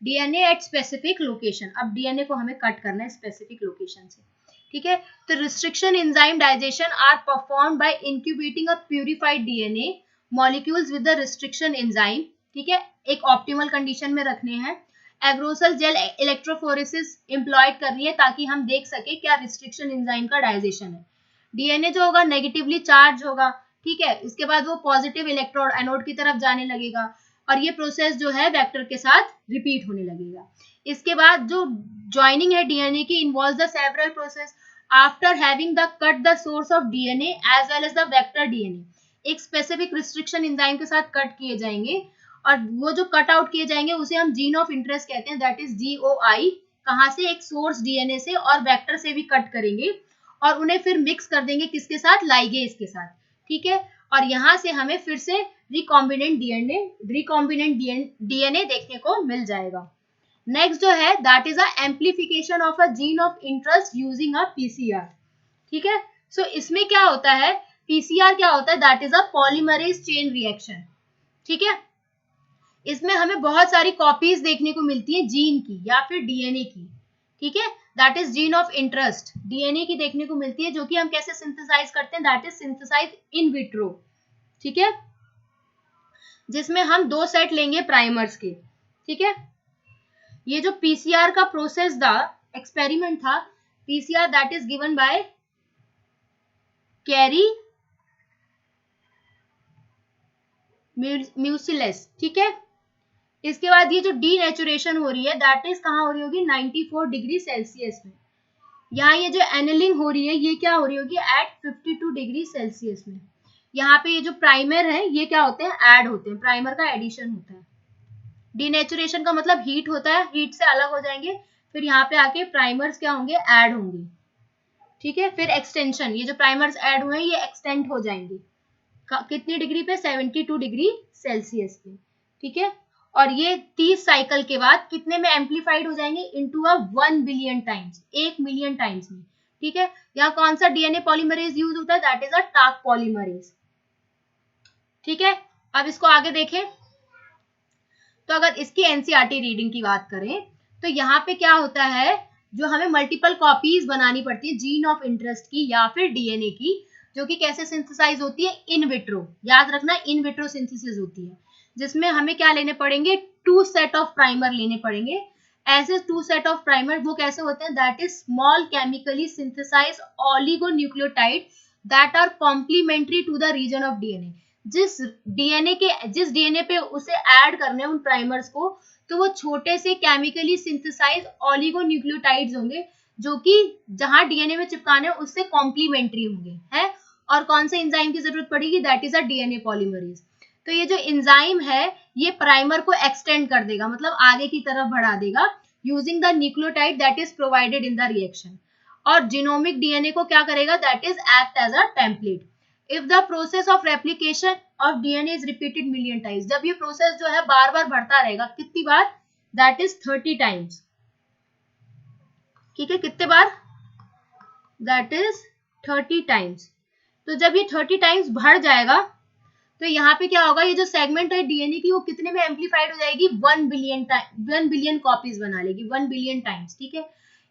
DNA at specific location. अब डीएनए को हमें कट करना है स्पेसिफिक लोकेशन से, ठीक है। तो restriction enzyme digestion are performed by incubating a purified DNA molecules with the restriction enzyme, ठीक है, एक ऑप्टिमल कंडीशन में रखने हैं। एग्रोसल जेल इलेक्ट्रोफोरेसिस एम्प्लॉयड कर रही है ताकि हम देख सके क्या रिस्ट्रिक्शन एंजाइम का डाइजेशन है। डीएनए जो होगा नेगेटिवली चार्ज होगा, ठीक है, इसके बाद वो पॉजिटिव इलेक्ट्रोड एनोड की तरफ जाने लगेगा, और ये प्रोसेस जो है वेक्टर के साथ रिपीट होने लगेगा। इसके बाद जो ज्वाइनिंग है डीएनए की involves the several process after having the cut the source of DNA as well as the vector DNA, एक स्पेसिफिक रिस्ट्रिक्शन एंजाइम के साथ कट किए जाएंगे, और वो जो कट आउट किए जाएंगे उसे हम जीन ऑफ इंटरेस्ट कहते हैं, दैट इज जीओआई। कहाँ से, एक सोर्स डीएनए से और वेक्टर से भी कट करेंगे, और उन्हें फिर मिक्स कर देंगे किसके साथ, लाइगेज के साथ, ठीक है। और यहाँ से हमें फिर से रिकॉम्बिनेंट डीएनए देखने को मिल जाएगा। नेक्स्ट जो है that is a amplification of a gene of interest using a PCR, ठीक है। सो इसमें क्या होता है, पीसीआर क्या होता है, that is a polymerase chain reaction, ठीक है। इसमें हमें बहुत सारी कॉपीज देखने को मिलती है जीन की या फिर डीएनए की, ठीक है, that is gene of interest, DNA की देखने को मिलती है, जो कि हम कैसे सिंथेसाइज करते हैं, that is synthesise in vitro, ठीक है, जिसमें हम 2 सेट लेंगे प्राइमर्स के, ठीक है। ये जो पीसीआर का प्रोसेस था, एक्सपेरिमेंट था, PCR that is given by Kary Mullis, ठीक है। इसके बाद ये जो डीनेचुरेशन हो रही है दैट इज कहाँ हो रही होगी, 94 डिग्री सेल्सियस में। यहाँ ये जो एनिलिंग हो रही है ये क्या हो रही होगी, एट 52 डिग्री सेल्सियस में। यहाँ पे ये जो प्राइमर है ये क्या होते हैं, ऐड होते हैं, प्राइमर का एडिशन होता है। डीनेचुरेशन का मतलब हीट होता है, हीट से अलग हो जाएंगे, फिर यहाँ पे आके प्राइमर्स क्या होंगे, ऐड होंगे, ठीक है। फिर एक्सटेंशन, ये जो प्राइमर्स ऐड हुए हैं ये एक्सटेंड हो जाएंगे, कितनी डिग्री पे, 72 डिग्री सेल्सियस पे, ठीक है। और ये 30 साइकिल के बाद कितने में एम्पलीफाइड हो जाएंगे, into a 1 billion times, 1 million times में, ठीक है। यहाँ कौन सा डीएनए पॉलीमरेज यूज होता है, that is a Taq polymerase, ठीक है। अब इसको आगे देखें, तो अगर इसकी एनसीईआरटी रीडिंग की बात करें तो यहाँ पे क्या होता है, जो हमें मल्टीपल कॉपीज बनानी पड़ती है जीन ऑफ इंटरेस्ट की या फिर डीएनए की, जो कि कैसे सिंथेसाइज होती है, इन विट्रो, याद रखना इन विट्रो सिंथेसिस होती है, जिसमें हमें क्या लेने पड़ेंगे, 2 सेट ऑफ प्राइमर लेने पड़ेंगे। ऐसे 2 सेट ऑफ प्राइमर वो कैसे होते हैं, that is small chemically synthesise oligonucleotide that are complementary to the region of DNA. जिस डीएनए पे उसे ऐड करने उन प्राइमर्स को, तो वो छोटे से केमिकली सिंथेसाइज ऑलिगोन्यूक्लियोटाइड्स होंगे, जो कि जहां डीएनए में चिपकाने उससे कॉम्प्लीमेंट्री होंगे, है। और कौन से एंजाइम की जरूरत पड़ेगी, that is a DNA polymerase. तो ये जो एंजाइम है ये प्राइमर को एक्सटेंड कर देगा, मतलब आगे की तरफ बढ़ा देगा, using the nucleotide that is provided in the reaction. और जीनोमिक डीएनए को क्या करेगा, that is act as a template. If the process of replication of DNA is repeated million times, जब ये प्रोसेस जो है बार बार बढ़ता रहेगा, कितनी बार, दैट इज 30 टाइम्स, ठीक है। कितने बार, दैट इज 30 टाइम्स। तो जब ये 30 टाइम्स बढ़ जाएगा तो यहाँ पे क्या होगा, ये जो सेगमेंट है डीएनए की वो कितने में एम्पलीफाइड हो जाएगी, 1 बिलियन 1 बिलियन कॉपीज बना लेगी, 1 बिलियन टाइम्स, ठीक है।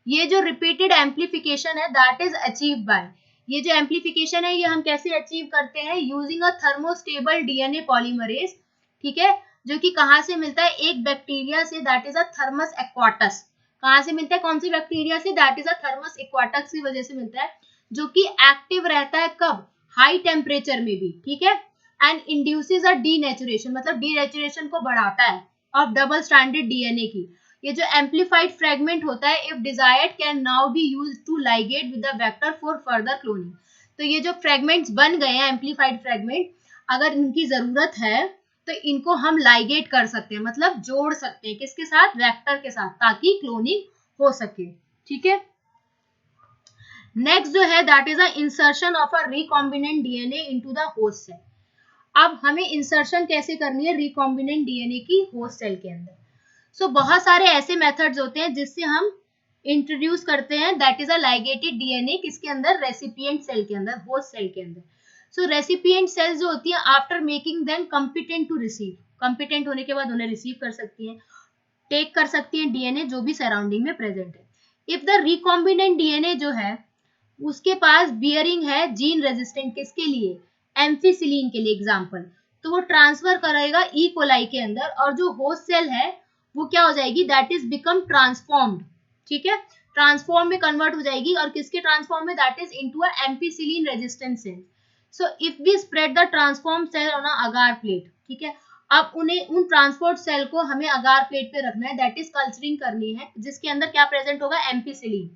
ये जो रिपीटेड एम्पलीफिकेशन है दैट इज अचीव बाय, ये जो एम्पलीफिकेशन है ये हम कैसे अचीव करते हैं, यूजिंग अ थर्मोस्टेबल डीएनए पॉलीमरेज, ठीक है, जो कि कहाँ से मिलता है, एक बैक्टीरिया से, दैट इज अ थर्मस एक्वाटस। कहाँ से मिलता है, कौन सी बैक्टीरिया से, दैट इज अ थर्मस एक्वाटस की वजह से मिलता है, जो कि एक्टिव रहता है कब, हाई टेम्परेचर में भी, ठीक है। एंड इंड्यूसेस अ डीनेचुरेशन, मतलब डीनेचुरेशन को बढ़ाता है, ऑफ डबल स्ट्रैंडेड डीएनए की। ये जो एम्पलीफाइड फ्रेगमेंट होता है, if desired can now be used to ligate with the vector for further cloning. तो ये जो फ्रेगमेंट्स बन गए हैं एम्पलीफाइड फ्रेगमेंट, अगर इनकी जरूरत है तो इनको हम लाइगेट कर सकते हैं, मतलब जोड़ सकते हैं, किसके साथ, वेक्टर के साथ, ताकि क्लोनिंग हो सके, ठीक है। नेक्स्ट जो है that is a insertion of a recombinant DNA into the host cell. अब हमें इंसर्शन कैसे करनी है रिकॉम्बिनेंट डीएनए की होस्ट सेल के अंदर। सो बहुत सारे ऐसे मेथड्स होते हैं जिससे हम इंट्रोड्यूस करते हैं, that is a ligated DNA, किसके अंदर, रेसिपिएंट सेल के अंदर, होस्ट सेल के अंदर। सो रेसिपिएंट सेल्स जो होती है, after making them competent to receive, competent होने के बाद उन्हें रिसीव कर सकती हैं, टेक कर सकती हैं डीएनए जो भी सराउंडिंग में प्रेजेंट है। इफ द रिकॉम्बिनेंट डीएनए जो है उसके पास बियरिंग है जीन रेजिस्टेंट, किसके लिए, एम्फीसिलीन के लिए एग्जाम्पल, तो वो ट्रांसफर करेगा ई कोलाई के अंदर, और जो होस्ट सेल है वो क्या हो जाएगी, दैट इज बिकम ट्रांसफॉर्म्ड, ठीक है, ट्रांसफॉर्म में कन्वर्ट हो जाएगी, और किसके ट्रांसफॉर्म में, that is into a ampicillin resistant cell. So if we spread the transform cell on a agar plate, ठीक है, अब उन्हें उन ट्रांसपोर्ट सेल को हमें अगार प्लेट पे रखना है, दैट इज कल्चरिंग करनी है, जिसके अंदर क्या प्रेजेंट होगा, एम्फीसिलीन,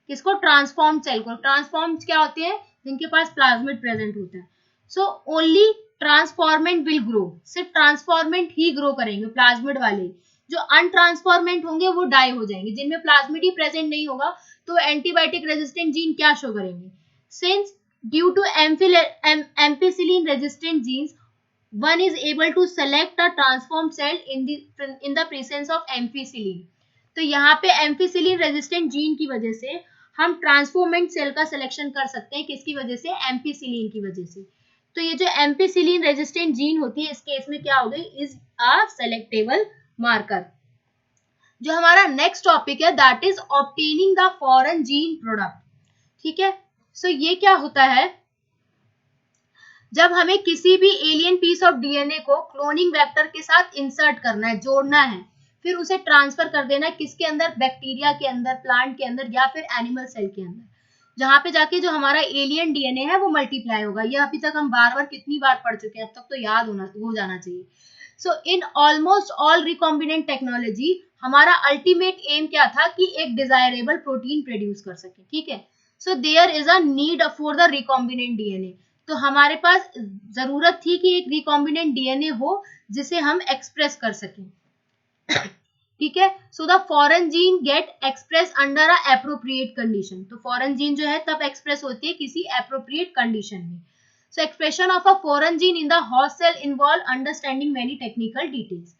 किसको, ट्रांसफॉर्म सेल को। ट्रांसफॉर्म क्या होते हैं, जिनके पास प्लाज्मिड प्रेजेंट होता है। So only transformant will grow, सिर्फ ट्रांसफॉर्मेंट ही ग्रो करेंगे प्लाज्मिड वाले, जो अनट्रांसफॉर्मेंट होंगे वो डाई हो जाएंगे, जिनमें प्लाज्मिड ही प्रेजेंट नहीं होगा तो एंटीबायोटिक रेजिस्टेंट जीन क्या शो करेंगे। Since due to ampicillin resistant genes, one is able to select a transformed cell in the presence of ampicillin। तो यहाँ पे एम्फीसिलीन रेजिस्टेंट जीन की वजह से हम ट्रांसफॉर्मेंट सेल का सिलेक्शन कर सकते हैं, किसकी वजह से, एम्फीसिलीन की वजह से। तो ये जो एम्फीसिलीन रेजिस्टेंट जीन होती है, इस केस में क्या हो गई, इज अ सेलेक्टेबल मार्कर। जो हमारा नेक्स्ट टॉपिक है that is obtaining the foreign gene product, ठीक है। सो ये क्या होता है, जब हमें किसी भी एलियन पीस ऑफ डीएनए को क्लोनिंग वेक्टर के साथ इंसर्ट करना है, जोड़ना है, फिर उसे ट्रांसफर कर देना है, किसके अंदर, बैक्टीरिया के अंदर, प्लांट के अंदर, या फिर एनिमल सेल के अंदर, जहां पे जाके जो हमारा एलियन डीएनए है वो मल्टीप्लाई होगा। ये अभी तक हम बार बार कितनी बार पढ़ चुके हैं, अब तक तो याद हो जाना चाहिए। So in almost all recombinant technology हमारा अल्टीमेट एम क्या था, कि एक डिजायरेबल प्रोटीन प्रोड्यूस कर सके, ठीक है। So there is a need for the recombinant DNA, तो हमारे पास जरूरत थी कि एक रिकॉम्बिनेंट डीएनए हो जिसे हम एक्सप्रेस कर सकें, ठीक है। So the foreign gene get express under a appropriate condition, तो फॉरेन जीन जो है तब एक्सप्रेस होती है किसी एप्रोप्रिएट कंडीशन में। So expression of a foreign gene in the host cell involve understanding many technical details.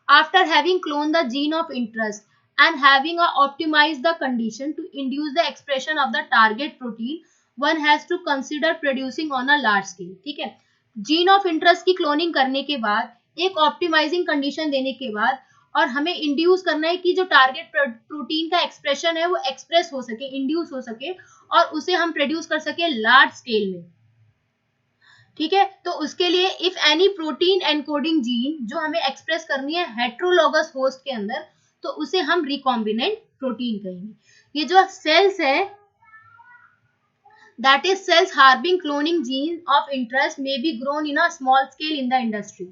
After having cloned the gene of interest and having optimized the condition to induce the expression of the target protein, one has to consider producing on a large scale. ठीक है, gene of interest की cloning करने के बाद, एक optimising condition देने के बाद, और हमें इंड्यूस करना है कि जो टारगेट प्रोटीन का एक्सप्रेशन है वो एक्सप्रेस हो सके, इंड्यूस हो सके, और उसे हम प्रोड्यूस कर सके लार्ज स्केल में. ठीक है, तो उसके लिए if any protein encoding gene जो हमें एक्सप्रेस करनी है हेट्रोलोगस होस्ट के अंदर, तो उसे हम रिकॉम्बिनेंट प्रोटीन कहेंगे. ये जो सेल्स है, that is cells harboring cloning gene of interest may be grown in a small scale in the industry.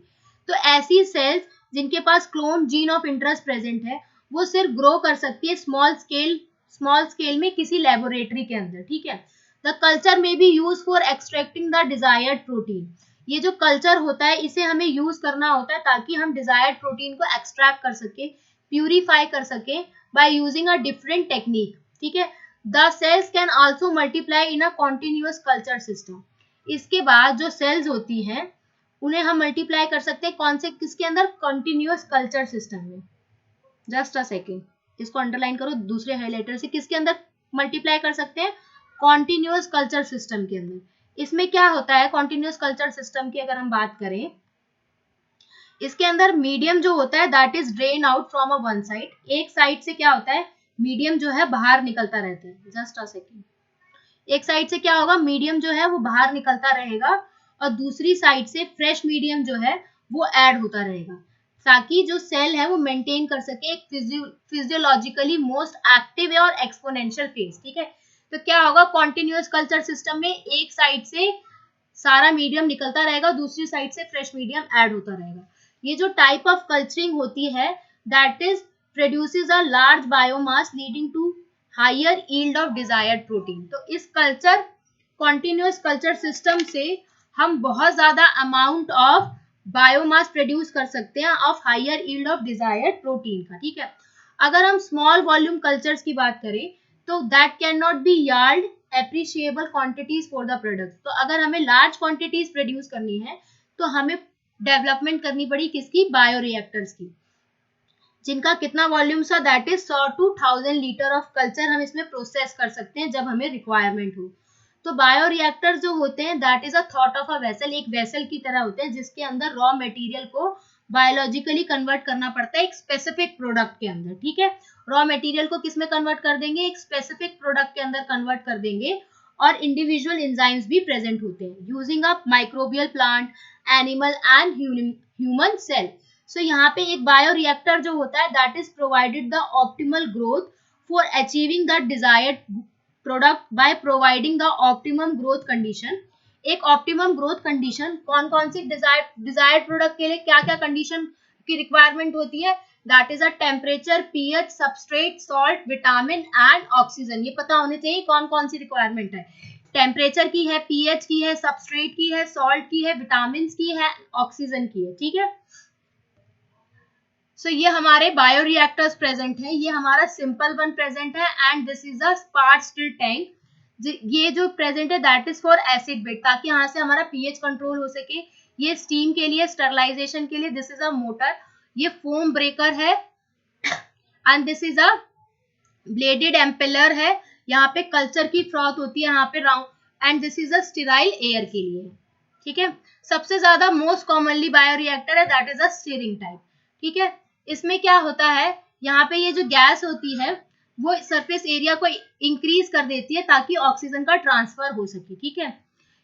तो ऐसी सेल्स जिनके पास clone gene of interest present है वो सिर्फ ग्रो कर सकती है स्मॉल स्केल में किसी लेबोरेटरी के अंदर. ठीक है, द कल्चर में B use for extracting the desired protein. ये जो कल्चर होता है इसे हमें यूज करना होता है ताकि हम डिजायर्ड प्रोटीन को एक्सट्रैक्ट कर सके, प्यूरिफाई कर सके by using a different technique. ठीक है, The cells can also multiply in a continuous culture system. इसके बाद जो सेल्स होती हैं उन्हें हम मल्टीप्लाई कर सकते हैं कौन से, किसके अंदर, कंटिन्यूअस कल्चर सिस्टम में. जस्ट अ सेकेंड, इसको अंडरलाइन करो दूसरे हाइलाइटर से. किसके अंदर मल्टीप्लाई कर सकते हैं, कॉन्टिन्यूअस कल्चर सिस्टम के अंदर. इसमें क्या होता है कॉन्टिन्यूअस कल्चर सिस्टम की अगर हम बात करें, इसके अंदर मीडियम जो होता है that is drain out from a one side. एक साइड से क्या होता है, मीडियम जो है बाहर निकलता रहता है. जस्ट अ सेकेंड, एक साइड से क्या होगा, मीडियम जो है वो बाहर निकलता रहेगा और दूसरी साइड से फ्रेश मीडियम जो है वो ऐड होता रहेगा ताकि जो सेल है वो मेंटेन कर सके एक फिजियोलॉजिकली मोस्ट एक्टिव और एक्सपोनेंशियल फेज. ठीक है, तो क्या होगा, कॉन्टिन्यूअस कल्चर सिस्टम में एक साइड से सारा मीडियम निकलता रहेगा, दूसरी साइड से फ्रेश मीडियम ऐड होता रहेगा. ये जो टाइप ऑफ कल्चरिंग होती है that is produces a large biomass leading to higher yield of desired protein. तो इस कल्चर continuous कल्चर सिस्टम से हम बहुत ज्यादा अमाउंट ऑफ बायोमास प्रोड्यूस कर सकते हैं of higher yield of desired protein का. ठीक है, अगर हम स्मॉल वॉल्यूम कल्चर्स की बात करें तो that can not be yard appreciable quantities for the product. तो अगर हमें लार्ज क्वांटिटीज प्रोड्यूस करनी है तो हमें डेवलपमेंट करनी पड़ी किसकी, बायोरिएक्टर्स की, जिनका कितना वॉल्यूम था, that is 100 to 1000 litre of culture हम इसमें प्रोसेस कर सकते हैं जब हमें रिक्वायरमेंट हो. तो बायोरिएक्टर जो होते हैं that is a thought of a vessel, एक वेसल की तरह होते हैं जिसके अंदर रॉ मटेरियल को बायोलॉजिकली कन्वर्ट करना पड़ता है एक स्पेसिफिक प्रोडक्ट के अंदर. ठीक है, रॉ मटेरियल को किस में कन्वर्ट कर देंगे, एक स्पेसिफिक प्रोडक्ट के अंदर कन्वर्ट कर देंगे, और इंडिविजुअल एंजाइम्स भी प्रेजेंट होते हैं using a microbial plant, animal and human cell. So यहाँ पे एक बायोरिएक्टर जो होता है that is provided the optimal growth for achieving the desired product by providing the optimum growth condition. एक ऑप्टिमम ग्रोथ कंडीशन कौन कौन सी डिजायर्ड प्रोडक्ट के लिए क्या क्या कंडीशन की रिक्वायरमेंट होती है, that is a temperature, pH, substrate, salt, vitamin and oxygen. ये पता होने चाहिए कौन कौन सी रिक्वायरमेंट है. टेम्परेचर की है, पीएच की है, सबस्ट्रेट की है, सॉल्ट की है, विटामिन की है, ऑक्सीजन की है. ठीक है, सो ये हमारे बायोरिएक्टर्स प्रेजेंट है, ये हमारा सिंपल वन प्रेजेंट है and this is a sparged stirred tank. ये जो प्रेजेंट है that is for acid base ताकि यहाँ से हमारा पीएच कंट्रोल हो सके. ये स्टीम के लिए, स्टरलाइजेशन के लिए. दिस इज अ मोटर, ये फोम ब्रेकर है and this is a bladed impeller है. यहाँ पे कल्चर की फ्रॉथ होती है यहाँ पे round, and this is a sterile air के लिए. ठीक है, सबसे ज्यादा मोस्ट कॉमनली बायोरिएक्टर है that is a steering type. ठीक है, इसमें क्या होता है, यहाँ पे ये जो गैस होती है वो सरफेस एरिया को इंक्रीज कर देती है ताकि ऑक्सीजन का ट्रांसफर हो सके. ठीक है,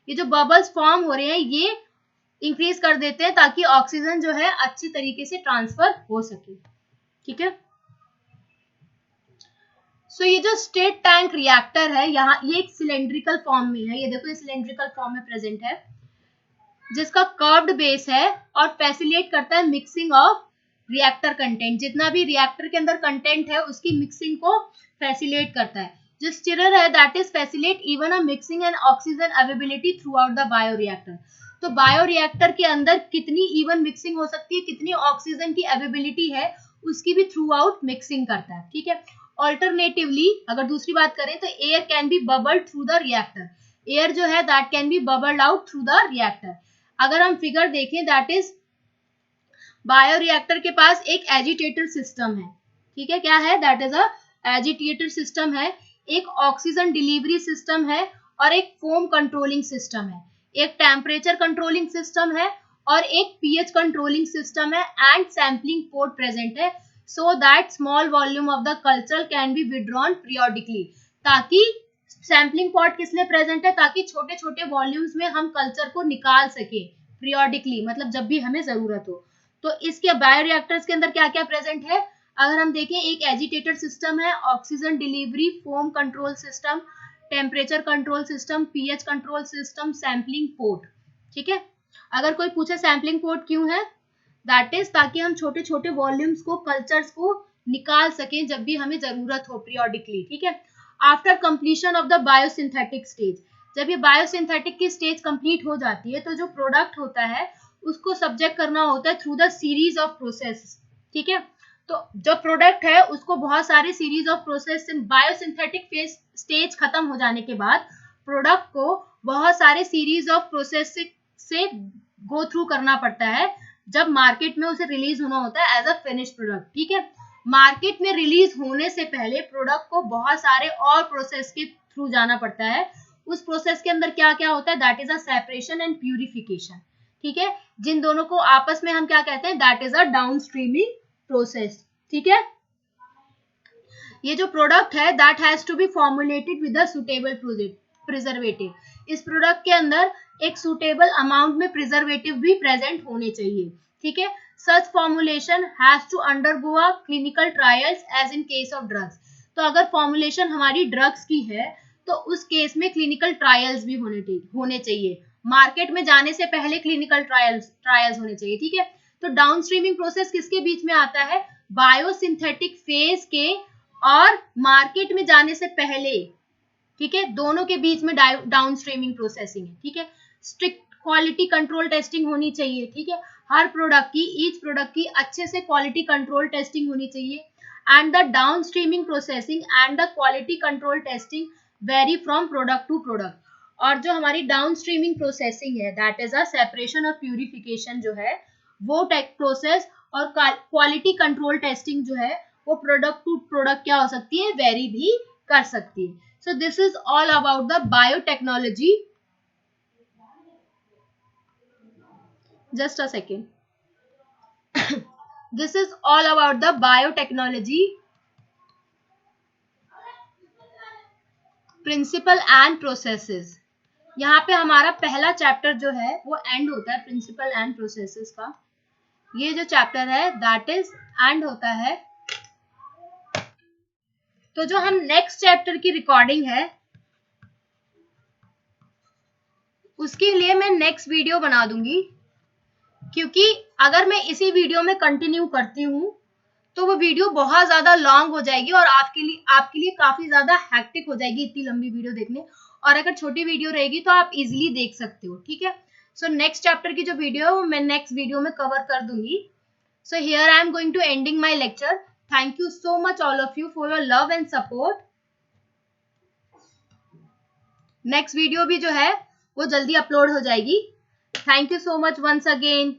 ये जो बबल्स फॉर्म हो रहे हैं ये इंक्रीज कर देते हैं ताकि ऑक्सीजन जो है अच्छी तरीके से ट्रांसफर हो सके. ठीक है, सो ये जो स्टेट टैंक रिएक्टर है यहाँ ये एक सिलेंड्रिकल फॉर्म में है. ये देखो ये सिलेंड्रिकल फॉर्म में प्रेजेंट है जिसका कर्व्ड बेस है और फैसिलिटेट करता है मिक्सिंग ऑफ रिएक्टर कंटेंट. जितना भी रिएक्टर के अंदर कंटेंट है उसकी मिक्सिंग को फैसिलिटेट करता है. जो स्टिरर है that is facilitate even a mixing and oxygen availability through out the bioreactor. तो बायोरिएक्टर के अंदर कितनी इवन मिक्सिंग हो सकती है, कितनी ऑक्सीजन की अवेलेबिलिटी है उसकी भी थ्रू आउट मिक्सिंग करता है. ठीक है, ऑल्टरनेटिवली अगर दूसरी बात करें तो air can be bubbled through the reactor. Air जो है that can be bubbled out through the reactor. अगर हम फिगर देखें, दैट इज बायोरिएक्टर के पास एक एजिटेटर सिस्टम है, ठीक है, क्या है, that is a agitator system है, एक ऑक्सीजन डिलीवरी सिस्टम है और एक फोम कंट्रोलिंग सिस्टम है, एक टेम्परेचर कंट्रोलिंग सिस्टम है और एक पीएच कंट्रोलिंग सिस्टम है एंड सैम्पलिंग पोर्ट प्रेजेंट है, so that small volume of the culture can be withdrawn periodically. ताकि सैम्पलिंग पॉट किस लिए प्रेजेंट है, ताकि छोटे छोटे वॉल्यूम्स में हम कल्चर को निकाल सके पीरियोडिकली, मतलब जब भी हमें जरूरत हो। तो इसके बायोरिएक्टर्स के अंदर क्या क्या प्रेजेंट है, अगर हम देखें, एक एजिटेटर सिस्टम है, oxygen delivery, foam control system, temperature control system, pH control system, sampling port, ठीक है। अगर कोई पूछे सैम्पलिंग पोर्ट क्यों है, दैट इज ताकि हम छोटे छोटे वॉल्यूम्स को, कल्चर्स को निकाल सकें जब भी हमें जरूरत हो पीरियोडिकली, ठीक है। After completion of the biosynthetic stage, जब ये बायोसिंथेटिक की स्टेज कंप्लीट हो जाती है तो जो प्रोडक्ट होता है उसको सब्जेक्ट करना होता है through the series of process, ठीक है। तो जो प्रोडक्ट है उसको बहुत सारे series of process, biosynthetic phase stage खत्म हो जाने के बाद प्रोडक्ट को बहुत सारे सीरीज ऑफ प्रोसेस से गो थ्रू करना पड़ता है जब मार्केट में उसे रिलीज होना होता है एज अ फिनिश प्रोडक्ट, ठीक है। मार्केट में रिलीज होने से पहले प्रोडक्ट को बहुत सारे और प्रोसेस के थ्रू जाना पड़ता है। उस प्रोसेस के अंदर क्या क्या होता है, that is a separation and purification, ठीक है। जिन दोनों को आपस में हम क्या कहते हैं, that is a down streaming process, ठीक है। ये जो प्रोडक्ट है that has to be formulated with a suitable preservative, इस प्रोडक्ट के अंदर एक सुटेबल अमाउंट में प्रिजर्वेटिव भी प्रेजेंट होने चाहिए, ठीक है। Such formulation has to undergo a clinical trials as in case of drugs, तो अगर फॉर्मुलेशन हमारी ड्रग्स की है तो उस केस में क्लिनिकल ट्रायल्स भी होने चाहिए, मार्केट में जाने से पहले क्लिनिकल ट्रायल्स होने चाहिए, ठीक है। तो डाउन स्ट्रीमिंग प्रोसेस किसके बीच में आता है, बायोसिंथेटिक फेज के और मार्केट में जाने से पहले, ठीक है, दोनों के बीच में डाउन स्ट्रीमिंग प्रोसेसिंग है, ठीक है। स्ट्रिक्ट क्वालिटी कंट्रोल टेस्टिंग होनी चाहिए, ठीक है, हर प्रोडक्ट की, ईच प्रोडक्ट की अच्छे से क्वालिटी कंट्रोल टेस्टिंग होनी चाहिए and the down streaming processing and the quality control testing vary from product to product. और जो हमारी डाउन स्ट्रीमिंग प्रोसेसिंग है दैट इज अ सेपरेशन और प्यूरिफिकेशन जो है वो प्रोसेस, और क्वालिटी कंट्रोल टेस्टिंग जो है वो प्रोडक्ट टू प्रोडक्ट क्या हो सकती है, वेरी भी कर सकती है। So this is all about the biotechnology. Just a second. This is all about the biotechnology principle and processes. यहाँ पे हमारा पहला चैप्टर जो है वो एंड होता है प्रिंसिपल एंड प्रोसेसेस का। ये जो चैप्टर है दैट इज एंड होता है। तो जो हम नेक्स्ट चैप्टर की रिकॉर्डिंग है उसके लिए मैं नेक्स्ट वीडियो बना दूंगी, क्योंकि अगर मैं इसी वीडियो में कंटिन्यू करती हूँ तो वो वीडियो बहुत ज्यादा लॉन्ग हो जाएगी और आपके लिए काफी ज्यादा हैक्टिक हो जाएगी इतनी लंबी वीडियो देखने। और अगर छोटी वीडियो रहेगी तो आप इजीली देख सकते हो, ठीक है। सो नेक्स्ट चैप्टर की जो वीडियो है वो मैं नेक्स्ट वीडियो में कवर कर दूंगी। So here I am going to ending my lecture. Thank you so much all of you for your love and support. Next video भी जो है वो जल्दी अपलोड हो जाएगी। Thank you so much once again.